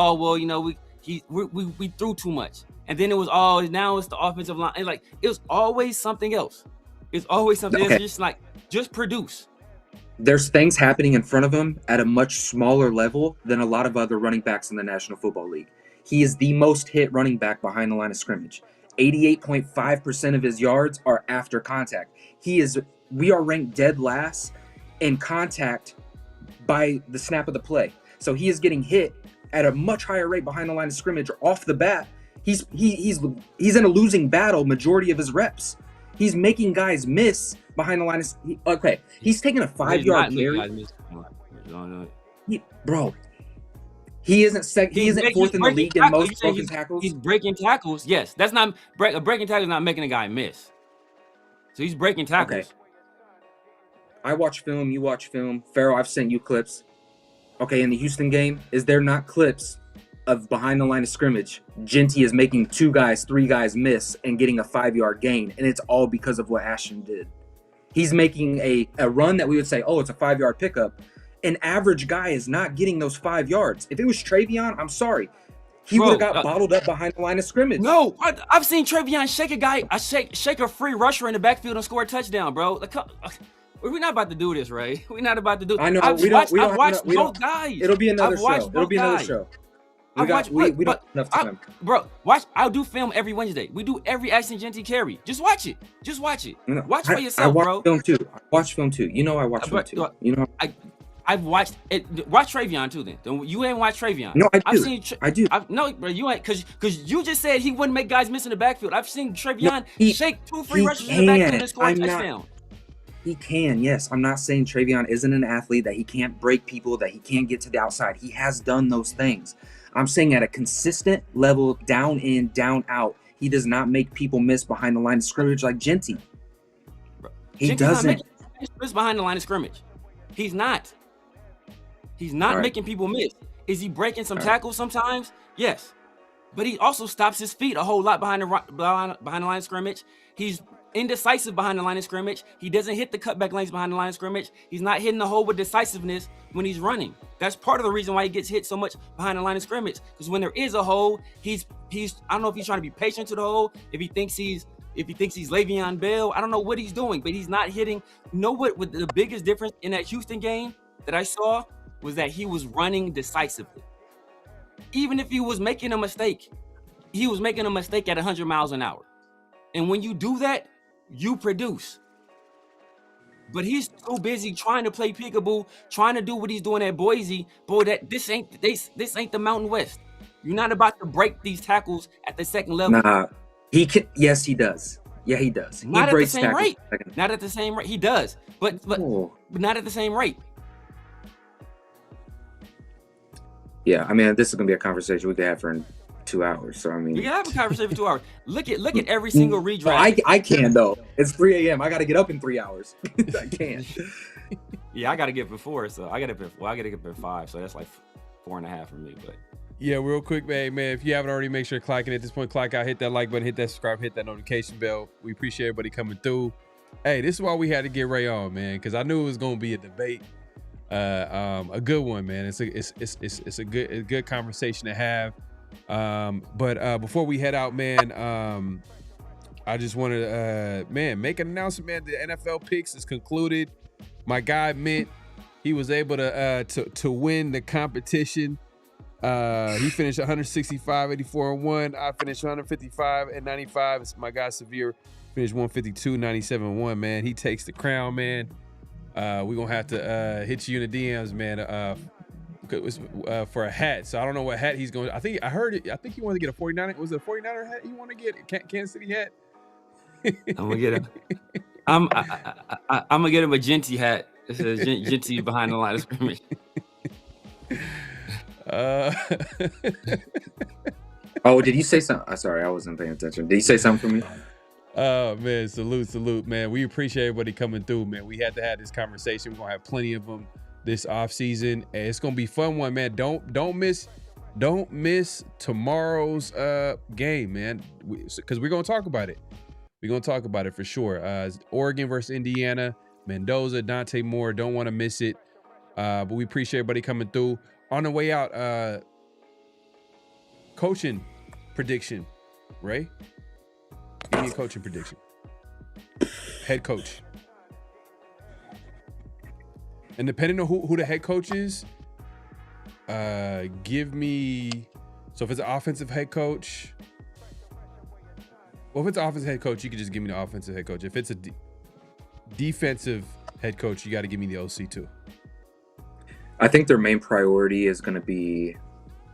we threw too much. And then it was now it's the offensive line. And like it was always something else. It's always something else. Just like just produce. There's things happening in front of him at a much smaller level than a lot of other running backs in the National Football League. He is the most hit running back behind the line of scrimmage. 88.5% of his yards are after contact. We are ranked dead last in contact by the snap of the play. So he is getting hit at a much higher rate behind the line of scrimmage or off the bat. He's in a losing battle majority of his reps. He's making guys miss behind the line of he's taking a 5-yard carry. Bro, he isn't he isn't fourth in the league in most broken tackles. He's breaking tackles. Yes, that's not a breaking tackle is not making a guy miss. So he's breaking tackles. Okay. I watch film, you watch film. Pharaoh, I've sent you clips. Okay, in the Houston game, is there not clips of behind the line of scrimmage? Jeanty is making 2 guys, 3 guys miss and getting a 5-yard gain, and it's all because of what Ashton did. He's making a run that we would say, oh, it's a 5-yard pickup. An average guy is not getting those 5 yards. If it was Travion, I'm sorry. He would have got bottled up behind the line of scrimmage. No, I've seen Travion shake a free rusher in the backfield and score a touchdown, bro. We're not about to do this, right? We're not about to do. I know. I've watched both guys. It'll be another show. It'll be another show. We don't have enough time. Bro, watch. I'll do film every Wednesday. We do every Ashton Jeanty carry. Just watch it. Just watch it. Watch for yourself, bro. I watch film too. I watch film too. You know I watch film too. You know. I've watched it. Watch Travion too. Then you ain't watched Travion. No, I do. No, bro, you ain't because you just said he wouldn't make guys miss in the backfield. I've seen Travion shake 2 free rushes in the backfield and score a touchdown. He can, yes. I'm not saying Travion isn't an athlete, that he can't break people, that he can't get to the outside. He has done those things. I'm saying at a consistent level, down in, down out, he does not make people miss behind the line of scrimmage like Jeanty. He doesn't. Miss behind the line of scrimmage. He's not. He's not making people miss. Is he breaking some tackles sometimes? Yes. But he also stops his feet a whole lot behind the line of scrimmage. He's indecisive behind the line of scrimmage. He doesn't hit the cutback lanes behind the line of scrimmage. He's not hitting the hole with decisiveness when he's running. That's part of the reason why he gets hit so much behind the line of scrimmage. Because when there is a hole, he's I don't know if he's trying to be patient to the hole, if he thinks he's Le'Veon Bell. I don't know what he's doing, but he's not hitting. You know what the biggest difference in that Houston game that I saw was that he was running decisively. Even if he was making a mistake, he was making a mistake at 100 miles an hour. And when you do that, you produce. But he's so busy trying to play peekaboo, trying to do what he's doing at Boise. Boy, this ain't the Mountain West. You're not about to break these tackles at the second level. Nah, he can. Yes, he does. Yeah, he does. Not at the same rate. Not at the same rate. He does, but not at the same rate. Yeah, I mean, this is gonna be a conversation we could have for 2 hours. So I mean, we can have a conversation for 2 hours. Look at every single redraft. No, I can though. It's 3 a.m. I got to get up in 3 hours. I can't. Yeah, I got to get before, so I got to get up at 5, so that's like 4.5 for me. But Yeah, real quick, man. If you haven't already, make sure to clock in at this point. Clock out, hit that like button, hit that subscribe, hit that notification bell. We appreciate everybody coming through. Hey, this is why we had to get Ray on, man, because I knew it was going to be a debate, a good one, man. It's a good conversation to have. But before we head out, man, I just wanted to, make an announcement, man. The NFL picks is concluded. My guy Mint, he was able to win the competition. He finished 165, 84, and 1. I finished 155 and 95. It's my guy Severe finished 152, 97, and 1. Man, he takes the crown, man. We're gonna have to hit you in the DMs, man. For a hat. So I don't know what hat he's going. I think he wanted to get a 49er. Was it a 49er hat he wanted to get? Kansas City hat. I'm gonna get him. I'm gonna get him a Genty hat. It says Genty behind the line of scrimmage. Oh, did you say something? Sorry, I wasn't paying attention. Did you say something for me? Oh man, salute, man. We appreciate everybody coming through, man. We had to have this conversation. We're gonna have plenty of them this off season, and it's gonna be fun one, man. Don't miss tomorrow's game, man, because we're gonna talk about it. We're gonna talk about it for sure. Oregon versus Indiana, Mendoza, Dante Moore. Don't want to miss it. But we appreciate everybody coming through. On the way out, coaching prediction, Ray. Give me a coaching prediction. Head coach. And depending on who the head coach is, give me. So if it's an offensive head coach, well, if it's an offensive head coach, you can just give me the offensive head coach. If it's a defensive head coach, you got to give me the OC too. I think their main priority is going to be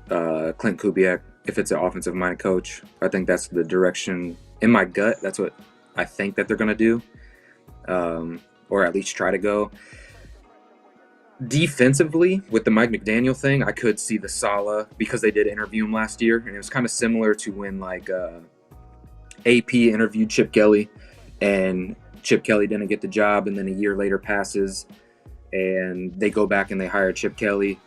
Clint Kubiak. If it's an offensive-minded coach, I think that's the direction. In my gut, that's what I think that they're going to do, or at least try to go. Defensively, with the Mike McDaniel thing, I could see the Saleh, because they did interview him last year, and it was kind of similar to when AP interviewed Chip Kelly, and Chip Kelly didn't get the job, and then a year later passes, and they go back and they hire Chip Kelly.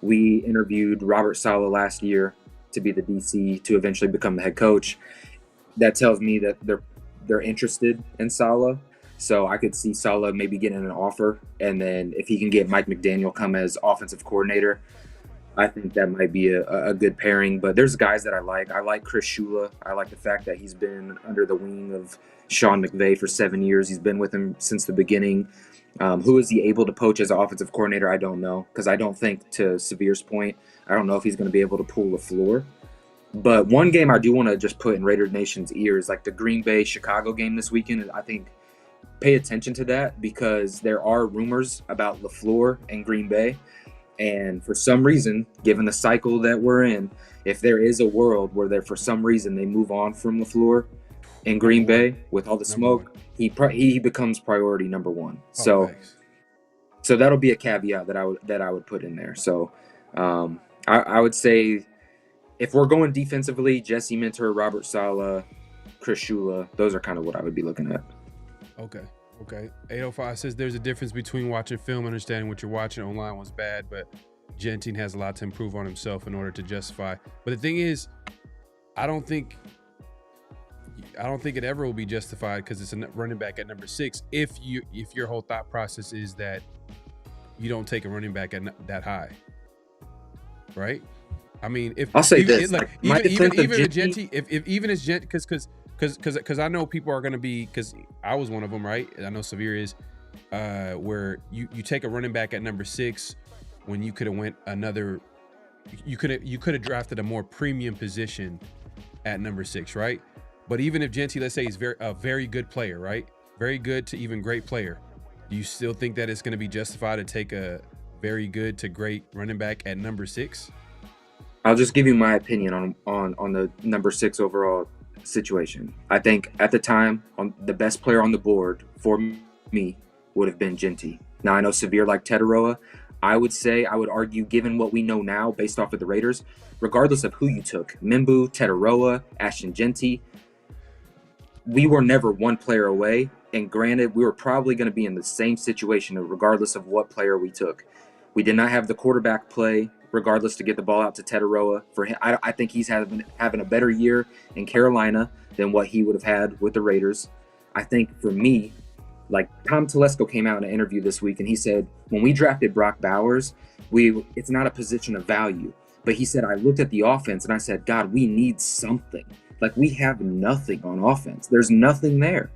We interviewed Robert Saleh last year to be the DC to eventually become the head coach. That tells me that they're interested in Saleh. So I could see Saleh maybe getting an offer, and then if he can get Mike McDaniel come as offensive coordinator, I think that might be a good pairing. But there's guys that I like. I like Chris Shula. I like the fact that he's been under the wing of Sean McVay for 7 years. He's been with him since the beginning. Who is he able to poach as an offensive coordinator? I don't know, because I don't think, to Severe's point, I don't know if he's going to be able to pull the floor. But one game I do want to just put in Raider Nation's ears, like the Green Bay-Chicago game this weekend, I think pay attention to that, because there are rumors about LaFleur and Green Bay. And for some reason, given the cycle that we're in, if there is a world where for some reason they move on from LaFleur in Green Bay with all the smoke, he becomes priority number one. So that'll be a caveat that I would put in there. So I would say, if we're going defensively, Jesse Minter, Robert Saleh, Chris Shula, those are kind of what I would be looking at. Okay. 805 says there's a difference between watching film and understanding what you're watching. Online was bad, but Gentine has a lot to improve on himself in order to justify. But the thing is, I don't think it ever will be justified, because it's a running back at number 6. If your whole thought process is that you don't take a running back at that high, right? I mean, if I'll say even this, because I know people are going to be, because I was one of them, right? I know Severe is, where you take a running back at number 6 when you could have went another, you could have drafted a more premium position at number 6, right? But even if Genty, let's say, is a very good player, right? Very good to even great player, do you still think that it's going to be justified to take a very good to great running back at number 6? I'll just give you my opinion on the number 6 overall situation. I think at the time, the best player on the board for me would have been Genty. Now, I know Severe like Tetaroa. I would argue, given what we know now based off of the Raiders, regardless of who you took, Mimbu, Tetaroa, Ashton Genty, we were never one player away. And granted, we were probably going to be in the same situation regardless of what player we took. We did not have the quarterback play regardless, to get the ball out to Teteroa. For him, I think he's having a better year in Carolina than what he would have had with the Raiders. I think for me, like Tom Telesco came out in an interview this week and he said, when we drafted Brock Bowers, it's not a position of value. But he said, I looked at the offense and I said, God, we need something. Like, we have nothing on offense. There's nothing there.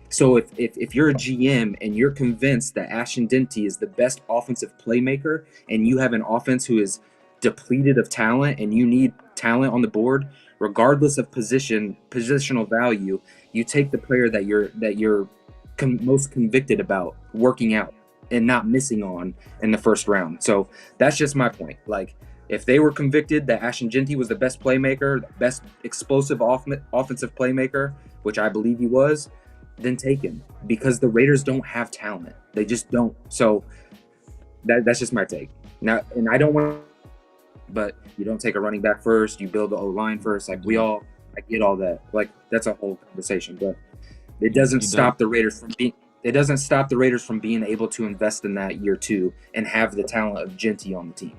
So if you're a GM and you're convinced that Ashton Denty is the best offensive playmaker and you have an offense who is depleted of talent and you need talent on the board, regardless of positional value, you take the player that you're most convicted about working out and not missing on in the first round. So that's just my point. Like, if they were convicted that Ashton Denty was the best playmaker, the best explosive offensive playmaker, which I believe he was, then take him, because the Raiders don't have talent. They just don't. So that's just my take. Now, and I don't want, but you don't take a running back first. You build the O-line first. Like, I get all that. Like, that's a whole conversation, but it doesn't stop the Raiders from being. It doesn't stop the Raiders from being able to invest in that year two and have the talent of Genty on the team.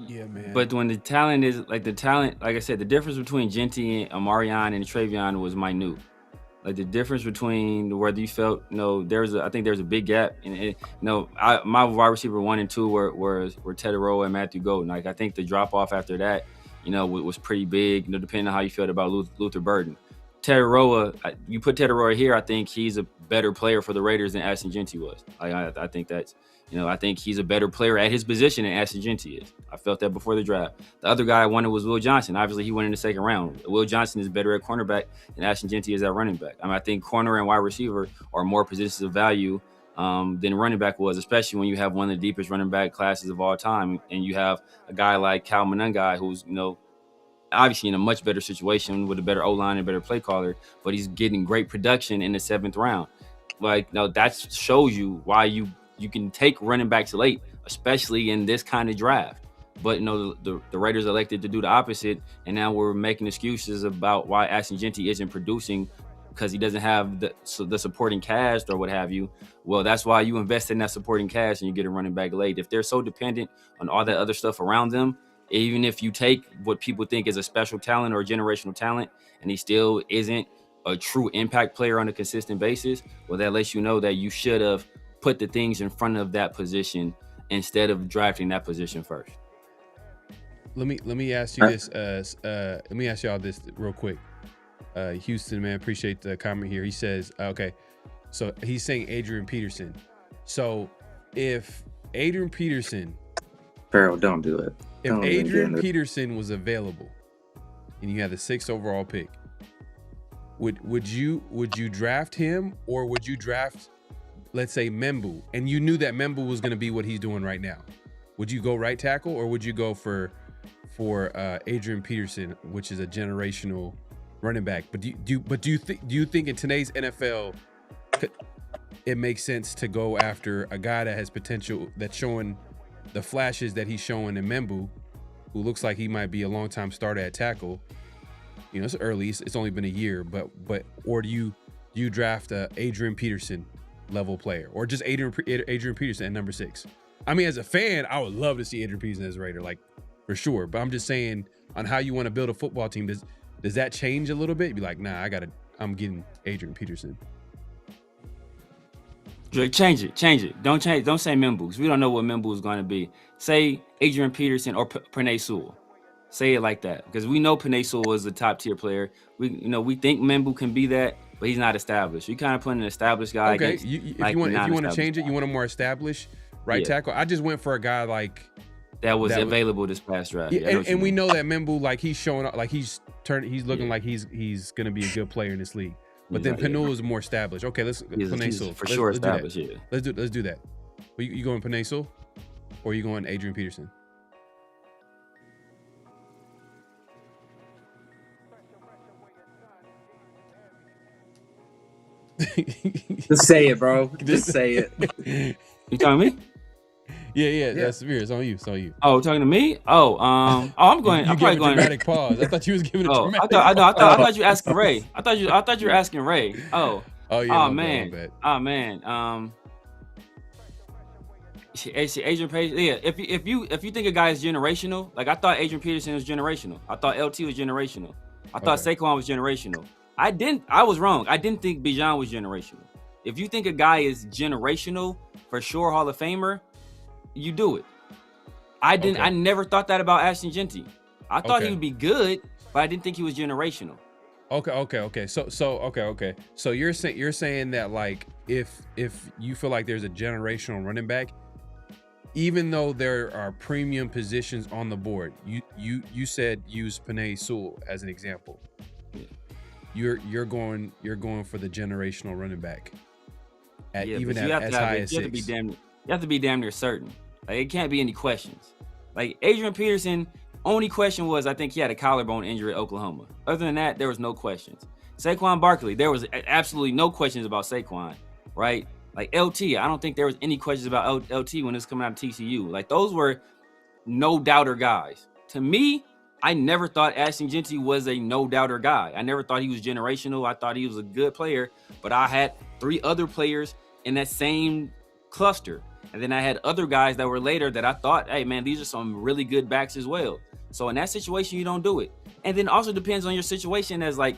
Yeah, man. But when the talent, like I said, the difference between Genty and Amarion and Travion was minute. Like, the difference between whether you felt, I think there's a big gap. And my wide receiver 1 and 2 were Teteroa and Matthew Golden. Like, I think the drop off after that, was pretty big. Depending on how you felt about Luther Burden. Teteroa, you put Teteroa here, I think he's a better player for the Raiders than Ashton Genty was. I think that's, I think he's a better player at his position than Ashton Genty is. I felt that before the draft. The other guy I wanted was Will Johnson. Obviously, he went in the second round. Will Johnson is better at cornerback than Ashton Genty is at running back. I think corner and wide receiver are more positions of value than running back was, especially when you have one of the deepest running back classes of all time, and you have a guy like Cal Monangai who's, obviously in a much better situation with a better O-line and better play caller, but he's getting great production in the 7th round. Like, that shows you why you can take running backs late, especially in this kind of draft. But the Raiders elected to do the opposite, and now we're making excuses about why Ashton Genty isn't producing because he doesn't have the supporting cast or what have you. Well, that's why you invest in that supporting cast and you get a running back late. If they're so dependent on all that other stuff around them, even if you take what people think is a special talent or a generational talent, and he still isn't a true impact player on a consistent basis, well, that lets you know that you should have put the things in front of that position instead of drafting that position first. Let me ask you this. Let me ask y'all this real quick. Houston, man, appreciate the comment here. He says, okay, so he's saying Adrian Peterson. So if Adrian Peterson, Pharaoh, don't do it. If Adrian Peterson was available and you had the 6th overall pick, would you draft him, or would you draft, let's say, Membu, and you knew that Membu was going to be what he's doing right now? Would you go right tackle, or would you go for Adrian Peterson, which is a generational running back? But do you think in today's NFL it makes sense to go after a guy that has potential, that's showing the flashes that he's showing in Membu, who looks like he might be a long-time starter at tackle? It's early. It's only been a year, or do you draft a Adrian Peterson level player, or just Adrian Peterson at number 6? I mean, as a fan, I would love to see Adrian Peterson as a Raider, like, for sure. But I'm just saying, on how you want to build a football team, does that change a little bit? Be like, nah, I'm getting Adrian Peterson. Change it. Don't say Membu, because we don't know what Membu is going to be. Say Adrian Peterson or Penei Sewell. Say it like that, because we know Penei Sewell is a top tier player. We think Membu can be that, but he's not established. You kind of put an established guy. Okay, against, if you want to change it, you want a more established tackle. I just went for a guy like that was available this past draft. Yeah, and we know that Membu, like, he's showing up, like he's looking like he's going to be a good player in this league. But then Penei is more established. Okay, let's Penei Sewell for sure established. Yeah, let's do that. You going Penei Sewell, or you going Adrian Peterson? Just say it, bro. Just say it. You talking to me? Yeah. That's severe. It's on you. Oh, talking to me? I'm going. I'm probably going. Dramatic pause. I thought you was giving a dramatic. I thought you were asking Ray. I thought you were asking Ray. Oh. Oh yeah. Oh man. Adrian Peterson. Yeah, if you think a guy is generational, like I thought Adrian Peterson was generational. I thought LT was generational. I thought Saquon was generational. I was wrong. I didn't think Bijan was generational. If you think a guy is generational, for sure Hall of Famer, you do it. I didn't. Okay. I never thought that about Ashton Genty. I thought he Okay. would be good, but I didn't think he was generational. Okay. So you're saying that like if you feel like there's a generational running back, even though there are premium positions on the board, you said use Penei Sewell as an example. Yeah. You're going for the generational running back at Yeah, even but you at have as to high have, as you have to 6. be you have to be damn near certain. Like it can't be any questions. Like Adrian Peterson, only question was I think he had a collarbone injury at Oklahoma. Other than that, there was no questions. Saquon Barkley, there was absolutely no questions about Saquon, right? Like LT, I don't think there was any questions about LT when it was coming out of TCU. Like those were no doubter guys. To me, I never thought Ashton Genty was a no doubter guy. I never thought he was generational. I thought he was a good player, but I had 3 other players in that same cluster. And then I had other guys that were later that I thought, hey man, these are some really good backs as well. So in that situation, you don't do it. And then also depends on your situation as like,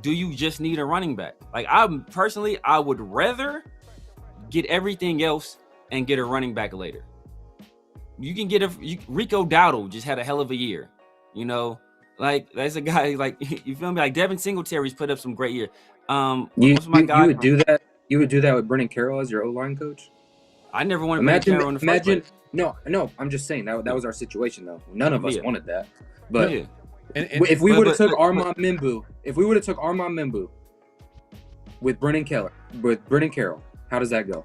do you just need a running back? Like I would rather get everything else and get a running back later. You can get Rico Dowdle just had a hell of a year. You know, like that's a guy like you feel me? Like Devin Singletary's put up some great year. You would do that. You would do that with Brennan Carroll as your O-line coach. I never wanted Brennan Carroll in the first place. No. I'm just saying that was our situation though. None of us wanted that. But Yeah. if we would have took Armand Mimbu with Brennan Carroll, how does that go?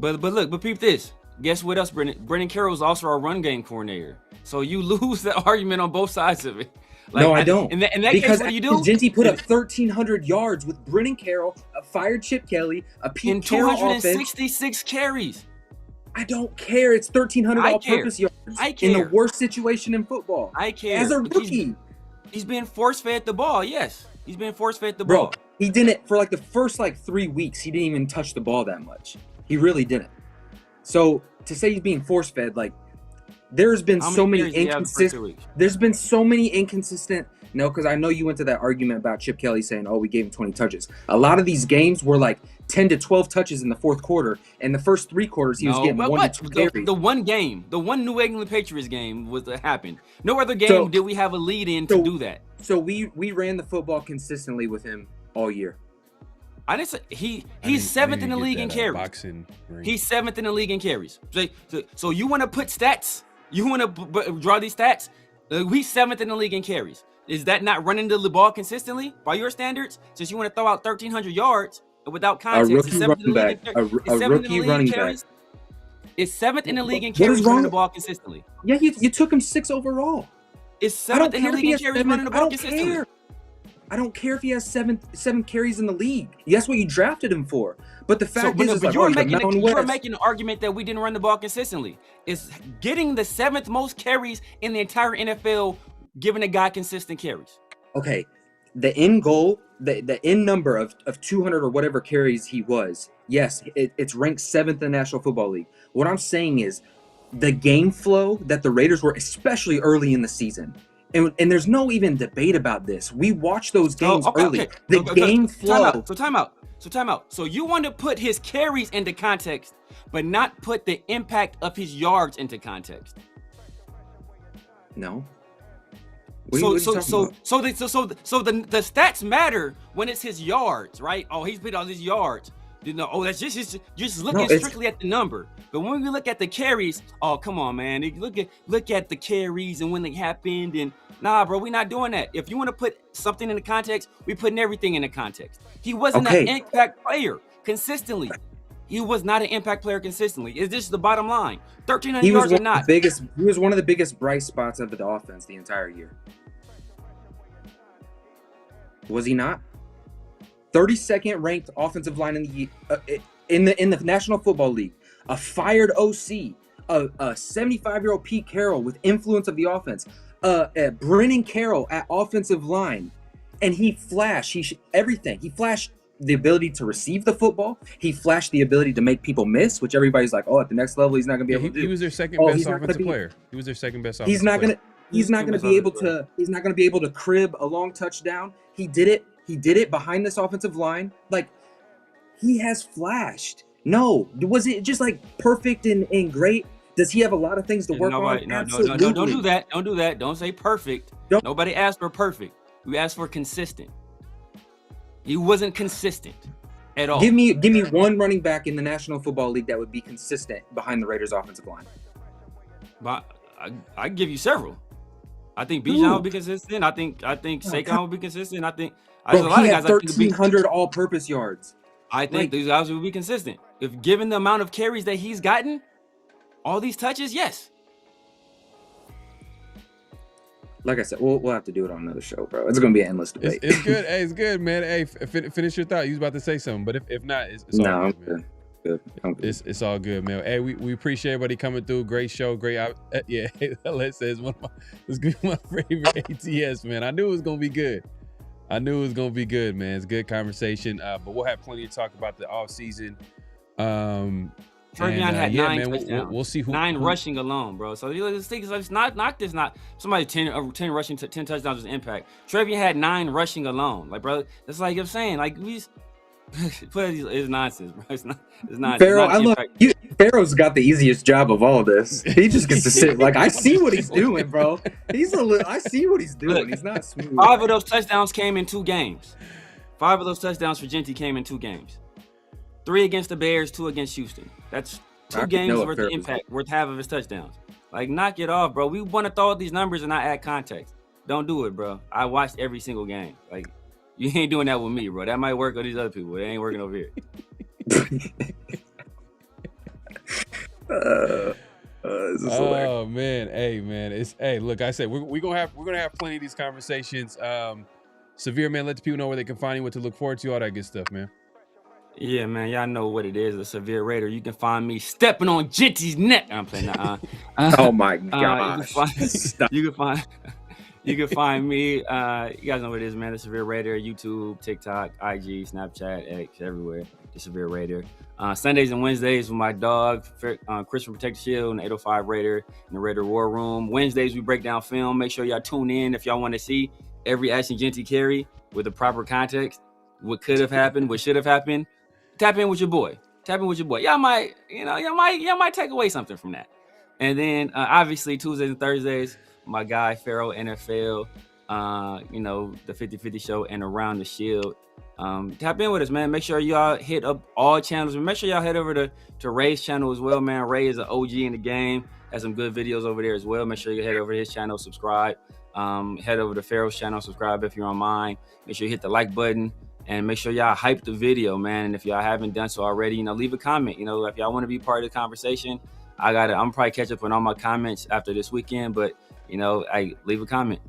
But peep this. Guess what else? Brennan Carroll is also our run game coordinator. So you lose the argument on both sides of it. Like, no, I don't. In that because case, what do you do? Genty put up 1,300 yards with Brennan Carroll, a fired Chip Kelly, a Pete Carroll offense. 266 carries. I don't care. It's 1,300 all-purpose yards in the worst situation in football. I care. As a rookie. He's being force-fed the ball, yes. He's being force-fed the ball. Bro, he didn't, for like the first 3 weeks, he didn't even touch the ball that much. He really didn't. So to say he's being force-fed, there's been so many inconsistent. There's been so many inconsistent. No, because I know you went to that argument about Chip Kelly saying, "Oh, we gave him 20 touches." A lot of these games were 10 to 12 touches in the fourth quarter, and the first 3 quarters he was getting 1 to 2 carries. The one New England Patriots game was that happened. No other game did we have a lead in to do that. So we ran the football consistently with him all year. I didn't say he's 7th in the league in carries. He's 7th in the league in carries. So you want to put stats? You want to draw these stats? He's 7th in the league in carries. Is that not running the ball consistently by your standards? Since you want to throw out 1,300 yards without context, a rookie running back, a rookie running back. It's 7th in the league in carries running the ball consistently. Yeah, you took him 6 overall. It's 7th in the league in carries running the ball consistently. I don't care if he has seven carries in the league. That's what you drafted him for. But the fact is you were making an argument that we didn't run the ball consistently. It's getting the 7th most carries in the entire NFL, giving a guy consistent carries. Okay, the end goal, the end number of 200 or whatever carries he was, yes, it's ranked 7th in the National Football League. What I'm saying is the game flow that the Raiders were, especially early in the season, and there's no even debate about this. We watched those games early. The game flow. Time out. So you want to put his carries into context, but not put the impact of his yards into context. No. So the stats matter when it's his yards, right? Oh, he's put all these yards. That's just looking strictly at the number. But when we look at the carries, oh come on, man, look at the carries and when they happened, and nah, bro, we're not doing that. If you want to put something in the context, we're putting everything in the context. He wasn't an impact player consistently. He was not an impact player consistently. Is this the bottom line? 1,300 yards or not? He was one of the biggest bright spots of the offense the entire year. Was he not? 32nd ranked offensive line in the National Football League. A fired OC, a 75-year-old Pete Carroll with influence of the offense. Brennan Carroll at offensive line, and he flashed. Everything. He flashed the ability to receive the football. He flashed the ability to make people miss, which everybody's like, oh, at the next level, he's not going to be able to do. He was their second best offensive player. He was their second best offensive player. He's not going to be able to. He's not going to be able to crib a long touchdown. He did it. He did it behind this offensive line. Like, he has flashed. No, was it just like perfect and great? Does he have a lot of things to work on? No, don't do that. Don't do that. Don't say perfect. Nobody asked for perfect. We asked for consistent. He wasn't consistent at all. Give me one running back in the National Football League that would be consistent behind the Raiders' offensive line. But I give you several. I think Bijan would be consistent. I think Saquon would be consistent. I think there's a lot of guys. 1,300 all-purpose yards. I think these guys will be consistent if given the amount of carries that he's gotten, all these touches. Yes. Like I said, we'll have to do it on another show, bro. It's gonna be an endless debate. It's good. Hey, it's good, man. Hey, finish your thought. You was about to say something, but if not, it's all good, man. Good. It's all good, man. Hey, we appreciate everybody coming through. Great show, great. Yeah, let's say it's gonna be my favorite ATS, man. I knew it was gonna be good. Man. It's a good conversation. But we'll have plenty to talk about the off season. TreVeyon had 9 touchdowns. We'll see who 9 rushing alone, bro. So it's not somebody 10 rushing 10 touchdowns was impact. TreVeyon had 9 rushing alone. Like, bro, that's like I'm saying. Like it's nonsense, bro. It's not. Pharaoh, I love you. Pharaoh's got the easiest job of all this. He just gets to sit. Like, I see what he's doing, bro. I see what he's doing. He's not smooth. 5 of those touchdowns came in 2 games. 5 of those touchdowns for Genty came in 2 games. 3 against the Bears, 2 against Houston. That's 2 games worth of impact, worth half of his touchdowns. Like, knock it off, bro. We want to throw out these numbers and not add context. Don't do it, bro. I watched every single game. Like, you ain't doing that with me, bro. That might work with these other people. It ain't working over here. Oh man, hey man, look, I said we're gonna have plenty of these conversations. Severe, man, let the people know where they can find you, what to look forward to, all that good stuff, man. Yeah, man, y'all know what it is. The Severe Raider. You can find me stepping on Genty's neck. I'm playing that. Oh my gosh! You can find me. You guys know what it is, man. The Severe Raider. YouTube, TikTok, IG, Snapchat, X, everywhere. The Severe Raider. Sundays and Wednesdays with my dog, Christian Protect the Shield, and 805 Raider in the Raider War Room. Wednesdays we break down film. Make sure y'all tune in if y'all want to see every action Genty carry with the proper context. What could have happened? What should have happened? Tap in with your boy. Y'all might take away something from that. And then obviously Tuesdays and Thursdays, my guy PharoahNFL, the 50/50 show and Around the Shield. Tap in with us, man. Make sure y'all hit up all channels. Make sure y'all head over to Ray's channel as well, man. Ray is an OG in the game. Has some good videos over there as well. Make sure you head over to his channel, subscribe. Head over to Pharaoh's channel, subscribe if you're on mine. Make sure you hit the like button. And make sure y'all hype the video, man. And if y'all haven't done so already, leave a comment. If y'all want to be part of the conversation, I'm probably catch up on all my comments after this weekend. But, leave a comment.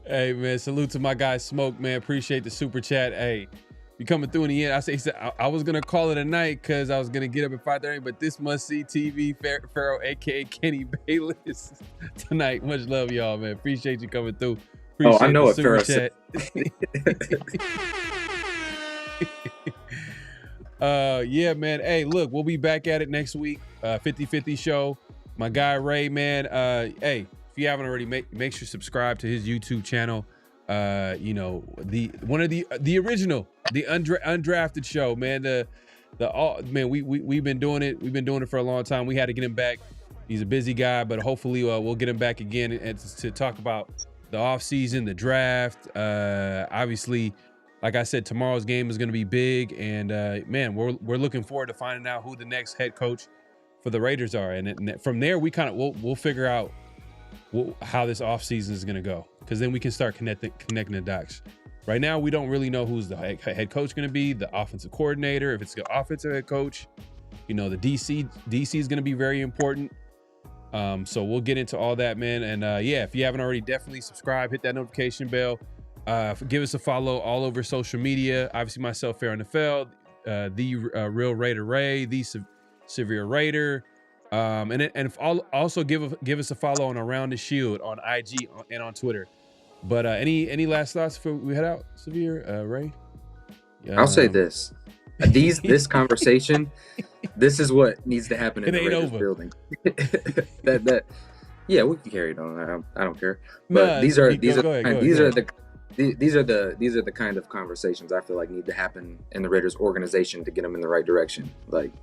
Hey, man, salute to my guy Smoke, man. Appreciate the super chat. Hey, you coming through in the end. He said, I was going to call it a night because I was going to get up at 5:30, but this must-see TV, Pharaoh, a.k.a. Kenny Bayless, tonight. Much love, y'all, man. Appreciate you coming through. Appreciate I know what Pharaoh said. Yeah, man. Hey, look, we'll be back at it next week. 50/50 show. My guy Ray, man. Hey, if you haven't already, make sure subscribe to his YouTube channel. The original, the undrafted show, man. We've been doing it. We've been doing it for a long time. We had to get him back. He's a busy guy, but hopefully we'll get him back again and to talk about the offseason, the draft. Obviously, like I said, tomorrow's game is going to be big, and man, we're looking forward to finding out who the next head coach for the Raiders are, and from there we'll figure out how this offseason is going to go, because then we can start connecting the dots. Right now, we don't really know who's the head coach going to be, the offensive coordinator, if it's the offensive head coach. The DC is going to be very important. So we'll get into all that, man. And yeah, if you haven't already, definitely subscribe, hit that notification bell. Give us a follow all over social media. Obviously, myself, PharoahNFL, the Real Raider Ray, the Severe Raider. And also give us a follow on Around the Shield on IG and on Twitter. But any last thoughts before we head out, Severe, Ray? I'll say this. This conversation, this is what needs to happen in It the ain't Raiders over. building. Yeah, we can carry it on. I don't care. But Nah, these are go ahead. these are the kind of conversations I feel like need to happen in the Raiders organization to get them in the right direction. Like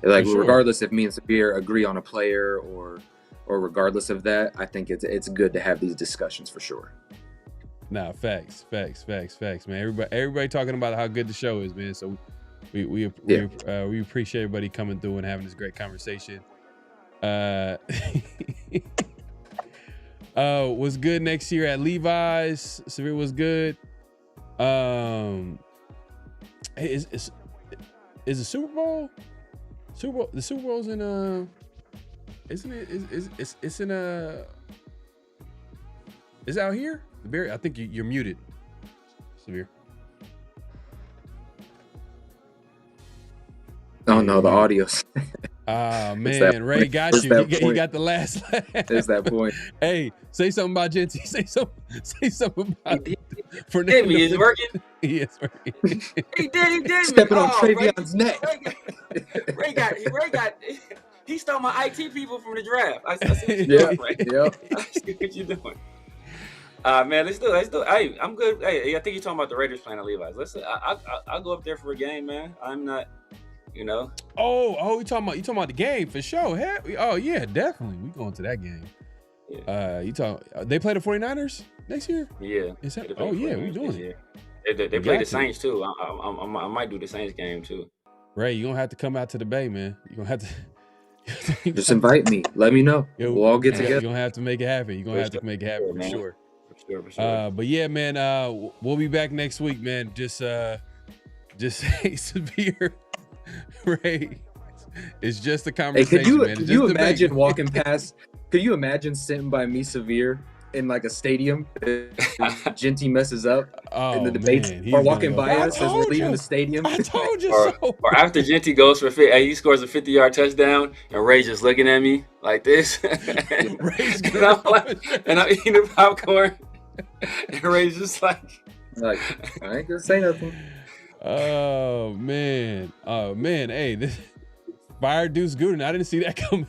sure. regardless if me and Sabir agree on a player or regardless of that, I think it's good to have these discussions for sure. Nah, facts, man. Everybody talking about how good the show is, man. So we appreciate everybody coming through and having this great conversation. Was good next year at Levi's. Severe was good. Is the Super Bowl? The Super Bowl's in isn't it? It's in is it out here? Barry, I think you're muted, Severe. Oh no, the audio's. Man, Ray got you. He got the last laugh. There's that point. Hey, say something about Genty. Say something about Fernando. Is it working? He is working. He did. Stepping on Travion's neck. Ray got. He stole my IT people from the draft. I see what you're doing, Ray. Yep. I see what you're doing. Man, let's do it. Hey, I'm good. Hey, I think you're talking about the Raiders playing at Levi's. I'll go up there for a game, man. I'm not, you know. Oh, you talking about the game for sure. Oh yeah, definitely. We going to that game. Yeah. They play the 49ers next year? Yeah. Oh yeah, we doing it. They play the Saints too. I might do the Saints game too. Ray, you're gonna have to come out to the Bay, man. You're gonna have to just invite me. Let me know. We'll all get together. You're gonna have to make it happen. You're gonna have to make it happen for sure. For sure. But yeah, man, we'll be back next week, man. Just say Severe Ray. It's just a conversation, man. Could you imagine walking past? Could you imagine sitting by me, Severe, in like a stadium? Genty messes up in the debates, or walking by us as we're leaving the stadium. I told you so. Or after Genty goes for he scores a 50-yard touchdown, and Ray just looking at me like this, and I'm eating the popcorn, and Ray's just like, I ain't gonna say nothing. Oh man. Hey, this Fire Deuce Gooden. I didn't see that coming.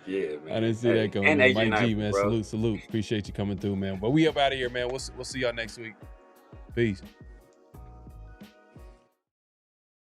Yeah, man. I didn't see that coming. And Mike G, Knight, man. Bro. Salute. Appreciate you coming through, man. But we up out of here, man. We'll see y'all next week. Peace.